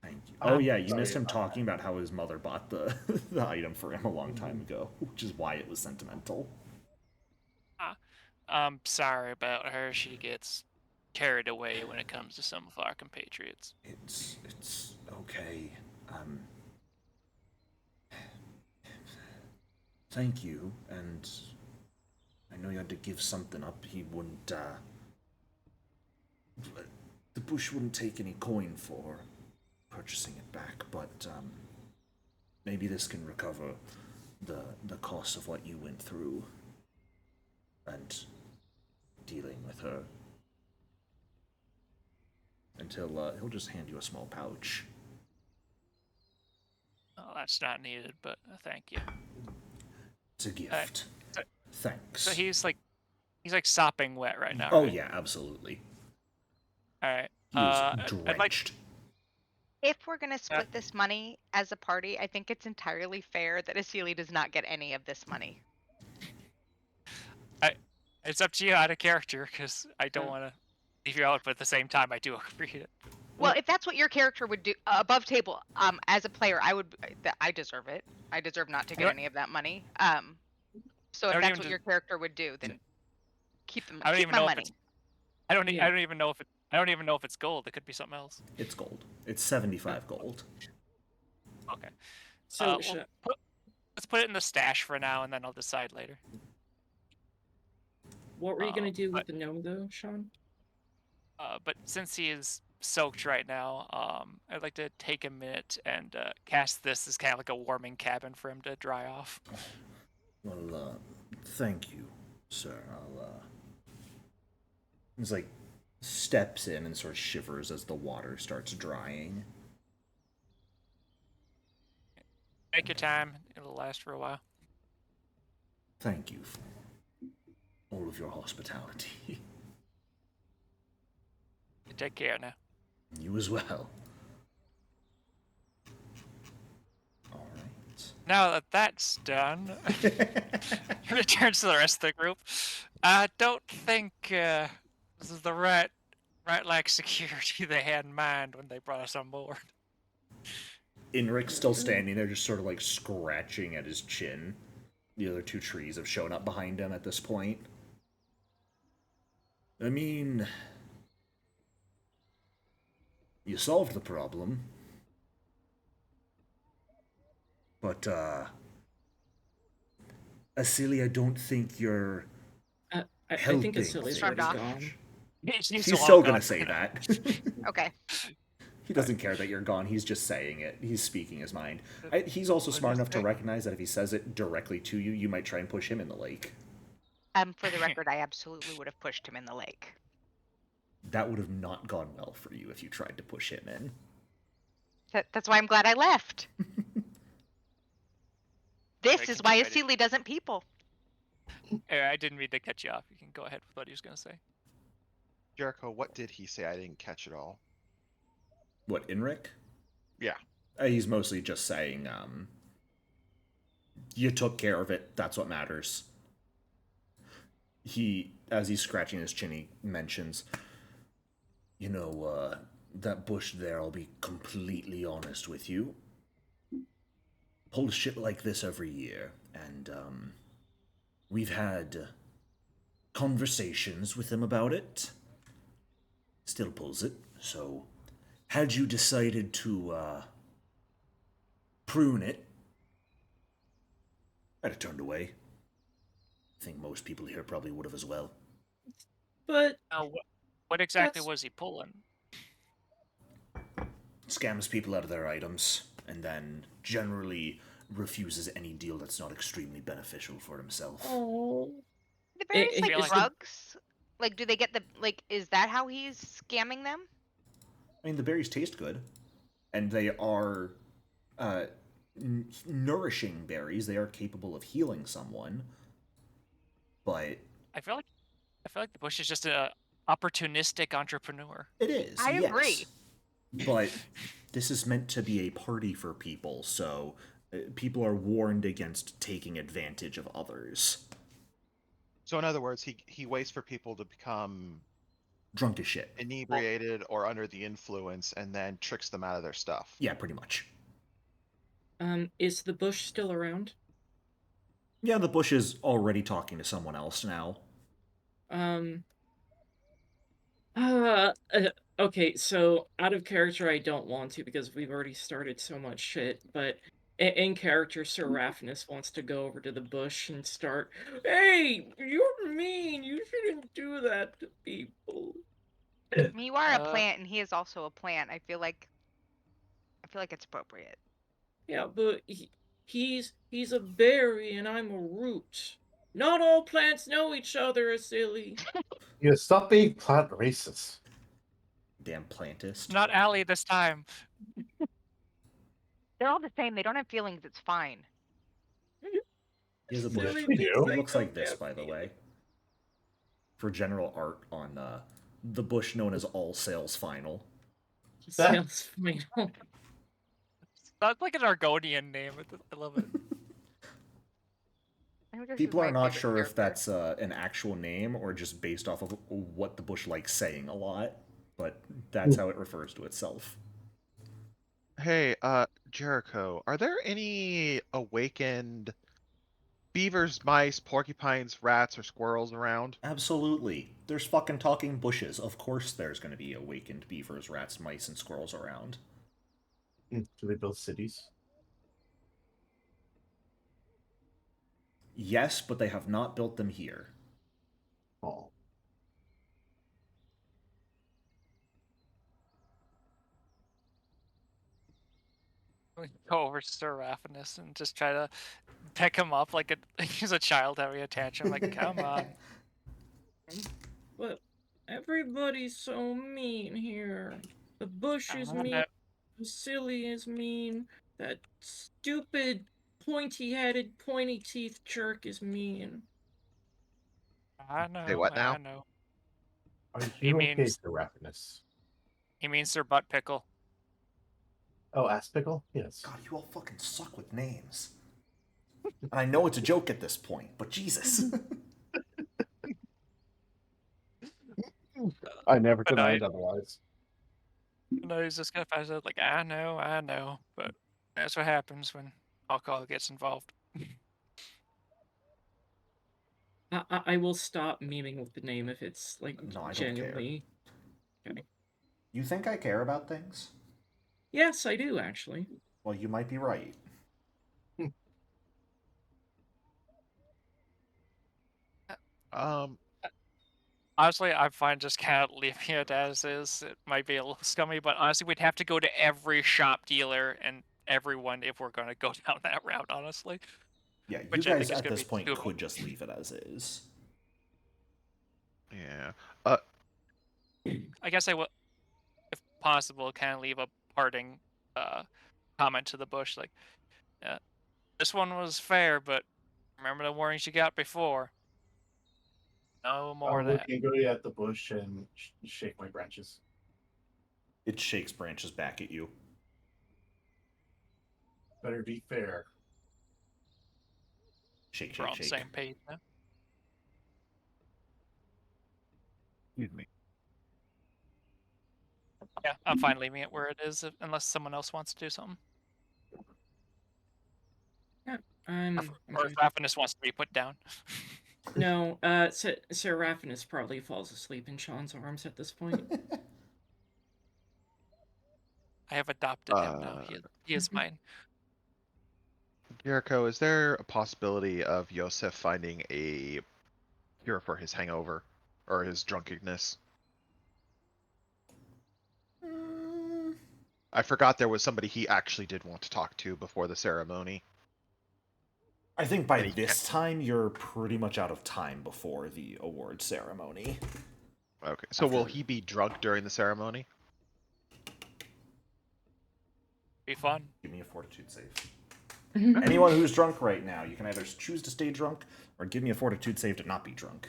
Thank you. Oh I'm yeah, you sorry missed him about talking about how his mother bought the the item for him a long time ago, which is why it was sentimental. I'm sorry about her. She gets carried away when it comes to some of our compatriots. It's okay. Thank you, and I know you had to give something up. He wouldn't, the bush wouldn't take any coin for purchasing it back, but, maybe this can recover the cost of what you went through and dealing with her. And he'll just hand you a small pouch. Oh, that's not needed, but thank you. It's a gift. so- Thanks. So he's like sopping wet right now. Oh right? yeah, absolutely. All right. He is I'd like. drenched. If we're gonna split this money as a party, I think it's entirely fair that Asili does not get any of this money. It's up to you out of character, because I don't Yeah. want to leave you out, but at the same time, I do agree it. Well, if that's what your character would do above table, as a player, I deserve it. I deserve not to get What? any of that money. So I if don't that's even what just- your character would do, then keep them. I don't Keep even my know money. if it's. I don't. Yeah. I don't even know if it. I don't even know if it's gold. It could be something else. It's gold. It's 75 gold. Okay. So, Well, let's put it in the stash for now, and then I'll decide later. what were you gonna do with but- the gnome, though, Sean? But since he is soaked right now, I'd like to take a minute and cast this as kind of like a warming cabin for him to dry off. Well, thank you, sir. He's like, steps in and sort of shivers as the water starts drying. Take your time. It'll last for a while. Thank you for all of your hospitality. Take care now. You as well. Alright. Now that that's done, returns to the rest of the group. I don't think this is the right like security they had in mind when they brought us on board. Inric's still standing there, just sort of like scratching at his chin. The other two trees have shown up behind him at this point. I mean, you solved the problem. But, Asili, I don't think you're I think helping. Asili's Turned already off. gone. He's He's still gonna say that. Okay. He doesn't care that you're gone. He's just saying it. He's speaking his mind. He's also smart enough to recognize that if he says it directly to you, you might try and push him in the lake. For the record, I absolutely would have pushed him in the lake. That would have not gone well for you if you tried to push him in. That's why I'm glad I left. This Right, is why continue, Asili doesn't people. I didn't mean to cut you off. You can go ahead with what he was gonna say. Jericho, what did he say? I didn't catch it all. What, Inric? Yeah. He's mostly just saying, You took care of it. That's what matters. As he's scratching his chin, he mentions, that bush there, I'll be completely honest with you, pulls shit like this every year, and, we've had conversations with him about it. Still pulls it, so had you decided to, prune it, I'd have turned away. I think most people here probably would have as well. But Now, what exactly That's- was he pulling? Scams people out of their items, and then generally refuses any deal that's not extremely beneficial for himself. oh, The berries it like feels like- drugs? Like, do they get the Is that how he's scamming them? I mean, the berries taste good, and they are nourishing berries. They are capable of healing someone, but I feel like the bush is just a opportunistic entrepreneur. it is. I yes. agree. But this is meant to be a party for people, so people are warned against taking advantage of others. So in other words, he waits for people to become Drunk as shit. inebriated or under the influence and then tricks them out of their stuff. Yeah, pretty much. Is the bush still around? Yeah, the bush is already talking to someone else now. Okay, so out of character, I don't want to because we've already started so much shit, but in character, Sir Raphanus wants to go over to the bush and start, hey, you're mean, you shouldn't do that to people. I mean, you are a Uh, plant, and he is also a plant. I feel like it's appropriate. Yeah, but he's a berry and I'm a root. Not all plants know each other, silly. You stop being plant racist. Damn plantist. not Allie this time. They're all the same. They don't have feelings. It's fine. He has a Yes, bush. we He do. looks like this, by the way. For general art on the bush known as All Sales Final. Sounds final. That's like an Argonian name. I love it. I think this is People are my not favorite sure if character. that's an actual name or just based off of what the bush likes saying a lot, but that's how it refers to itself. Hey, Jericho, are there any awakened beavers, mice, porcupines, rats, or squirrels around? Absolutely. There's fucking talking bushes. Of course there's going to be awakened beavers, rats, mice, and squirrels around. Do they build cities? Yes, but they have not built them here. Oh. We go over to Sir Raphanus and just try to pick him up like he's a child having a tantrum. Like, come on. But everybody's so mean here. The bush is I mean, know. the silly is mean, that stupid, pointy-headed, pointy-teethed jerk is mean. I know. Say what now? I know. Are He you okay, means- Sir Raphanus? He means Sir Butt Pickle. Oh, Aspickle? Yes. God, you all fucking suck with names. And I know it's a joke at this point, but Jesus. I never But denied otherwise. No, he's just gonna pass out like, I know. But that's what happens when alcohol gets involved. I will stop memeing with the name if it's like No, I don't genuinely. You think I care about things? Yes, I do actually. Well, you might be right. Honestly, I find just kind of leaving it as is. It might be a little scummy, but honestly, we'd have to go to every shop dealer and everyone if we're going to go down that route, honestly. Yeah, you Which I think guys is at gonna this be point too could much. just leave it as is. Yeah. I guess I will, if possible, kind of leave a parting comment to the bush, like, this one was fair, but remember the warnings you got before. No more of I'm that. looking at the bush and shake my branches. It shakes branches back at you. Better be fair. Shake, We're shake, on the shake. same page now. Excuse me. Yeah, I'm fine leaving it where it is, unless someone else wants to do something. Yeah, Or I'm if good. Ravenous wants to be put down. No, Seraphinus probably falls asleep in Sean's arms at this point. I have adopted him now. He is mine. Jericho, is there a possibility of Yosef finding a cure for his hangover or his drunkenness? Mm, I forgot there was somebody he actually did want to talk to before the ceremony. I think by And he this time, you're pretty much out of time before the award ceremony. Okay, so will After- he be drunk during the ceremony? Be fun. Give me a fortitude save. Anyone who's drunk right now, you can either choose to stay drunk or give me a fortitude save to not be drunk.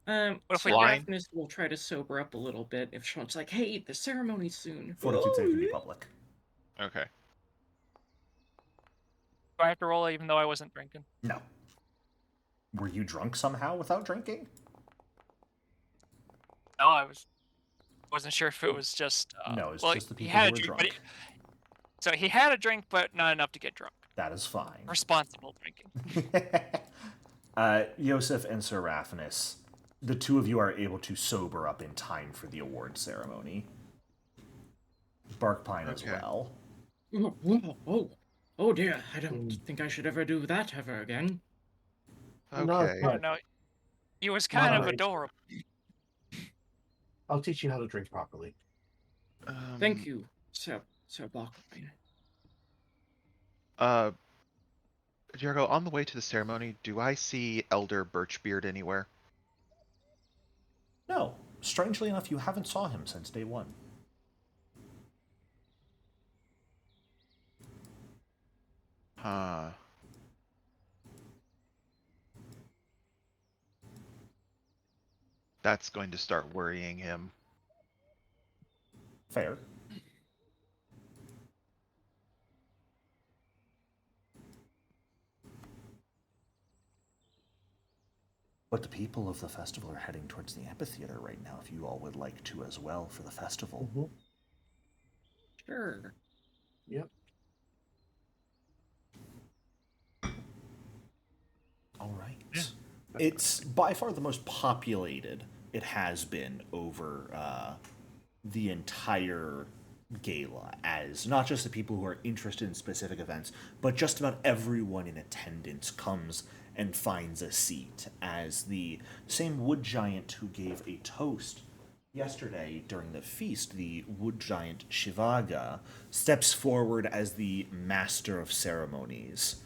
What if we Seraphinus will try to sober up a little bit if Sean's like, "Hey, the ceremony's soon." Fortitude save can be public. Okay. Do I have to roll even though I wasn't drinking? No. Were you drunk somehow without drinking? No, I wasn't sure if it was just. No, it's well, just the he people had who a were drink, drunk. so he had a drink, but not enough to get drunk. That is fine. Responsible drinking. Yosef and Seraphinus, the two of you are able to sober up in time for the award ceremony. Barkpine as Okay. well. Oh dear! I don't think I should ever do that ever again. No, Okay. but No, he was kind of Moderate. adorable. I'll teach you how to drink properly. Thank you, Sir Barkline. Jericho, on the way to the ceremony, do I see Elder Birchbeard anywhere? No, strangely enough, you haven't saw him since day one. Huh. That's going to start worrying him. Fair. But the people of the festival are heading towards the amphitheater right now, if you all would like to as well for the festival. Mm-hmm. Sure. Yep. All right. Yeah. It's by far the most populated it has been over the entire gala, as not just the people who are interested in specific events, but just about everyone in attendance comes and finds a seat, as the same wood giant who gave a toast yesterday during the feast, the wood giant Shivaga, steps forward as the master of ceremonies,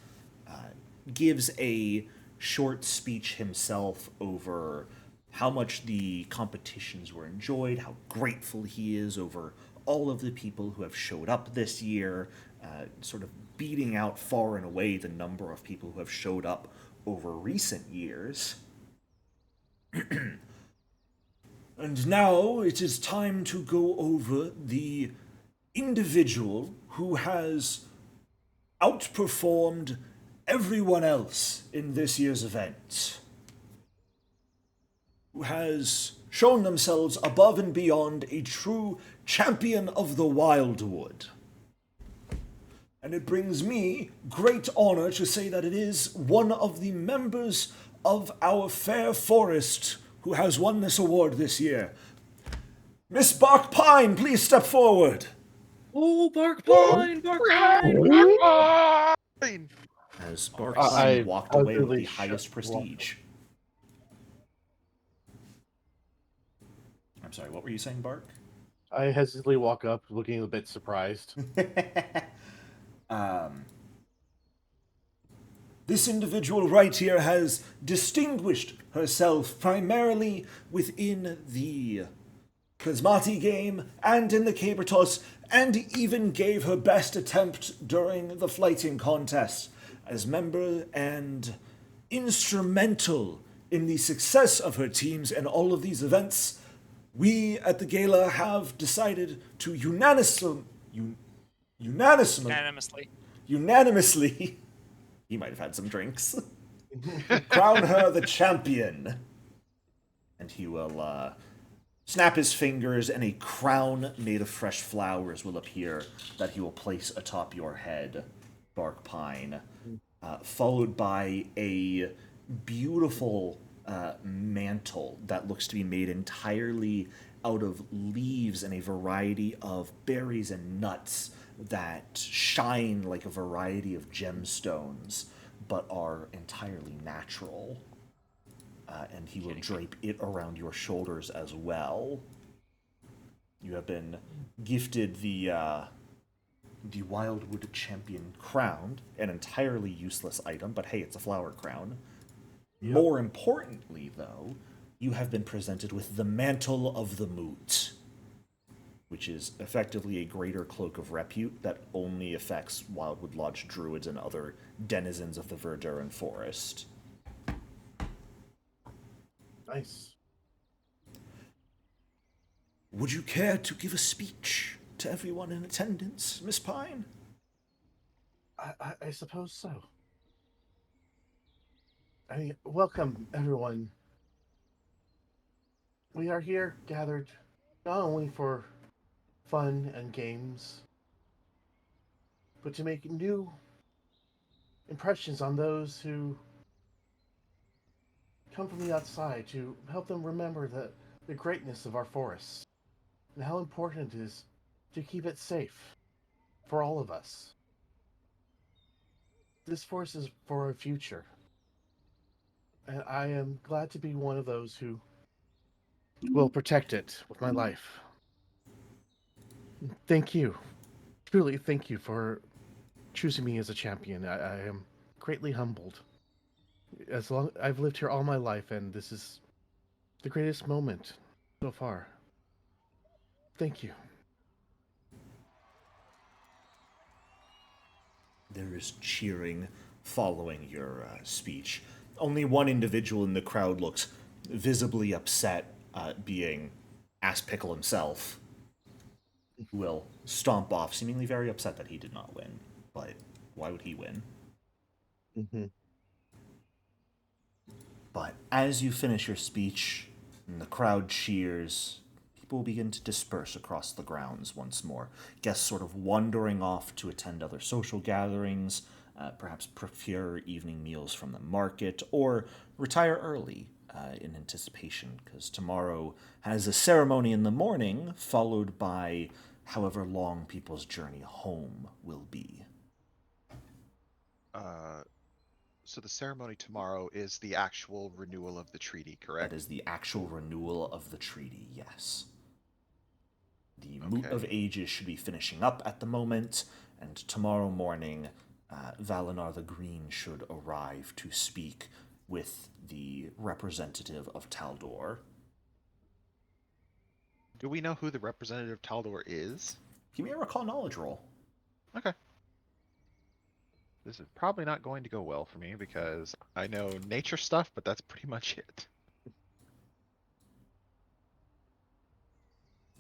gives a short speech himself over how much the competitions were enjoyed, how grateful he is over all of the people who have showed up this year, sort of beating out far and away the number of people who have showed up over recent years. And now it is time to go over the individual who has outperformed everyone else in this year's event, who has shown themselves above and beyond a true champion of the Wildwood. And it brings me great honor to say that it is one of the members of our fair forest who has won this award this year. Miss Barkpine, please step forward. Oh, Barkpine! Barkpine! Fine. As I Barkpine walked away with really the highest should- prestige. I'm sorry, what were you saying, Bark? I hesitantly walk up, looking a bit surprised. This individual right here has distinguished herself primarily within the Prismati game and in the caber toss, and even gave her best attempt during the flighting contest as member and instrumental in the success of her teams in all of these events. We at the gala have decided to unanimously He might have had some drinks. Crown her the champion. And he will snap his fingers, and a crown made of fresh flowers will appear that he will place atop your head, Bark Pine, followed by a beautiful mantle that looks to be made entirely out of leaves and a variety of berries and nuts that shine like a variety of gemstones, but are entirely natural. And he will drape it around your shoulders as well. You have been gifted the Wildwood Champion crown, an entirely useless item, but hey, it's a flower crown. Yep. More importantly, though, you have been presented with the Mantle of the Moot, which is effectively a greater cloak of repute that only affects Wildwood Lodge druids and other denizens of the Verduran Forest. Nice. Would you care to give a speech to everyone in attendance, Miss Pine? I suppose so. I mean, welcome, everyone. We are here gathered not only for fun and games, but to make new impressions on those who come from the outside, to help them remember the greatness of our forests and how important it is to keep it safe for all of us. This forest is for our future, and I am glad to be one of those who will protect it with my life. Thank you. Truly, thank you for choosing me as a champion. I am greatly humbled. I've lived here all my life, and this is the greatest moment so far. Thank you. There is cheering following your speech. Only one individual in the crowd looks visibly upset, being Ass Pickle himself, who will stomp off, seemingly very upset that he did not win. But why would he win? Mm-hmm. But as you finish your speech and the crowd cheers, people will begin to disperse across the grounds once more. Guests sort of wandering off to attend other social gatherings, perhaps procure evening meals from the market, or retire early in anticipation, because tomorrow has a ceremony in the morning, followed by however long people's journey home will be. So the ceremony tomorrow is the actual renewal of the treaty, correct? That is the actual renewal of the treaty, yes. The Moot of Ages should be finishing up at the moment, and tomorrow morning, Valinar the Green should arrive to speak with the representative of Taldor. Do we know who the representative of Taldor is? Give me a recall knowledge roll. Okay. This is probably not going to go well for me because I know nature stuff, but that's pretty much it.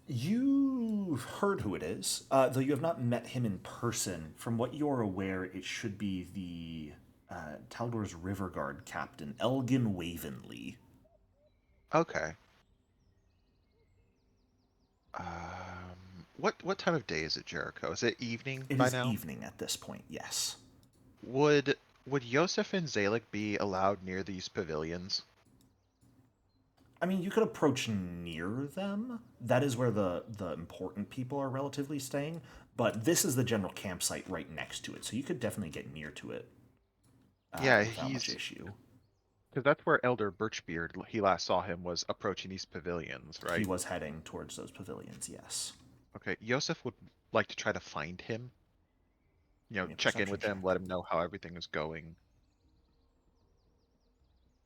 You've heard who it is, though you have not met him in person. From what you're aware, it should be the Taldor's River Guard captain, Elgin Wavenley. Okay. What time of day is it, Jericho? Is it evening by now? It is evening at this point, yes. Would Yosef and Zalek be allowed near these pavilions? I mean, you could approach near them. That is where the important people are relatively staying. But this is the general campsite right next to it, so you could definitely get near to it. Yeah, without much issue. Because that's where Elder Birchbeard, he last saw him, was approaching these pavilions, right? He was heading towards those pavilions, yes. Okay, Yosef would like to try to find him. You know, check in with him, let him know how everything is going.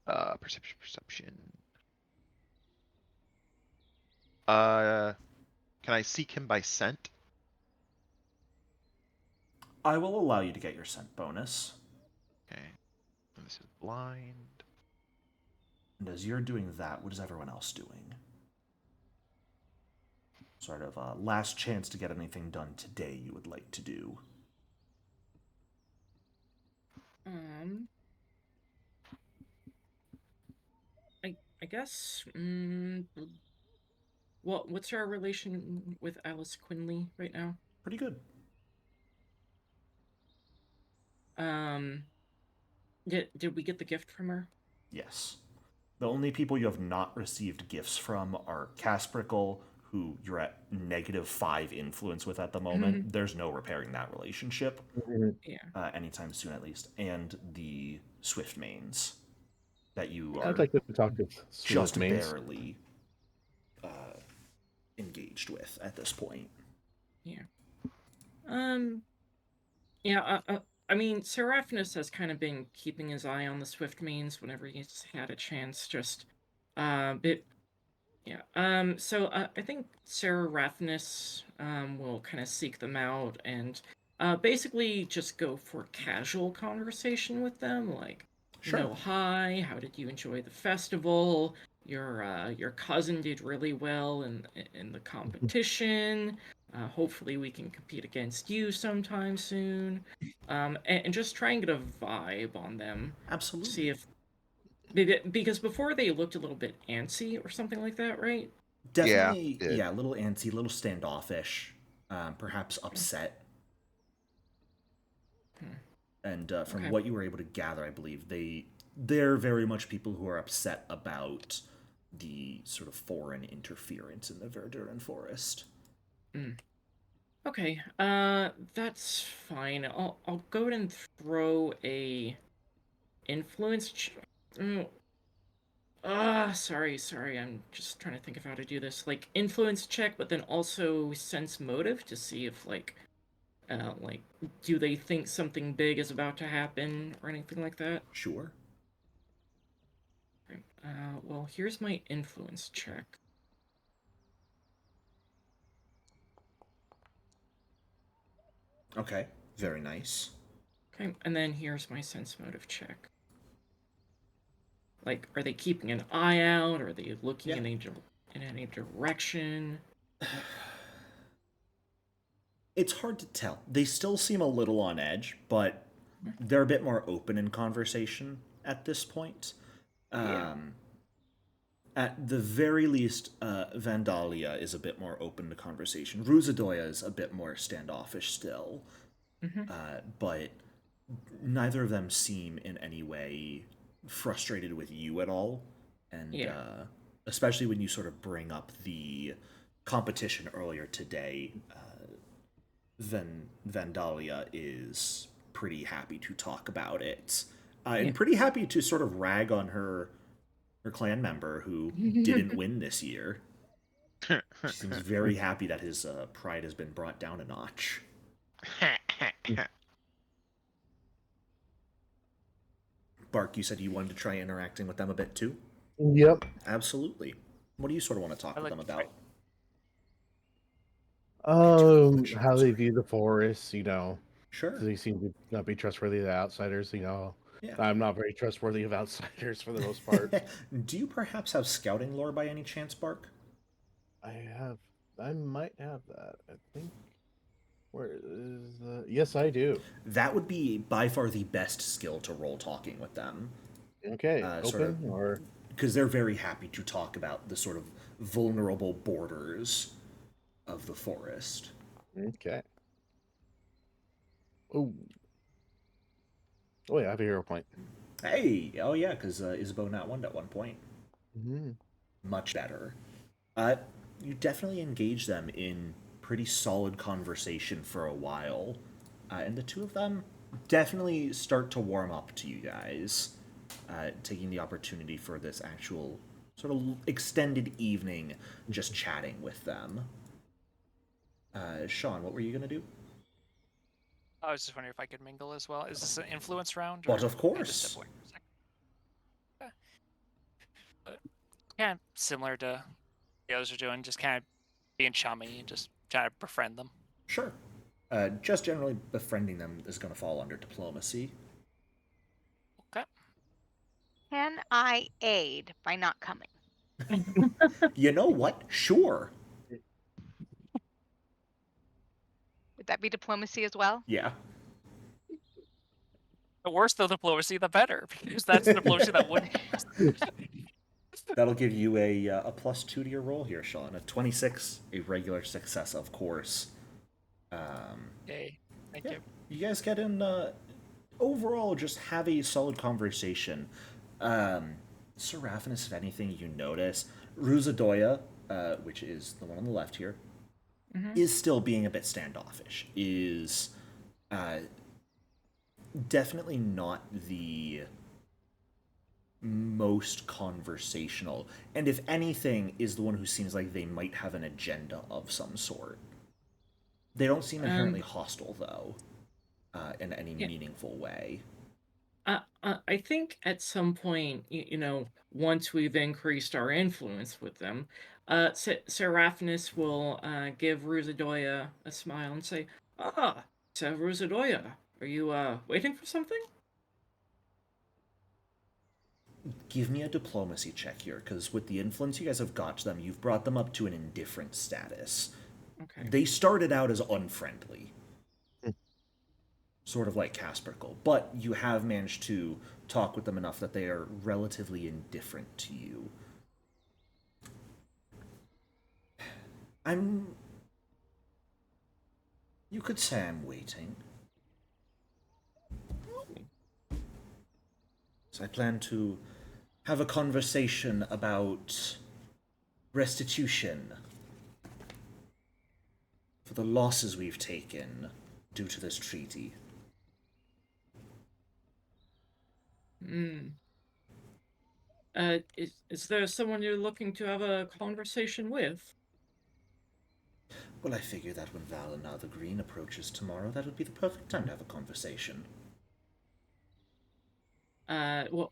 Perception. Can I seek him by scent? I will allow you to get your scent bonus. Okay. And this is blind. And as you're doing that, what is everyone else doing? Sort of last chance to get anything done today you would like to do. I guess. What's our relation with Alice Quinley right now? Pretty good. Did we get the gift from her? Yes. The only people you have not received gifts from are Casprickle, who you're at -5 influence with at the moment. There's no repairing that relationship Yeah. anytime soon, at least, and the Swift Mains that you I'd are like to talk to just Swift Mains. barely engaged with at this point. Yeah. Yeah. I mean, Seraphinus has kind of been keeping his eye on the Swift Mains whenever he's had a chance. Just, bit. Yeah. So I think Seraphinus will kind of seek them out and basically just go for casual conversation with them, like, Sure. hi, how did you enjoy the festival? Your cousin did really well in the competition. Hopefully we can compete against you sometime soon. And just try and get a vibe on them. Absolutely. See if because before they looked a little bit antsy or something like that, right? Definitely, did. yeah, a little antsy, a little standoffish, perhaps upset. And from Okay. what you were able to gather, I believe they're very much people who are upset about the sort of foreign interference in the Verduran Forest. Okay, that's fine. I'll go ahead and throw a influence. Sorry. I'm just trying to think of how to do this. Like influence check, but then also sense motive to see if like, do they think something big is about to happen or anything like that? Sure. Okay. Well, here's my influence check. Okay, very nice. Okay, and then here's my sense motive check. Like, are they keeping an eye out? Are they looking Yeah. in any direction? It's hard to tell. They still seem a little on edge, but they're a bit more open in conversation at this point. Yeah. At the very least, Vandalia is a bit more open to conversation. Ruzadoya is a bit more standoffish still, but neither of them seem in any way frustrated with you at all. And especially when you sort of bring up the competition earlier today, Vandalia is pretty happy to talk about it, and pretty happy to sort of rag on her clan member who didn't win this year. She seems very happy that his pride has been brought down a notch. Bark, you said you wanted to try interacting with them a bit too? Yep. Absolutely. What do you sort of want to talk with them about? How they view the forest, Sure. They seem to not be trustworthy of outsiders, Yeah. I'm not very trustworthy of outsiders for the most part. Do you perhaps have scouting lore by any chance, Bark? I might have that. I think. Where is the? Yes, I do. That would be by far the best skill to roll talking with them. Okay, Sort open or because they're very happy to talk about the sort of vulnerable borders of the forest. okay. Oh, yeah, I have a hero point. Hey, oh yeah, because Isabeau not won at one point. Much better. You definitely engage them in pretty solid conversation for a while, and the two of them definitely start to warm up to you guys, taking the opportunity for this actual sort of extended evening just chatting with them. Sean, what were you gonna do? I was just wondering if I could mingle as well. Is this an influence round? But of can I just step course. away for a second? Yeah. But kind of similar to the others are doing, just kind of being chummy and just trying to befriend them. Sure. Just generally befriending them is going to fall under diplomacy. Okay. Can I aid by not coming? You know what? Sure. Would that be diplomacy as well? Yeah. The worse the diplomacy, the better, because that's the diplomacy that wouldn't. That'll give you a +2 to your roll here, Sean. A 26, a regular success, of course. Yay. Thank Yeah, you. you guys get in. Overall, just have a solid conversation. Seraphinus, if anything, you notice Ruzadoya, which is the one on the left here, is still being a bit standoffish. Is definitely not the most conversational, and if anything, is the one who seems like they might have an agenda of some sort. They don't seem inherently hostile, though, in any meaningful way. I think at some point, once we've increased our influence with them, Seraphinus will give Ruzadoya a smile and say, "Ah, so Ruzadoya, are you waiting for something?" Give me a diplomacy check here, because with the influence you guys have got to them, you've brought them up to an indifferent status. Okay. They started out as unfriendly. Sort of like Casperkle, but you have managed to talk with them enough that they are relatively indifferent to you. You could say I'm waiting. So I plan to have a conversation about restitution for the losses we've taken due to this treaty. Is there someone you're looking to have a conversation with? Well, I figure that when Valinor the Green approaches tomorrow, that would be the perfect time to have a conversation. What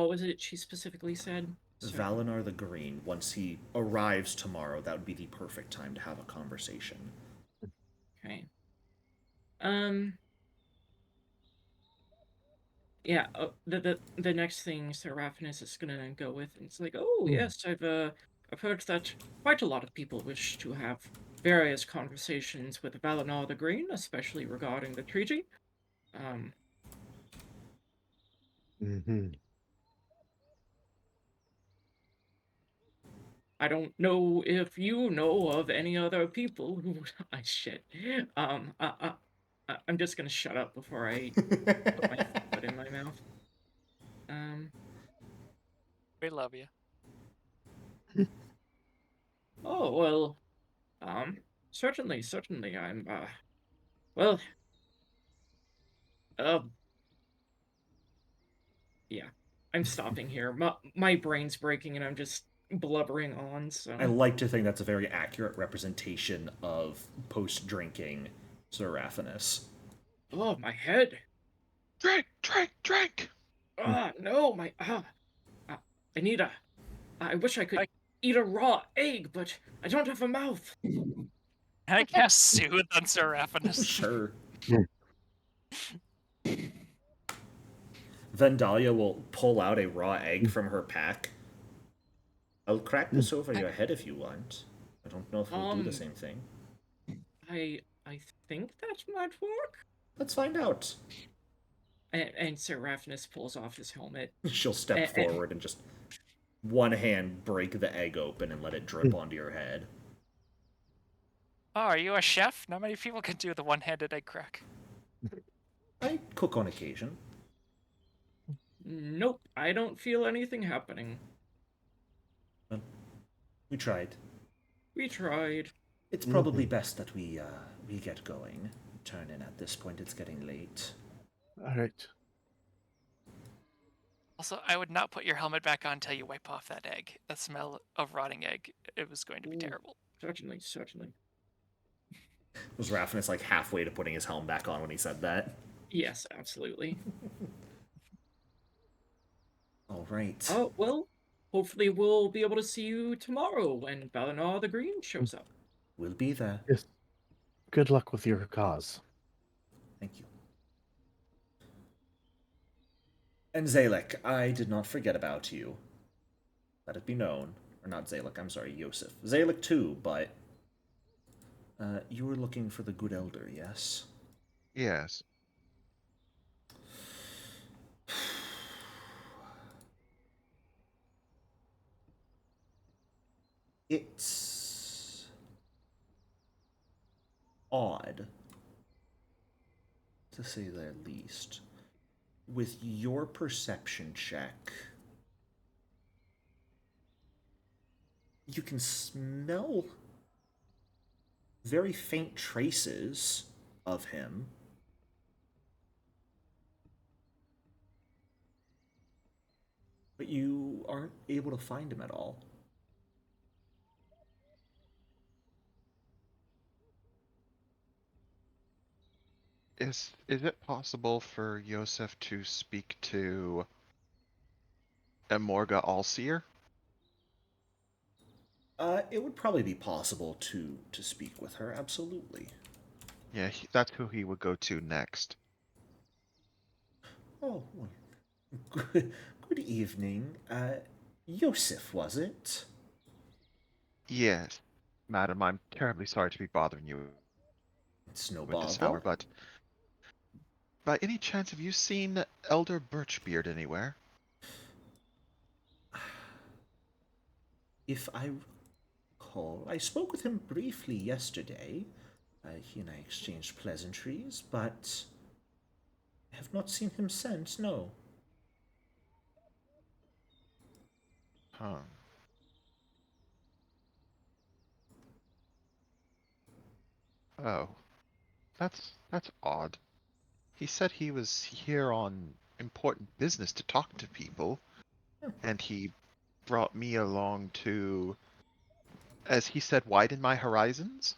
was it she specifically said? Sorry. Valinor the Green, once he arrives tomorrow, that would be the perfect time to have a conversation. Okay. Yeah, the next thing Seraphinus is gonna go with, and it's like, oh yes, I've heard that quite a lot of people wish to have various conversations with Valinor the Green, especially regarding the treaty. I don't know if you know of any other people who shit. I'm just gonna shut up before I put my foot in my mouth. We love you. Oh well, certainly, I'm well, yeah, I'm stopping here. My brain's breaking, and I'm just blubbering on. So I like to think that's a very accurate representation of post-drinking Seraphinus. oh, my head. Drink! Ah, no, my I need a. I wish I could eat a raw egg, but I don't have a mouth. I guess soothe on Seraphinus. Sure. Vandalia will pull out a raw egg from her pack. I'll crack this over your head if you want. I don't know if we'll do the same thing. I think that might work. Let's find out. And Seraphinus pulls off his helmet. She'll step forward and just one hand break the egg open and let it drip onto your head. Oh, are you a chef? Not many people can do the one-handed egg crack. I cook on occasion. Nope, I don't feel anything happening. We tried. We tried. It's probably best that we get going. Turn in at this point, it's getting late. All right. Also, I would not put your helmet back on until you wipe off that egg. The smell of rotting egg, it was going to be terrible. Certainly. Was Raphinus like halfway to putting his helm back on when he said that? Yes, absolutely. All right. Oh, well, hopefully we'll be able to see you tomorrow when Valinor the Green shows up. We'll be there. Yes. Good luck with your cause. Thank you. And Zalek, I did not forget about you. Let it be known. Or not Zalek, I'm sorry, Yosef. Zalek too, but... you were looking for the good elder, yes? Yes. It's odd, to say the least. With your perception check, you can smell very faint traces of him. But you aren't able to find him at all. Is it possible for Yosef to speak to Amorga Allseer? It would probably be possible to speak with her, absolutely. Yeah, that's who he would go to next. Oh, well, good evening. Yosef, was it? Yes, madam, I'm terribly sorry to be bothering you It's no at this bother. hour, but by any chance have you seen Elder Birchbeard anywhere? If I recall, I spoke with him briefly yesterday. He and I exchanged pleasantries, but I have not seen him since, no. Huh. Oh, that's odd. He said he was here on important business to talk to people, and he brought me along to, as he said, widen my horizons?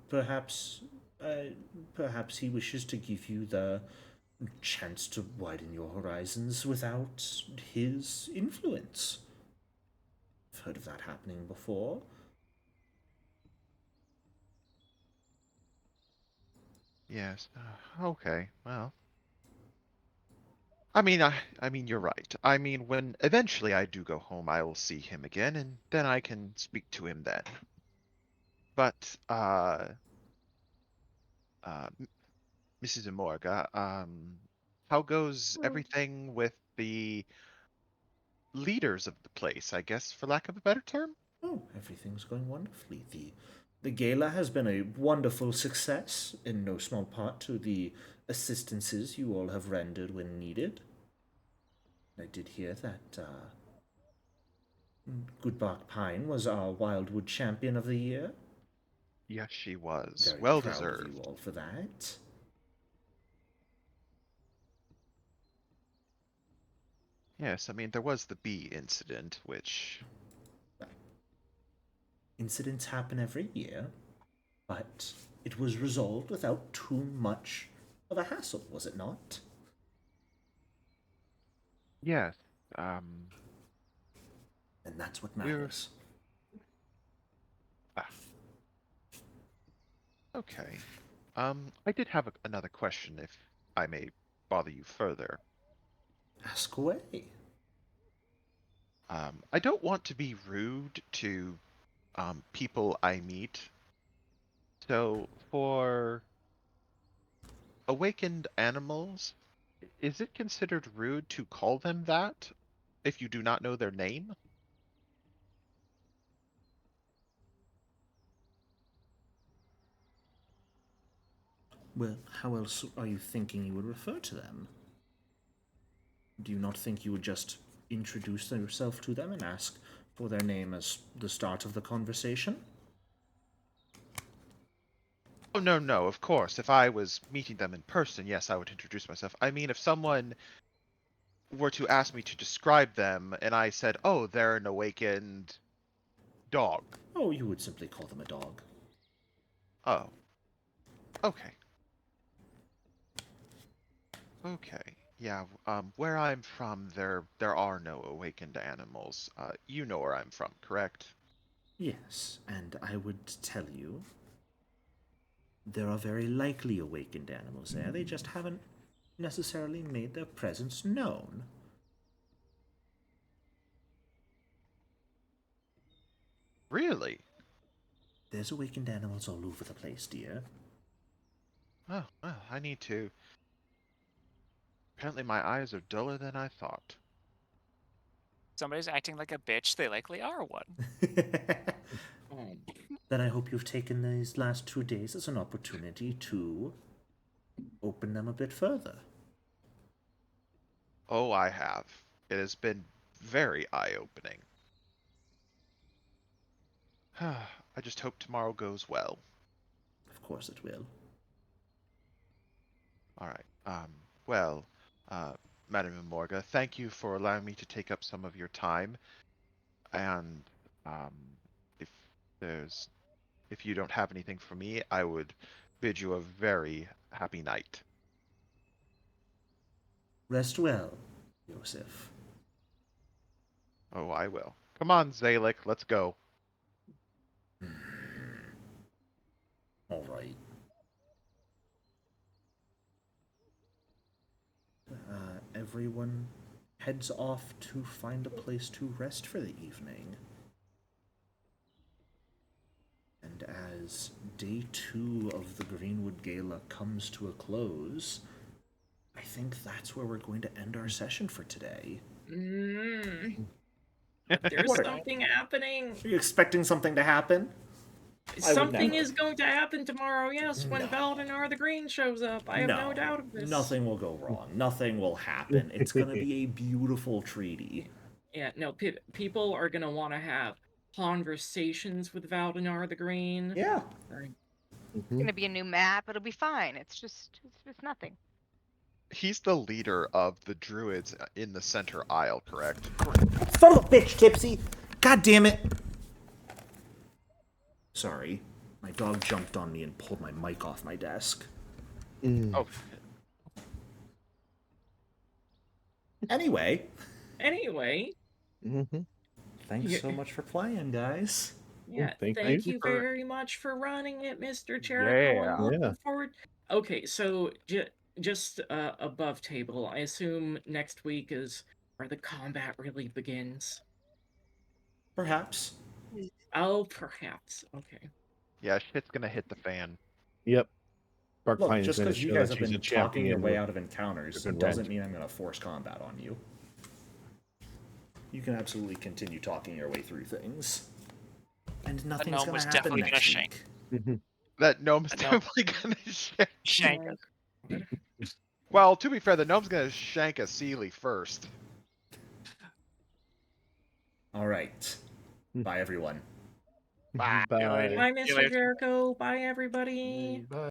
Perhaps, uh, perhaps he wishes to give you the chance to widen your horizons without his influence. I've heard of that happening before. Yes. Okay. Well, I mean, you're right. I mean, when eventually I do go home, I will see him again, and then I can speak to him then. But, Mrs. Amorga, how goes everything with the leaders of the place, I guess, for lack of a better term? Oh, everything's going wonderfully. The gala has been a wonderful success, in no small part to the assistances you all have rendered when needed. I did hear that Goodbark Pine was our Wildwood Champion of the Year. Yes, she was. Very Well proud of you deserved. all for that. Yes, I mean, there was the bee incident, which, Incidents happen every year, but it was resolved without too much of a hassle, was it not? yes, um, And that's what we're, matters. ah, okay. I did have another question, if I may bother you further. Ask away. I don't want to be rude to, people I meet. So, for awakened animals, is it considered rude to call them that if you do not know their name? Well, how else are you thinking you would refer to them? Do you not think you would just introduce yourself to them and ask for their name as the start of the conversation? Oh, no, no, of course. If I was meeting them in person, yes, I would introduce myself. I mean, if someone were to ask me to describe them and I said, oh, they're an awakened dog. Oh, you would simply call them a dog. Oh, okay. Okay. Yeah, where I'm from, there are no awakened animals. You know where I'm from, correct? Yes, and I would tell you there are very likely awakened animals there. They just haven't necessarily made their presence known. Really? There's awakened animals all over the place, dear. Oh, well, I need to. Apparently my eyes are duller than I thought. somebody's acting like a bitch, they likely are one. Then I hope you've taken these last 2 days as an opportunity to open them a bit further. Oh, I have. It has been very eye-opening. I just hope tomorrow goes well. Of course it will. All right. Well, Madam Morga, thank you for allowing me to take up some of your time. And if if you don't have anything for me, I would bid you a very happy night. Rest well, Joseph. Oh, I will. Come on, Zalek, let's go. All right. Everyone heads off to find a place to rest for the evening. And as day 2 of the Greenwood Gala comes to a close, I think that's where we're going to end our session for today. There's What? something happening. Are you expecting something to happen? Something never. is going to happen tomorrow, yes, when Valdenar the Green shows up. I have no doubt of this. Nothing will go wrong. Nothing will happen. It's going to be a beautiful treaty. Yeah, no, people are going to want to have conversations with Valdenar the Green. Yeah. It's gonna be a new map. It'll be fine. It's just nothing. He's the leader of the druids in the center aisle, correct? Son of a bitch, Tipsy! God damn it! Sorry. My dog jumped on me and pulled my mic off my desk. Oh, Anyway, thanks so much for playing, guys. Yeah, Thank thank you you for- very much for running it, Mr. Jericho. Yeah. I'm looking Yeah. forward. Okay, so just above table, I assume next week is where the combat really begins. Perhaps. Oh, perhaps. Okay. yeah, shit's gonna hit the fan. Yep. Bark Look, Pine is just gonna because you show guys that have she's a been talking your champion way with out of encounters different doesn't rent. mean I'm going to force combat on you. You can absolutely continue talking your way through things. And nothing's gnome going was to happen definitely gonna next shank. week. That gnome's The gnome- definitely gonna shank. Shank. Well, to be fair, the gnome's gonna shank a Sealy first. All right. Bye, everyone. Bye. Bye. later. Bye, See you Mr. later. Jericho. Bye, everybody. Bye.